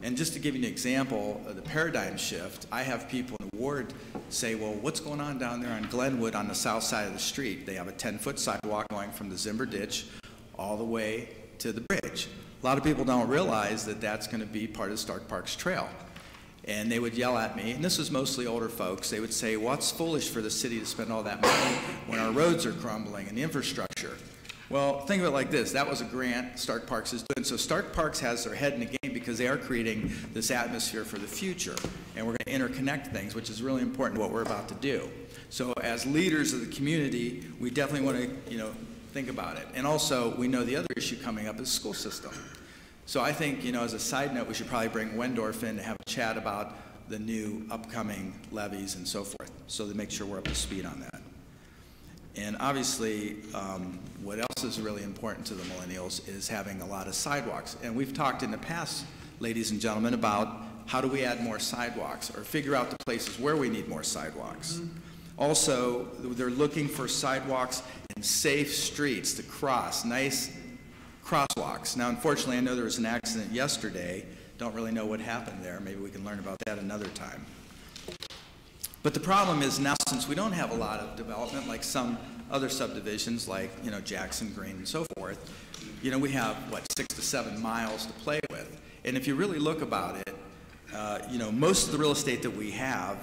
And just to give you an example of the paradigm shift, I have people in the ward say, well, what's going on down there on Glenwood on the south side of the street? They have a 10-foot sidewalk going from the Zimber Ditch all the way to the bridge. A lot of people don't realize that that's going to be part of Stark Parks Trail. And they would yell at me, and this was mostly older folks, they would say, well, it's foolish for the city to spend all that money when our roads are crumbling and the infrastructure. Well, think of it like this. That was a grant Stark Parks is doing. So Stark Parks has their head in the game because they are creating this atmosphere for the future. And we're going to interconnect things, which is really important to what we're about to do. So as leaders of the community, we definitely want to, you know, think about it. And also, we know the other issue coming up is the school system. So I think, you know, as a side note, we should probably bring Wendorf in to have a chat about the new upcoming levies and so forth, so to make sure we're up to speed on that. And obviously, what else is really important to the millennials is having a lot of sidewalks. And we've talked in the past, ladies and gentlemen, about how do we add more sidewalks or figure out the places where we need more sidewalks. Also, they're looking for sidewalks and safe streets to cross, nice crosswalks. Now, unfortunately, I know there was an accident yesterday. Don't really know what happened there. Maybe we can learn about that another time. But the problem is now, since we don't have a lot of development like some other subdivisions like, you know, Jackson Green and so forth, you know, we have, what, 6 to 7 miles to play with. And if you really look about it, you know, most of the real estate that we have,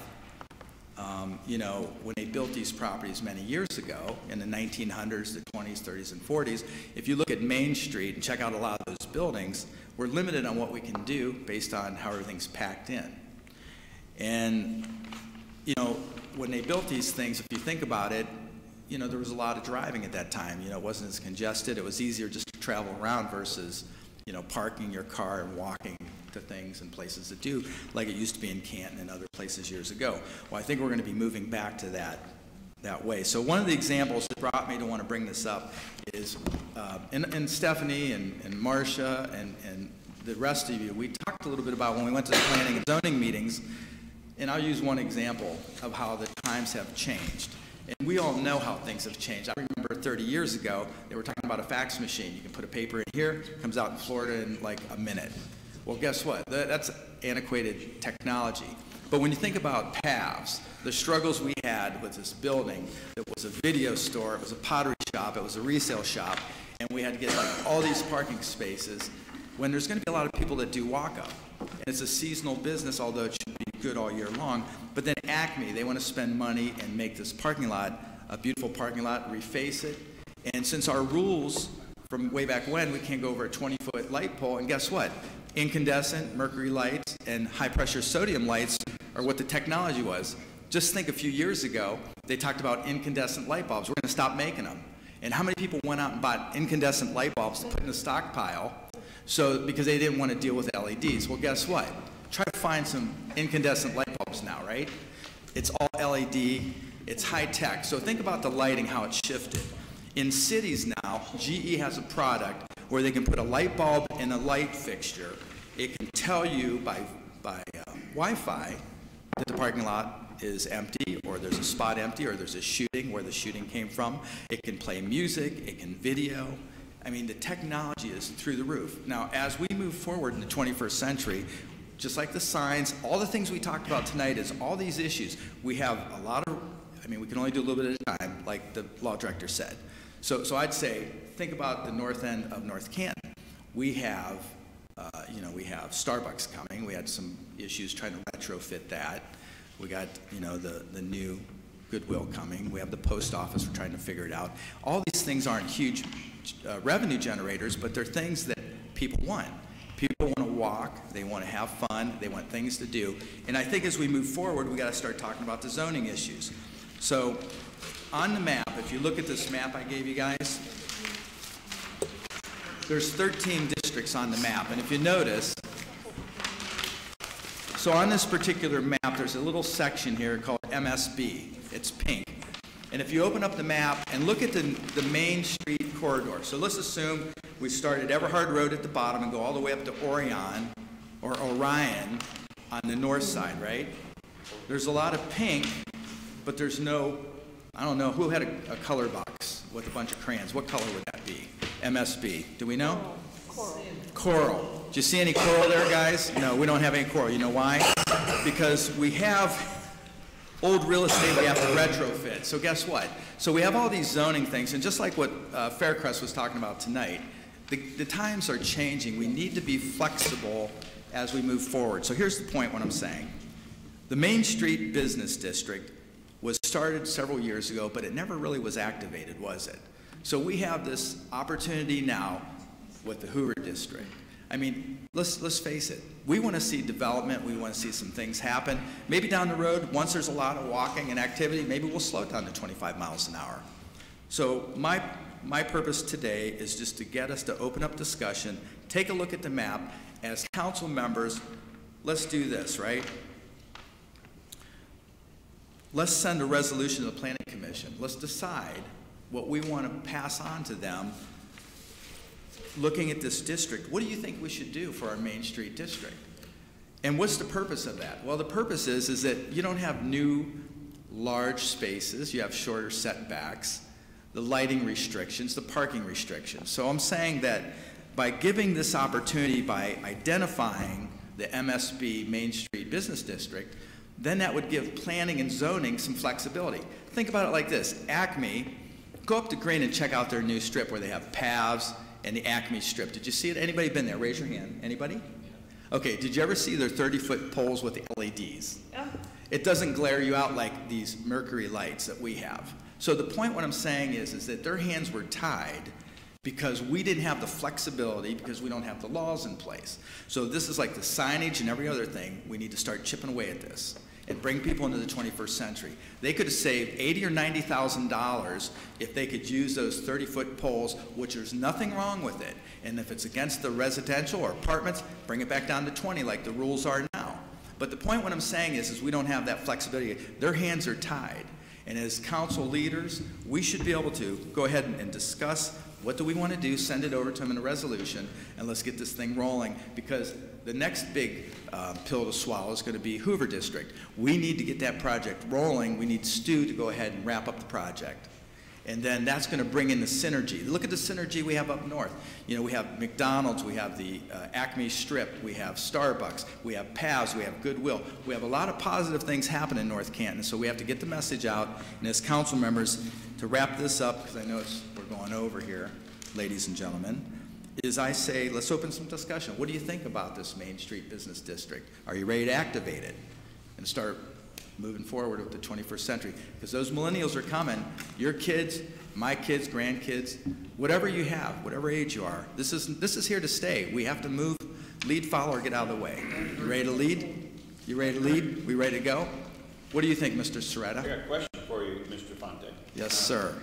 you know, when they built these properties many years ago, in the 1900s, the 20s, 30s, and 40s, if you look at Main Street and check out a lot of those buildings, we're limited on what we can do based on how everything's packed in. And, you know, when they built these things, if you think about it, you know, there was a lot of driving at that time. You know, it wasn't as congested. It was easier just to travel around versus, you know, parking your car and walking to things and places to do, like it used to be in Canton and other places years ago. Well, I think we're going to be moving back to that way. So one of the examples that brought me to want to bring this up is, and Stephanie and Marcia and the rest of you, we talked a little bit about when we went to the planning and zoning meetings, and I'll use one example of how the times have changed. And we all know how things have changed. I remember 30 years ago, they were talking about a fax machine. You can put a paper in here, it comes out in Florida in like a minute. Well, guess what? That's antiquated technology. But when you think about PAVs, the struggles we had with this building, it was a video store, it was a pottery shop, it was a resale shop, and we had to get like all these parking spaces when there's going to be a lot of people that do walk-up. And it's a seasonal business, although it should be good all year long. But then Acme, they want to spend money and make this parking lot a beautiful parking lot, reface it. And since our rules from way back when, we can't go over a 20-foot light pole, and guess what? Incandescent, mercury lights, and high-pressure sodium lights are what the technology was. Just think a few years ago, they talked about incandescent light bulbs. We're going to stop making them. And how many people went out and bought incandescent light bulbs to put in a stockpile because they didn't want to deal with LEDs? Well, guess what? Try to find some incandescent light bulbs now, right? It's all LED. It's high-tech. So think about the lighting, how it shifted. In cities now, GE has a product where they can put a light bulb in a light fixture. It can tell you by Wi-Fi that the parking lot is empty, or there's a spot empty, or there's a shooting, where the shooting came from. It can play music, it can video. I mean, the technology is through the roof. Now, as we move forward in the 21st century, just like the signs, all the things we talked about tonight is all these issues. We have a lot of, I mean, we can only do a little bit at a time, like the law director said. So I'd say, think about the north end of North Canton. We have, you know, we have Starbucks coming. We had some issues trying to retrofit that. We got, you know, the new Goodwill coming. We have the post office. We're trying to figure it out. All these things aren't huge revenue generators, but they're things that people want. People want to walk. They want to have fun. They want things to do. And I think as we move forward, we got to start talking about the zoning issues. So on the map, if you look at this map I gave you guys, there's 13 districts on the map, and if you notice, so on this particular map, there's a little section here called MSB. It's pink. And if you open up the map and look at the Main Street corridor, so let's assume we start at Everhard Road at the bottom and go all the way up to Orion on the north side, right? There's a lot of pink, but there's no, I don't know, who had a color box with a bunch of crayons? What color would that be? MSB. Do we know? Coral. Coral. Do you see any coral there, guys? No, we don't have any coral. You know why? Because we have old real estate we have to retrofit. So guess what? So we have all these zoning things, and just like what Faircrest was talking about tonight, the times are changing. We need to be flexible as we move forward. So here's the point what I'm saying. The Main Street Business District was started several years ago, but it never really was activated, was it? So we have this opportunity now with the Hoover District. I mean, let's face it. We want to see development. We want to see some things happen. Maybe down the road, once there's a lot of walking and activity, maybe we'll slow it down to 25 miles an hour. So my purpose today is just to get us to open up discussion, take a look at the map. As council members, let's do this, right? Let's send a resolution to the Planning Commission. Let's decide what we want to pass on to them. Looking at this district, what do you think we should do for our Main Street district? And what's the purpose of that? Well, the purpose is that you don't have new large spaces, you have shorter setbacks, the lighting restrictions, the parking restrictions. So I'm saying that by giving this opportunity, by identifying the MSB Main Street Business District, then that would give planning and zoning some flexibility. Think about it like this. Acme, go up to Green and check out their new strip where they have paths and the Acme strip. Did you see it? Anybody been there? Raise your hand. Anybody? Okay, did you ever see their 30-foot poles with the LEDs? Yeah. It doesn't glare you out like these mercury lights that we have. So the point what I'm saying is that their hands were tied because we didn't have the flexibility, because we don't have the laws in place. So this is like the signage and every other thing. We need to start chipping away at this and bring people into the 21st century. They could have saved $80,000 or $90,000 if they could use those 30-foot poles, which there's nothing wrong with it. And if it's against the residential or apartments, bring it back down to 20 like the rules are now. But the point what I'm saying is we don't have that flexibility. Their hands are tied. And as council leaders, we should be able to go ahead and discuss what do we want to do, send it over to them in a resolution, and let's get this thing rolling, because the next big pill to swallow is going to be Hoover District. We need to get that project rolling. We need Stu to go ahead and wrap up the project. And then that's going to bring in the synergy. Look at the synergy we have up north. You know, we have McDonald's, we have the Acme Strip, we have Starbucks, we have Pavs, we have Goodwill. We have a lot of positive things happening in North Canton, so we have to get the message out. And as council members, to wrap this up, because I know we're going over here, ladies and gentlemen, is I say, let's open some discussion. What do you think about this Main Street Business District? Are you ready to activate it and start moving forward with the 21st century? Because those millennials are coming. Your kids, my kids, grandkids, whatever you have, whatever age you are, this is here to stay. We have to move, lead, follow, or get out of the way. You ready to lead? You ready to lead? We ready to go? What do you think, Mr. Soretta? I got a question for you, Mr. Fonte. Yes, sir.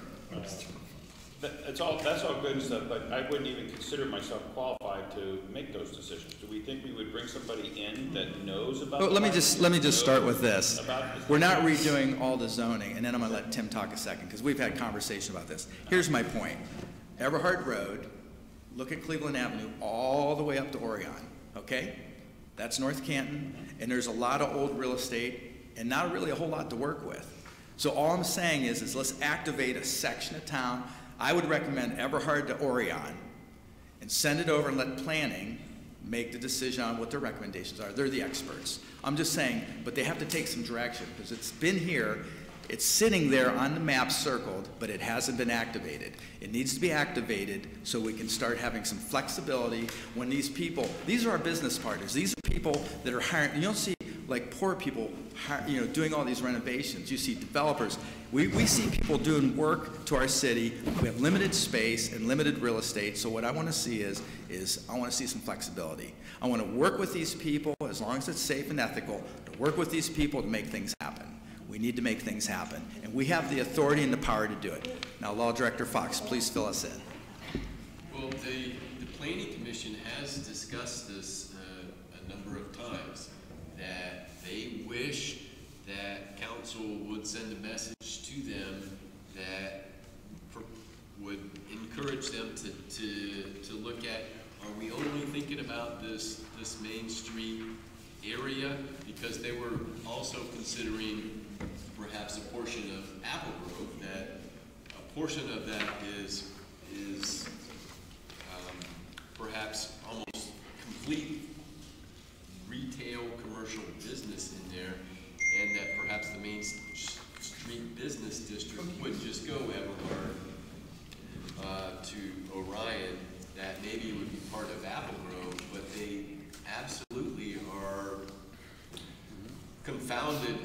That's all good and stuff, but I wouldn't even consider myself qualified to make those decisions. Do we think we would bring somebody in that knows about? Well, let me just start with this. We're not redoing all the zoning, and then I'm going to let Tim talk a second, because we've had conversation about this. Here's my point. Everhard Road, look at Cleveland Avenue, all the way up to Orion, okay? That's North Canton, and there's a lot of old real estate, and not really a whole lot to work with. So all I'm saying is let's activate a section of town. I would recommend Everhard to Orion and send it over and let planning make the decision on what their recommendations are. They're the experts. I'm just saying, but they have to take some direction, because it's been here, it's sitting there on the map circled, but it hasn't been activated. It needs to be activated so we can start having some flexibility when these people, these are our business partners, these are people that are hiring. You don't see like poor people, you know, doing all these renovations. You see developers. We see people doing work to our city. We have limited space and limited real estate. So what I want to see is I want to see some flexibility. I want to work with these people, as long as it's safe and ethical, to work with these people to make things happen. We need to make things happen. And we have the authority and the power to do it. Now, Law Director Fox, please fill us in. Well, the Planning Commission has discussed this a number of times, that they wish that council would send a message to them that would encourage them to look at, are we only thinking about this Main Street area? Because they were also considering perhaps a portion of Apple Grove, that a portion of that is perhaps almost complete retail commercial business in there, and that perhaps the Main Street Business District would just go Everhard to Orion, that maybe would be part of Apple Grove, but they absolutely are confounded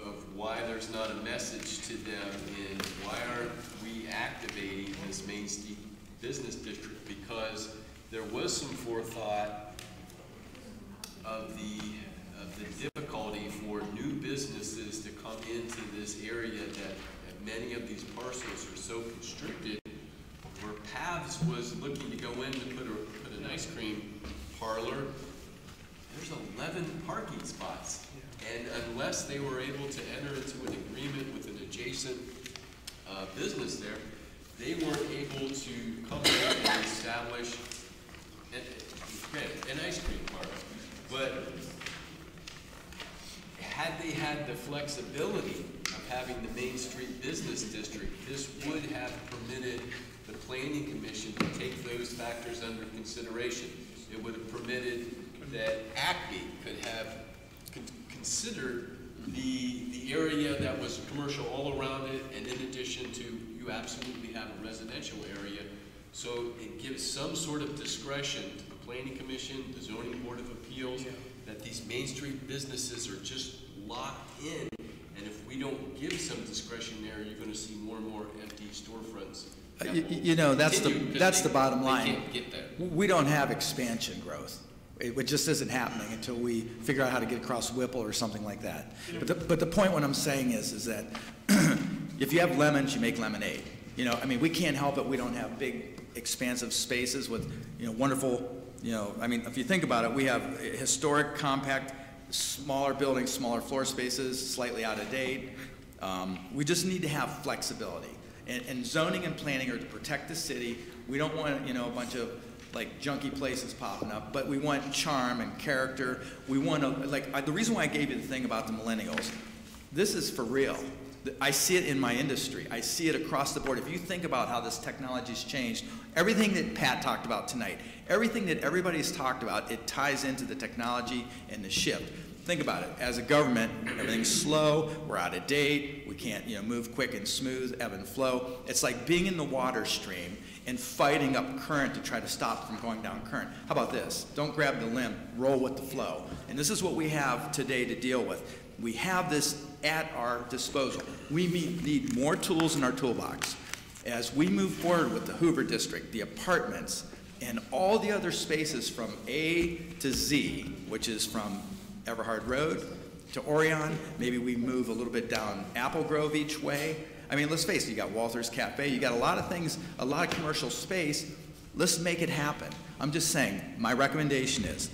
of why there's not a message to them in why aren't we activating this Main Street Business District, because there was some forethought of the difficulty for new businesses to come into this area, that many of these parcels are so constricted, where Paths was looking to go in to put an ice cream parlor. There's 11 parking spots, and unless they were able to enter into an agreement with an adjacent business there, they weren't able to come in and establish an ice cream parlor. But had they had the flexibility of having the Main Street Business District, this would have permitted the Planning Commission to take those factors under consideration. It would have permitted that ACME could have considered the area that was commercial all around it, and in addition to, you absolutely have a residential area. So it gives some sort of discretion to the Planning Commission, the Zoning Board of Appeals, that these Main Street businesses are just locked in, and if we don't give some discretion there, you're going to see more and more empty storefronts. You know, that's the bottom line. They can't get there. We don't have expansion growth. It just isn't happening until we figure out how to get across Whipple or something like that. But the point what I'm saying is that if you have lemons, you make lemonade. You know, I mean, we can't help it. We don't have big, expansive spaces with, you know, wonderful, you know, I mean, if you think about it, we have historic, compact, smaller buildings, smaller floor spaces, slightly out of date. We just need to have flexibility. And zoning and planning are to protect the city. We don't want, you know, a bunch of like junky places popping up, but we want charm and character. We want to, like, the reason why I gave you the thing about the millennials, this is for real. I see it in my industry. I see it across the board. If you think about how this technology's changed, everything that Pat talked about tonight, everything that everybody's talked about, it ties into the technology and the shift. Think about it. As a government, everything's slow, we're out of date, we can't, you know, move quick and smooth, ebb and flow. It's like being in the water stream and fighting up current to try to stop from going down current. How about this? Don't grab the limb, roll with the flow. And this is what we have today to deal with. We have this at our disposal. We need more tools in our toolbox. As we move forward with the Hoover District, the apartments, and all the other spaces from A to Z, which is from Everhard Road to Orion, maybe we move a little bit down Apple Grove each way. I mean, let's face it, you got Walther's Cafe, you got a lot of things, a lot of commercial space. Let's make it happen. I'm just saying, my recommendation is,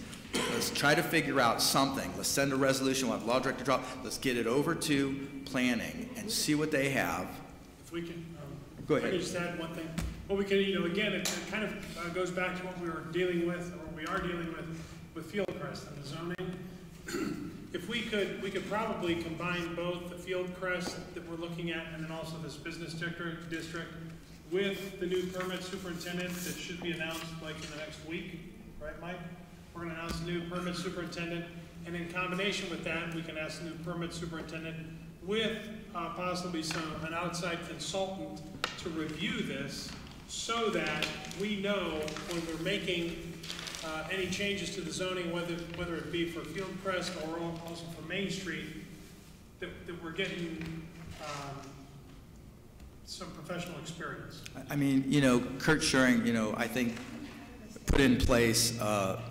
let's try to figure out something. Let's send a resolution, we'll have law director drop, let's get it over to planning and see what they have. If we can, Go ahead. I can just add one thing. Well, we can, you know, again, it kind of goes back to what we were dealing with, or we are dealing with Fieldcrest and the zoning. If we could probably combine both the Fieldcrest that we're looking at and then also this business district with the new permit superintendent that should be announced like in the next week, right, Mike? We're going to announce a new permit superintendent, and in combination with that, we can ask the new permit superintendent with possibly an outside consultant to review this so that we know when we're making any changes to the zoning, whether it be for Fieldcrest or also for Main Street, that we're getting some professional experience. I mean, you know, Kurt Schuring, you know, I think put in place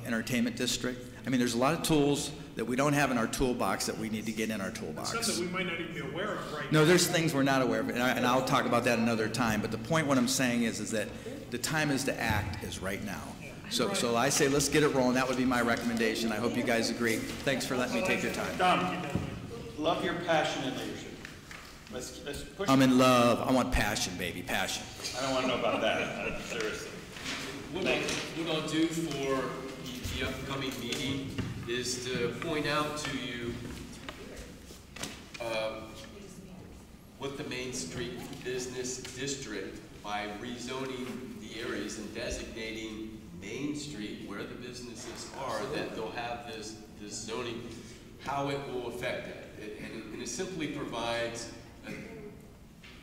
entertainment district. I mean, there's a lot of tools that we don't have in our toolbox that we need to get in our toolbox. Some that we might not even be aware of right now. No, there's things we're not aware of, and I'll talk about that another time. But the point what I'm saying is that the time is to act is right now. So I say let's get it rolling. That would be my recommendation. I hope you guys agree. Thanks for letting me take your time. Tom, love your passion and leadership. Let's push. I'm in love. I want passion, baby, passion. I don't want to know about that, seriously. What I'll do for the upcoming meeting is to point out to you what the Main Street Business District, by rezoning the areas and designating Main Street where the businesses are, that they'll have this zoning, how it will affect it. And it simply provides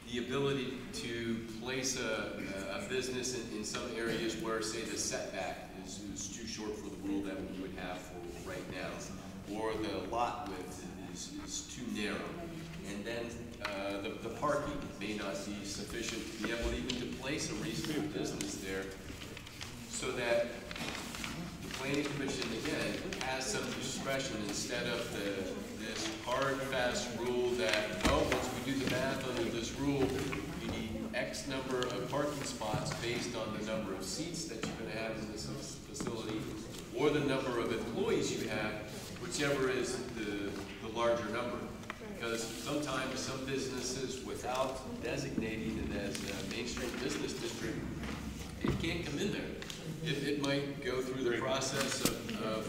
the ability to place a business in some areas where, say, the setback is too short for the rule that we would have for right now, or the lot width is too narrow. And then the parking may not be sufficient to be able even to place a reasonable business there, so that the Planning Commission, again, has some discretion instead of this hard, fast rule that, well, once we do the math under this rule, you need X number of parking spots based on the number of seats that you're going to have in this facility, or the number of employees you have, whichever is the larger number. Because sometimes some businesses, without designating it as a Main Street Business District, it can't come in there. It might go through the process of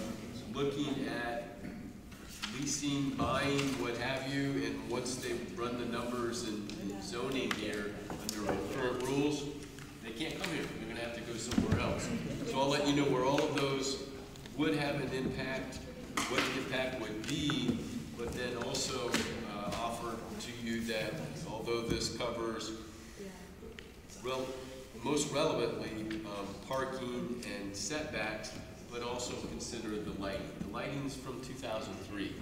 looking at leasing, buying, what have you, and once they run the numbers in zoning here under our current rules, they can't come here. They're going to have to go somewhere else. So I'll let you know where all of those would have an impact, what the impact would be, but then also offer to you that although this covers most relevantly parking and setbacks, but also consider the lighting. The lighting's from 2003.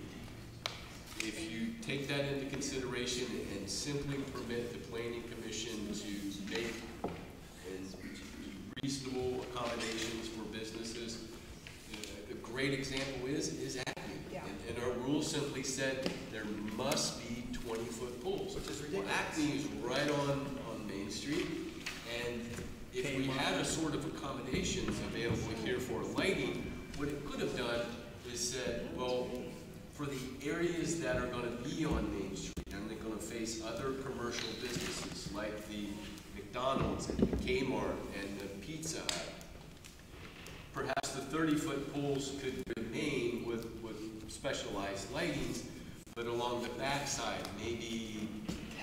If you take that into consideration and simply permit the Planning Commission to make reasonable accommodations for businesses, a great example is Acme. And our rule simply said there must be 20-foot poles. Well, Acme is right on Main Street, and if we had a sort of accommodations available here for lighting, what it could have done is said, well, for the areas that are going to be on Main Street, and they're going to face other commercial businesses like the McDonald's and the Kmart and the Pizza Hut, perhaps the 30-foot poles could remain with specialized lightings, but along the backside, maybe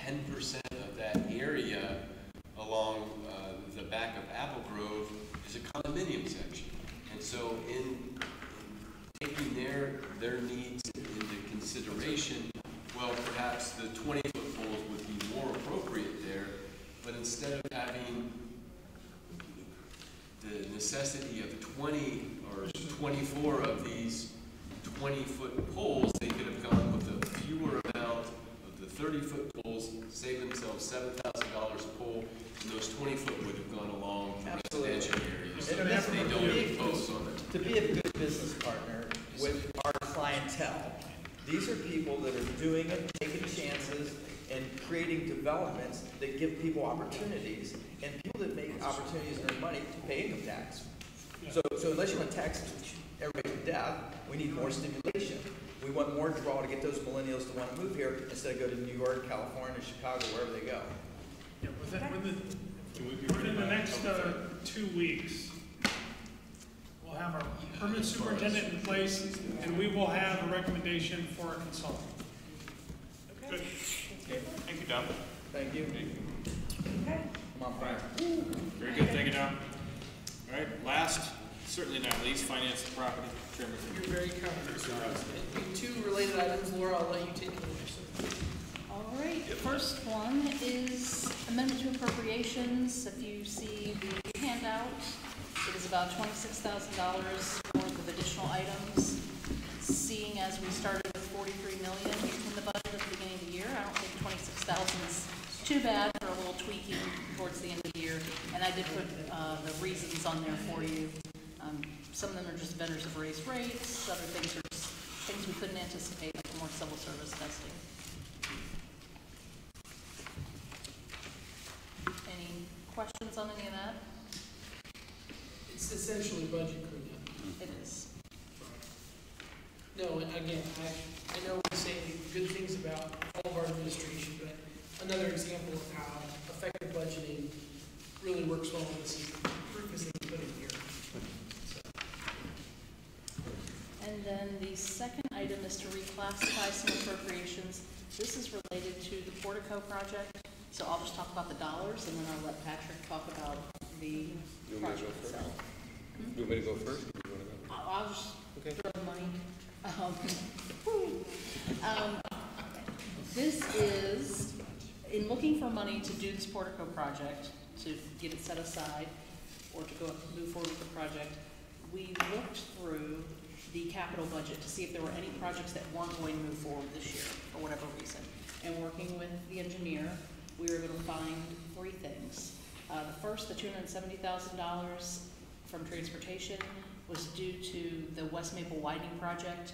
10% of that area along the back of Apple Grove is a condominium section. And so in taking their needs into consideration, well, perhaps the 20-foot poles would be more appropriate there, but instead of having the necessity of 20 or 24 of these 20-foot poles, they could have gone with a fewer amount of the 30-foot poles, save themselves $7,000 a pole, and those 20-foot would have gone along residential areas. So they don't impose on it. To be a good business partner with our clientele, these are people that are doing it, taking chances, and creating developments that give people opportunities, and people that make opportunities and earn money pay income tax. So unless you want to tax everybody to death, we need more stimulation. We want more draw to get those millennials to want to move here instead of go to New York, California, Chicago, wherever they go. Yeah, within the next 2 weeks, we'll have our permit superintendent in place, and we will have a recommendation for a consultant. Good. Okay. Thank you, Tom. Thank you. Okay. Come on, Brian. Very good, thank you, Tom. All right, last, certainly not least, finance and property. Chairman. You're very kind, Mr. President. Two related items, Laura, I'll let you take the first. All right, the first one is amendment to appropriations. If you see the handout, it is about $26,000 worth of additional items. Seeing as we started with $43 million in the budget at the beginning of the year, I don't think $26,000 is too bad for a little tweaking towards the end of the year. And I did put the reasons on there for you. Some of them are just vendors have raised rates. Other things are just things we couldn't anticipate, like more civil service testing. Any questions on any of that? It's essentially budget cleanup. It is. No, and again, I know we say good things about all of our administration, but another example of how effective budgeting really works well in this is the proof is they put in here. And then the second item is to reclassify some appropriations. This is related to the portico project, so I'll just talk about the dollars, and then I'll let Patrick talk about the project itself. You want me to go first? Or you want to go? I'll just throw the money. This is, in looking for money to do this portico project, to get it set aside, or to move forward with the project, we looked through the capital budget to see if there were any projects that weren't going to move forward this year, for whatever reason. And working with the engineer, we were able to find three things. The first, the $270,000 from transportation, was due to the West Maple widening project.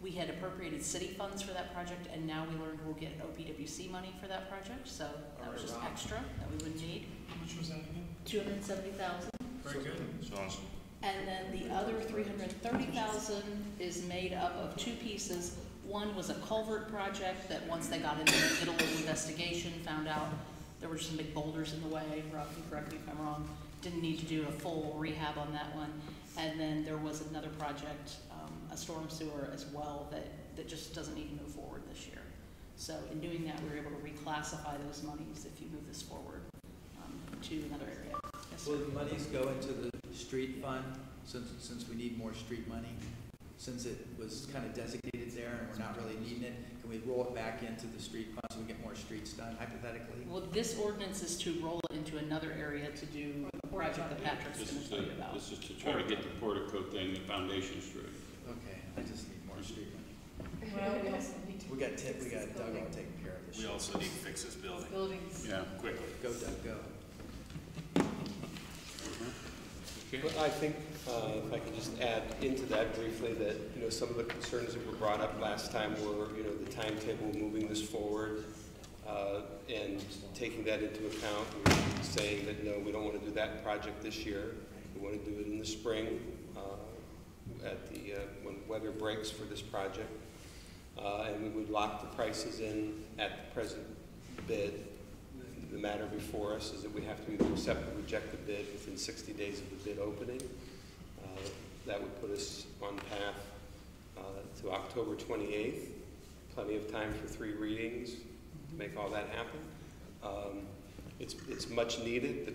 We had appropriated city funds for that project, and now we learned we'll get OPWC money for that project, so that was just extra that we would need. How much was that again? $270,000. Very good. That's awesome. And then the other $330,000 is made up of two pieces. One was a culvert project that once they got into the middle of the investigation, found out there were some big boulders in the way. Rob can correct me if I'm wrong. Didn't need to do a full rehab on that one. And then there was another project, a storm sewer as well, that just doesn't need to move forward this year. So in doing that, we were able to reclassify those monies if you move this forward to another area. Yes, Will the monies go into the street fund, since we need more street money? Since it was kind of designated there and we're not really needing it, can we roll it back into the street fund so we get more streets done, hypothetically? Well, this ordinance is to roll it into another area to do a project that Patrick's going to tell you about. This is to try to get the portico thing, the foundation straight. Okay, I just need more street money. Well, we also need to. We got Doug all taken care of this. We also need to fix this building. Buildings. Yeah. Quickly. Go, Doug, go. Well, I think, if I could just add into that briefly, that, some of the concerns that were brought up last time were, the timetable moving this forward, and taking that into account, and saying that, no, we don't want to do that project this year. We want to do it in the spring, when weather breaks for this project. And we would lock the prices in at the present bid. The matter before us is that we have to either accept or reject the bid within 60 days of the bid opening. That would put us on path to October 28th. Plenty of time for 3 readings to make all that happen. It's much needed.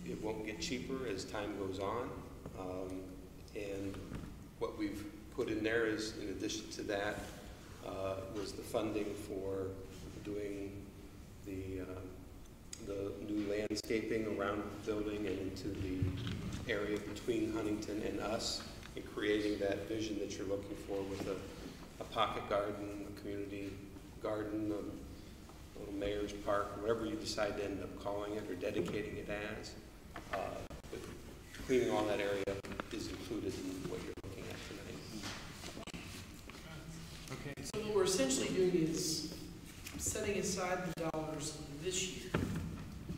It won't get cheaper as time goes on. And what we've put in there is, in addition to that, was the funding for doing the new landscaping around the building and into the area between Huntington and us, and creating that vision that you're looking for with a pocket garden, a community garden, a little mayor's park, whatever you decide to end up calling it or dedicating it as. But cleaning all that area is included in what you're looking at tonight. Okay. So what we're essentially doing is setting aside the dollars this year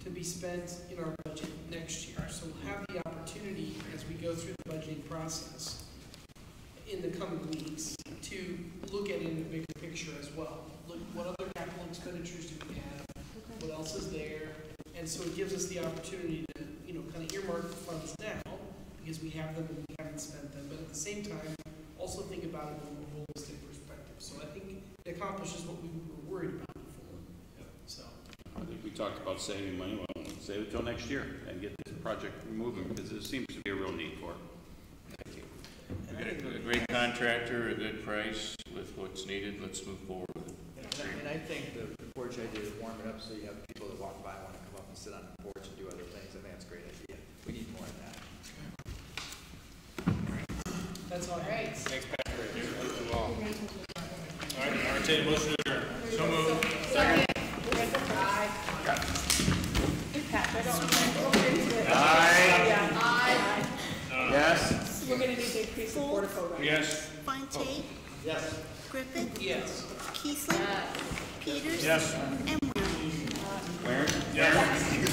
to be spent in our budget next year. So we'll have the opportunity as we go through the budgeting process in the coming weeks to look at it in a bigger picture as well. Look, what other capital expenditures do we have? What else is there? And so it gives us the opportunity to, kind of earmark the funds now because we have them and we haven't spent them. But at the same time, also think about it from a holistic perspective. So I think it accomplishes what we were worried about before. Yep. So. I think we talked about saving money. Well, save it till next year and get this project moving because there seems to be a real need for it. Thank you. We got a great contractor, a good price with what's needed. Let's move forward with it. And I think the porch idea is warm it up so you have people that walk by want to come up and sit on the porch and do other things. I think that's a great idea. We need more of that. That's all. Right. Thanks, Patrick. Thank you all. All right, entertain a motion to adjourn. So moved. Second. Aye. Yes? We're going to need to increase the portico, right? Yes. Fontaine, Yes. Griffith, Yes. Keesling, Peters, Yes. and Waring. Where? Yes.